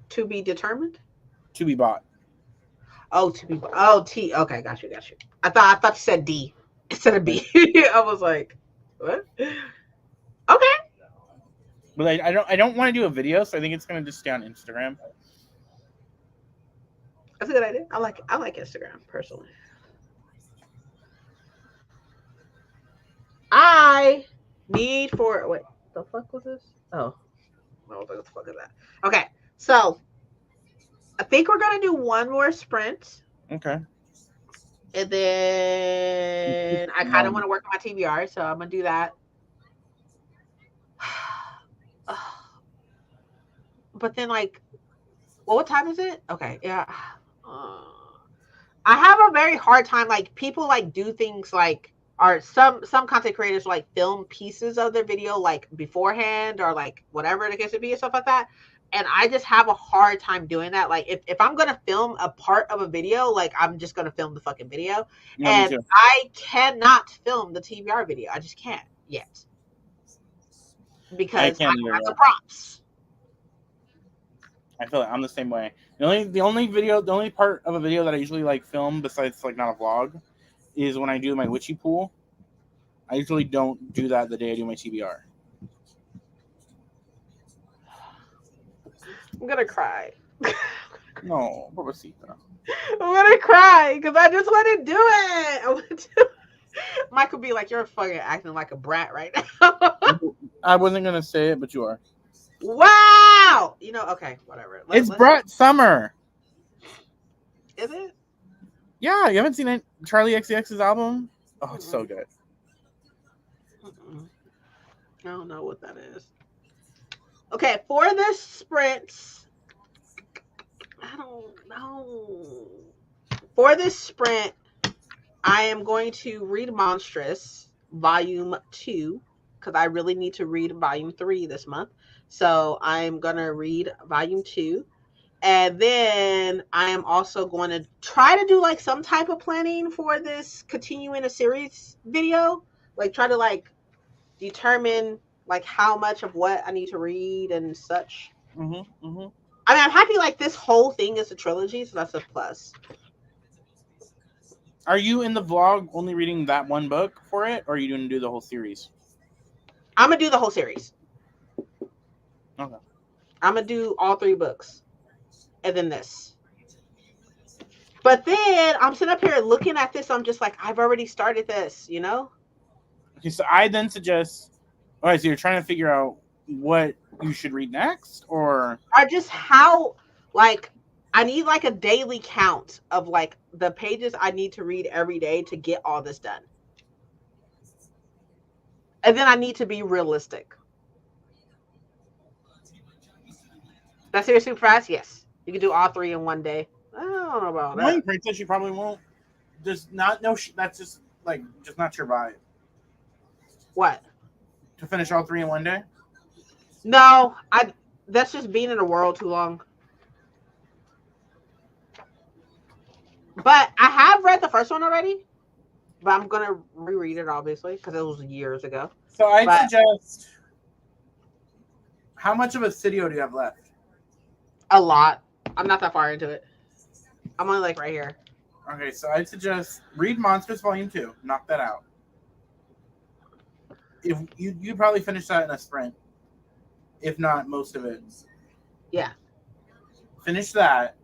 To be determined. To be bought. Oh, to be. Oh, T. Okay, got you. I thought you said D instead of B. I was like, what? Okay. But I don't want to do a video, so I think it's gonna just stay on Instagram. That's a good idea. I like Instagram personally. I need for wait. The fuck was this? Oh, what the fuck is that? Okay, so I think we're gonna do one more sprint, Okay. and then I kind of want to work on my TBR, so I'm gonna do that. But then, like, well, what time is it? Okay, yeah. Uh, I have a very hard time. Like, people like do things like, or some content creators like film pieces of their video like beforehand or like whatever the case would be and stuff like that. And I just have a hard time doing that. Like, if I'm gonna film a part of a video, like I'm just gonna film the fucking video. No, me And too. I cannot film the TBR video. I just can't yet I because I can't don't either. have the Yeah. props. I feel like I'm the same way. The only part of a video that I usually like film besides like not a vlog is when I do my witchy pool. I usually don't do that the day I do my TBR. I'm gonna cry. No, Pobrecita. I'm gonna cry because I just want to do it. I want to. Mike would be like, "You're fucking acting like a brat right now." I wasn't gonna say it, but you are. Wow. You know, okay, whatever. It's Brett Summer. Is it? Yeah, you haven't seen it? Charlie XCX's album? Oh, it's so good. Mm-mm. I don't know what that is. Okay, for this sprint, I don't know. For this sprint, I am going to read Monstrous Volume 2 because I really need to read Volume 3 this month. So I'm going to read Volume 2. And then I am also going to try to do like some type of planning for this continuing a series video. Like try to like determine like how much of what I need to read and such. Mm-hmm, mm-hmm. I mean, I'm happy like this whole thing is a trilogy, so that's a plus. Are you in the vlog only reading that one book for it, or are you going to do the whole series? I'm going to do the whole series. Okay. I'm going to do all 3 books. And then this. But then I'm sitting up here looking at this. I'm just like, I've already started this, you know? Okay, so I then suggest. All right, so you're trying to figure out what you should read next, or just how, like, I need like a daily count of like the pages I need to read every day to get all this done. And then I need to be realistic. That's here super fast? Yes. You can do all 3 in one day. I don't know about that. One Princess, you probably won't. Just not no. That's just like just not your vibe. What? To finish all 3 in one day. No, that's just being in the world too long. But I have read the first one already. But I'm gonna reread it obviously because it was years ago. So I suggest. How much of a studio do you have left? A lot. I'm not that far into it. I'm only like right here. Okay, so I'd suggest read Monsters Volume 2. Knock that out. If you probably finish that in a sprint, if not most of it. Yeah. Finish that,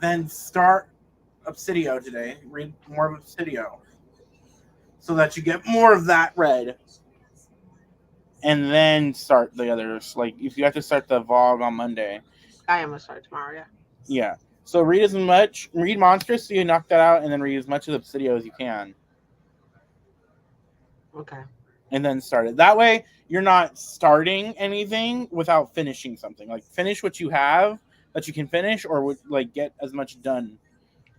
then start Obsidio today. Read more of Obsidio, so that you get more of that read, and then start the others. Like if you have to start the vlog on Monday. I am gonna start tomorrow. Yeah. Yeah. So read Monstrous, so you knock that out, and then read as much of Obsidio as you can. Okay. And then start it. That way, you're not starting anything without finishing something. Like finish what you have that you can finish, or like get as much done.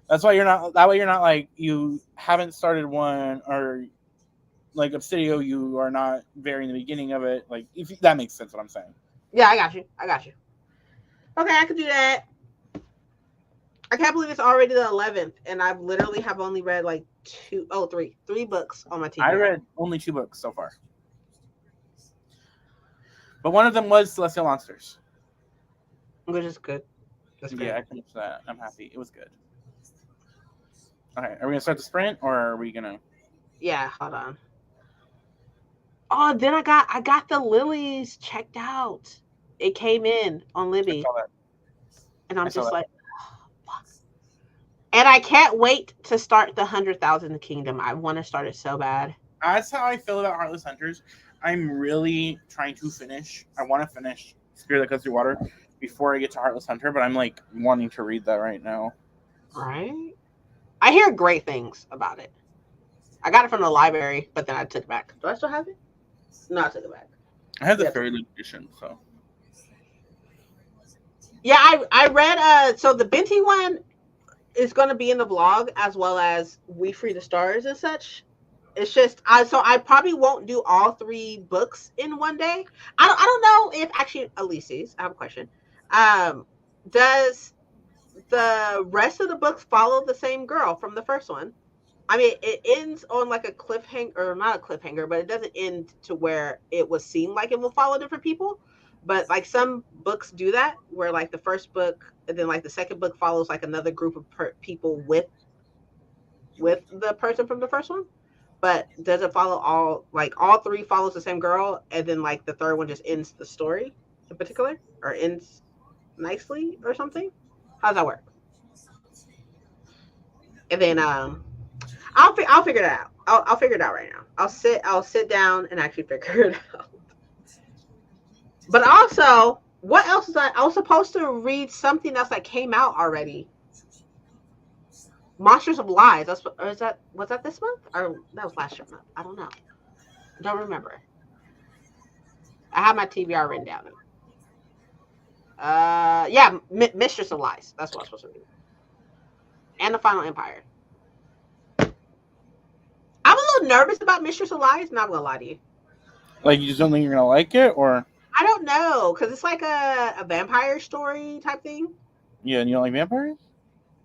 That's why you're not. That way, you're not like you haven't started one, or like Obsidio, you are not very in the beginning of it. Like if that makes sense, what I'm saying. Yeah, I got you. Okay, I can do that. I can't believe it's already the 11th, and I've literally have only read like 3 books on my TV. I read only 2 books so far, but one of them was Celestial Monsters, which is good. That's good. Yeah, I finished that. I'm happy. It was good. Okay, are we gonna start the sprint, or are we gonna? Yeah, hold on. Oh, then I got the lilies checked out. It came in on Libby, and I'm just like, oh, fuck. And I can't wait to start the 100,000 Kingdom. I want to start it so bad. That's how I feel about Heartless Hunters. I'm really trying to finish. I want to finish Spirit That Cuts Through Water before I get to Heartless Hunter, but I'm like wanting to read that right now. Right? I hear great things about it. I got it from the library, but then I took it back. Do I still have it? No, I took it back. I have the Yeah, Fairy Loot edition, so yeah. I read. So the Binti one is going to be in the vlog as well as We Free the Stars and such. It's just so I probably won't do all three books in one day. I don't know if actually Elise's. I have a question. Um, does the rest of the books follow the same girl from the first one? I mean, it ends on like a cliffhanger, or not a cliffhanger, but it doesn't end to where it would seem like it will follow different people. But like some books do that, where like the first book and then like the second book follows like another group of people with the person from the first one. But does it follow all three follows the same girl, and then like the third one just ends the story in particular, or ends nicely or something? How does that work? And then I'll figure it out. I'll figure it out right now. I'll sit down and actually figure it out. But also, what else is I was supposed to read something else that came out already. Monsters of Lies. That's or is that was that this month or that was last month? I don't know. Don't remember. I have my TBR written down. Yeah, Mistress of Lies. That's what I was supposed to read. And the Final Empire. I'm a little nervous about Mistress of Lies. Not gonna lie to you. like you just don't think you're gonna like it, or I don't know because it's like a vampire story type thing. yeah, and you don't like vampires?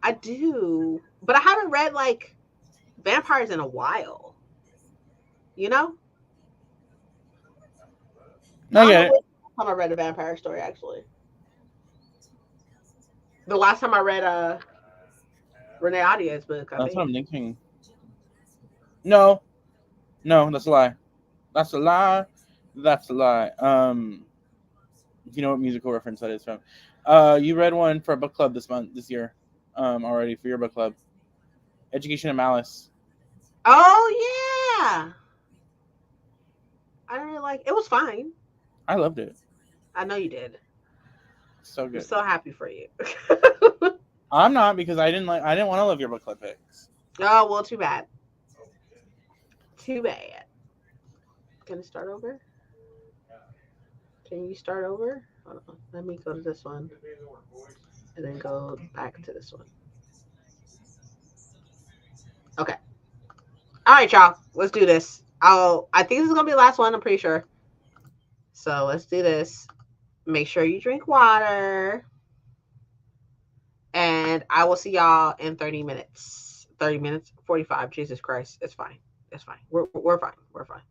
I do, but I haven't read like vampires in a while. You know, No, I I don't get know it. which time I read a vampire story actually. The last time I read Renee Audia's book, I That's what think. I'm thinking. No, no, that's a lie. That's a lie. That's a lie. You know what musical reference that is from? You read one for a book club this year, already for your book club. Education of Malice. Oh yeah, I didn't really like. It was fine. I loved it. I know you did. So I'm good. so happy for you. I'm not because I didn't want to love your book club picks. Oh well, too bad. Too bad. Can it start over? Can you start over? Hold on. Let me go to this one and then go back to this one. Okay. All right, y'all. Let's do this. I think this is gonna be the last one. I'm pretty sure. So let's do this. Make sure you drink water, and I will see y'all in 30 minutes. 30 minutes, 45. Jesus Christ, it's fine. It's fine. We're fine. We're fine.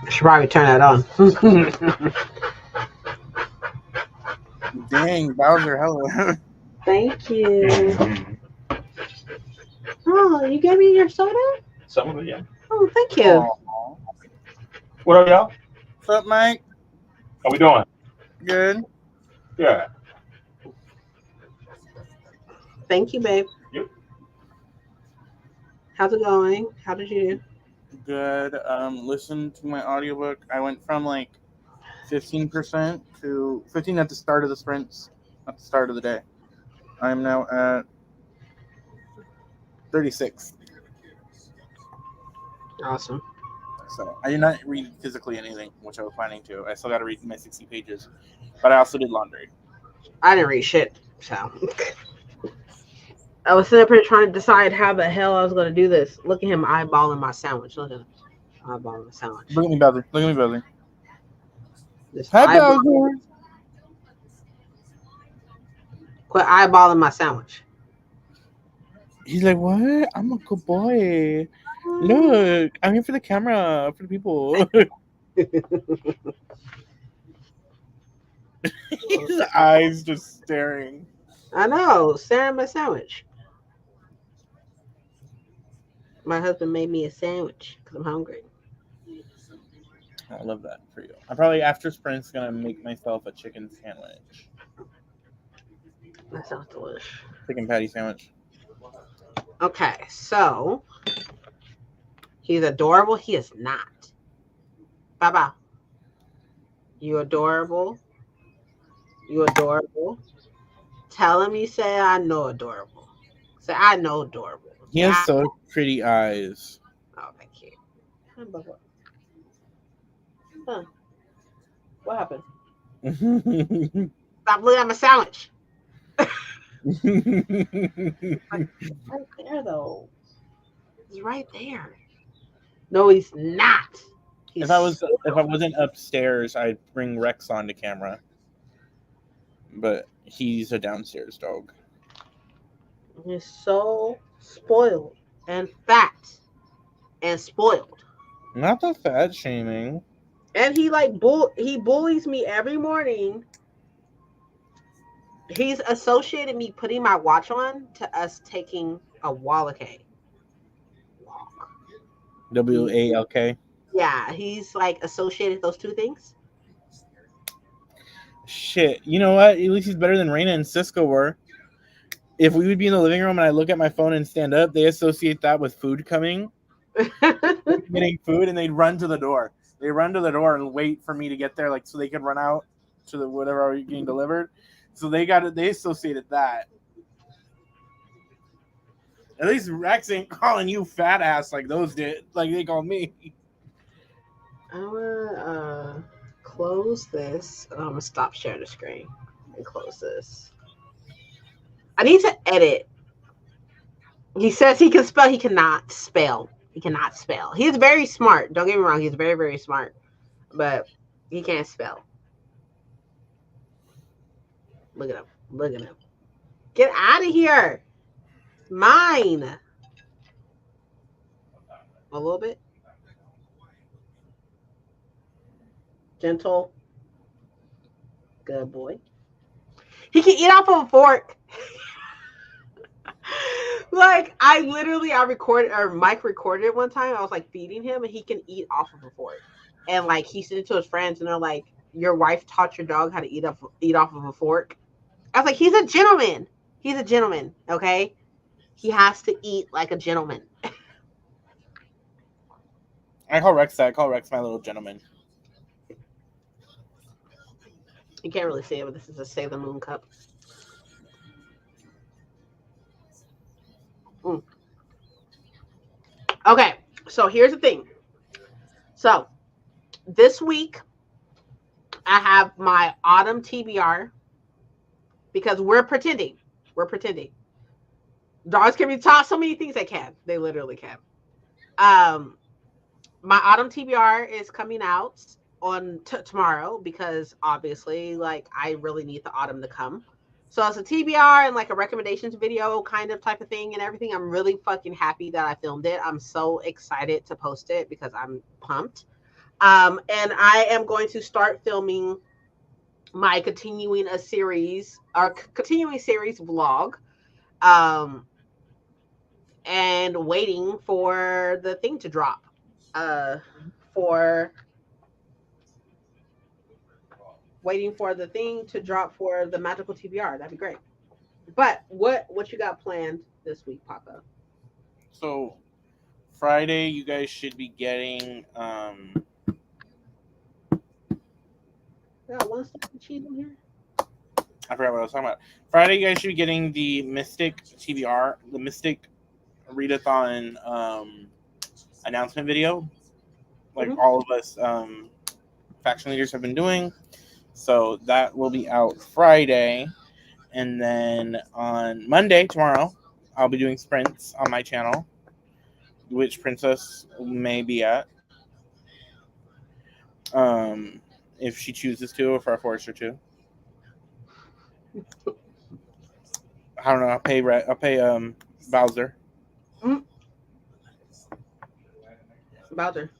Should probably turn that on. Dang, Bowser, hello. Thank you. Oh, you gave me your soda? Some of it, yeah. Oh, thank you. Aw. What up, y'all? What's up, Mike? How we doing? Good. Yeah. Thank you, babe. Yep. How's it going? How did you do? Good. Listen to my audiobook. I went from like 15% to 15 at the start of the sprints, at the start of the day. I am now at 36. Awesome. So I did not read physically anything, which I was planning to. I still got to read my 60 pages, but I also did laundry. I didn't read shit, so I was sitting up here trying to decide how the hell I was going to do this. Look at him eyeballing my sandwich. Look at him eyeballing my sandwich. Look at me, Bowser. Look at me, Bowser. Just Hi, eyeball- Bowser. Quit eyeballing my sandwich. He's like, what? I'm a good boy. Look, I'm here for the camera, for the people. His eyes just staring. I know, staring at my sandwich. My husband made me a sandwich because I'm hungry. I love that for you. I'm probably after sprints gonna make myself a chicken sandwich, That sounds delicious. chicken patty sandwich. Okay, so he's adorable. He is not. Bye-bye. You adorable. You adorable. Tell him you say I know adorable. Say I know adorable. He has so pretty eyes. Oh, thank you. Huh. What happened? Stop looking at my sandwich. Right there, though. He's right there. No, he's not. If I wasn't upstairs, I'd bring Rex onto camera. But he's a downstairs dog. He's so spoiled and fat and spoiled. Not the fat shaming. And he he bullies me every morning. He's associated me putting my watch on to us taking a walk. WALK. Yeah, he's like associated those two things. Shit. You know what? At least he's better than Raina and Cisco were. If we would be in the living room and I look at my phone and stand up, they associate that with food coming. Getting food, and they'd run to the door. They run to the door and wait for me to get there, like so they could run out to the whatever are getting delivered. So they associated that. At least Rex ain't calling you fat ass like those did, like they called me. I'm gonna close this. I'm gonna stop sharing the screen and close this. I need to edit. He says he can spell. He cannot spell. He cannot spell. He's very smart. Don't get me wrong. He's very, very smart. But he can't spell. Look at him. Look at him. Get out of here. Mine. A little bit. Gentle. Good boy. He can eat off of a fork. Like I recorded or Mike recorded it one time. I was like feeding him and he can eat off of a fork. And like he said it to his friends and they're like, your wife taught your dog how to eat off of a fork. I was like, he's a gentleman. He's a gentleman, okay? He has to eat like a gentleman. I call Rex that. I call Rex my little gentleman. You can't really see it, but this is a Sailor Moon cup. Okay, so here's the thing. So this week, I have my autumn TBR because we're pretending. We're pretending. Dogs can be taught so many things they can. They literally can. My autumn TBR is coming out on tomorrow because obviously, like, I really need the autumn to come. So it's a TBR and like a recommendations video kind of type of thing and everything. I'm really fucking happy that I filmed it. I'm so excited to post it because I'm pumped. And I am going to start filming my continuing series vlog. Um, and waiting for the thing to drop. For waiting for the thing to drop for the magical TBR. That'd be great. But what you got planned this week, Papa? So Friday, you guys should be getting. Yeah, one second cheat in here. I forgot what I was talking about. Friday, you guys should be getting the Mystic TBR, the Mystic Readathon announcement video, like all of us faction leaders have been doing. So that will be out Friday, and then on Monday tomorrow, I'll be doing sprints on my channel, which Princess may be at, if she chooses to, or if I force her to. I don't know. I'll pay Bowser. Mm. Bowser,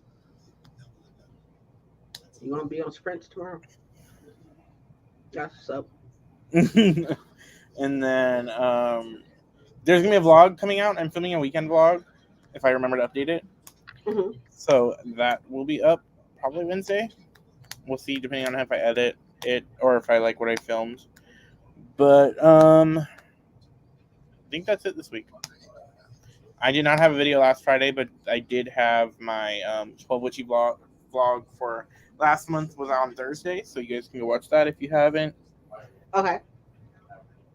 you want to be on sprints tomorrow? That's what's up. And then there's gonna be a vlog coming out. I'm filming a weekend vlog, if I remember to update it. Mm-hmm. So that will be up probably Wednesday. We'll see, depending on if I edit it or if I like what I filmed. But I think that's it this week. I did not have a video last Friday, but I did have my 12 Witchy vlog for last month was on Thursday, so you guys can go watch that if you haven't. Okay.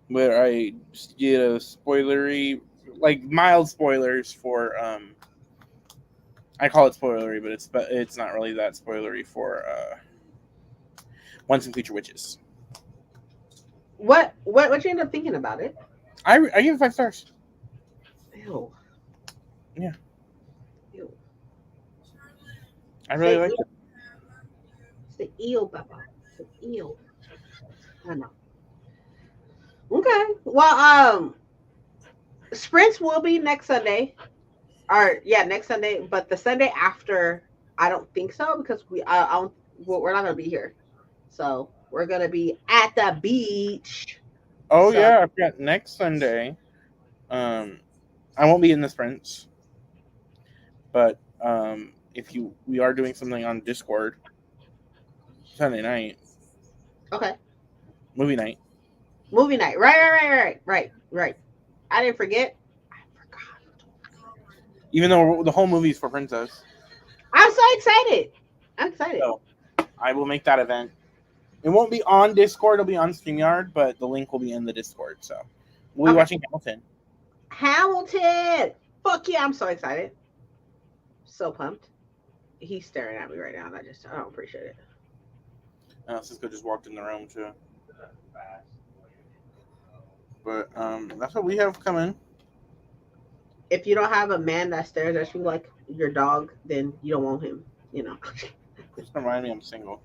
Where I just did a spoilery, like mild spoilers for I call it spoilery, but it's not really that spoilery for Once and Future Witches. What you end up thinking about it? I give it 5 stars. Ew. Yeah. Ew. I really Say like ew. it. Say ew, Baba. Say ew. I know. Okay. Well, sprints will be next Sunday. Or yeah, next Sunday. But the Sunday after, I don't think so because we're not gonna be here. So we're gonna be at the beach. Oh So yeah, I forgot next Sunday. I won't be in the sprints, but if we are doing something on Discord Sunday night. okay. Movie night. Movie night. Right. I didn't forget. I forgot. Even though the whole movie's for Princess. I'm so excited. I'm excited. So I will make that event. It won't be on Discord, it'll be on StreamYard, but the link will be in the Discord. So we'll be watching Hamilton. Hamilton. Fuck yeah, I'm so excited. So pumped. He's staring at me right now, and I don't appreciate it. Cisco just walked in the room too. But that's what we have coming. If you don't have a man that stares at you like your dog, then you don't want him, you know. Just remind me I'm single.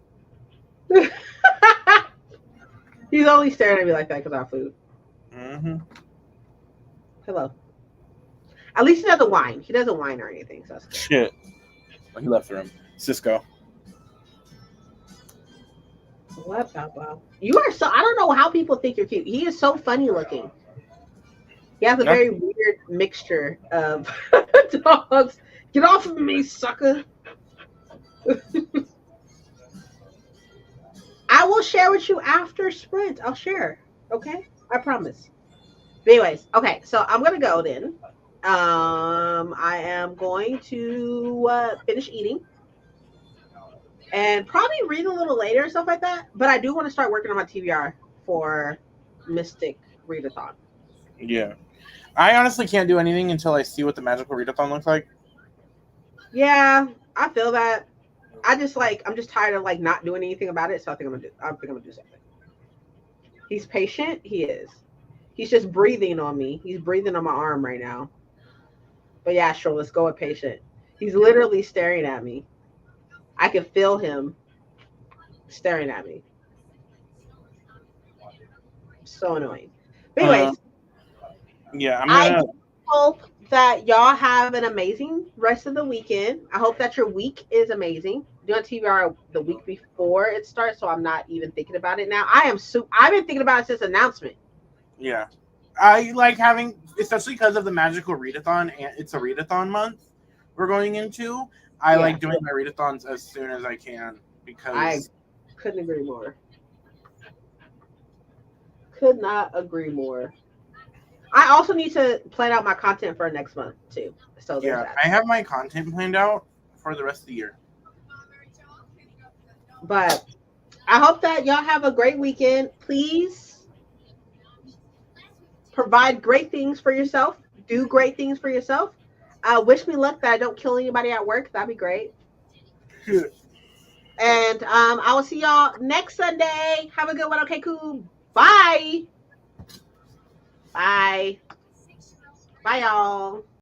He's only staring at me like that because I have food. Mm-hmm. Hello. At least he doesn't whine. He doesn't whine or anything. So that's good. Shit. Oh, he left the room. Cisco. What, Papa? You are so. I don't know how people think you're cute. He is so funny looking. He has a very weird mixture of dogs. Get off of me, sucker. I will share with you after sprint. I'll share. Okay? I promise. But anyways, okay, so I'm gonna go then. I am going to finish eating and probably read a little later and stuff like that. But I do want to start working on my TBR for Mystic Readathon. Yeah. I honestly can't do anything until I see what the magical readathon looks like. Yeah, I feel that. I'm just tired of like not doing anything about it. So I think I'm gonna do something. He's patient. He is. He's just breathing on me. He's breathing on my arm right now. But yeah, sure. Let's go with patient. He's literally staring at me. I can feel him staring at me. So annoying. But anyways, yeah, I hope that y'all have an amazing rest of the weekend. I hope that your week is amazing. doing TBR the week before it starts, so I'm not even thinking about it now. I've been thinking about it since announcement. Yeah. I like having, especially because of the magical readathon, and it's a readathon month we're going into. I Yeah. like doing my readathons as soon as I can because I couldn't agree more. Could not agree more. I also need to plan out my content for next month too. So there's yeah, that. I have my content planned out for the rest of the year. But I hope that y'all have a great weekend. Please provide great things for yourself. Do great things for yourself. Wish me luck that I don't kill anybody at work. That'd be great. And I will see y'all next Sunday. Have a good one. Okay, cool. Bye. Bye. Bye, y'all.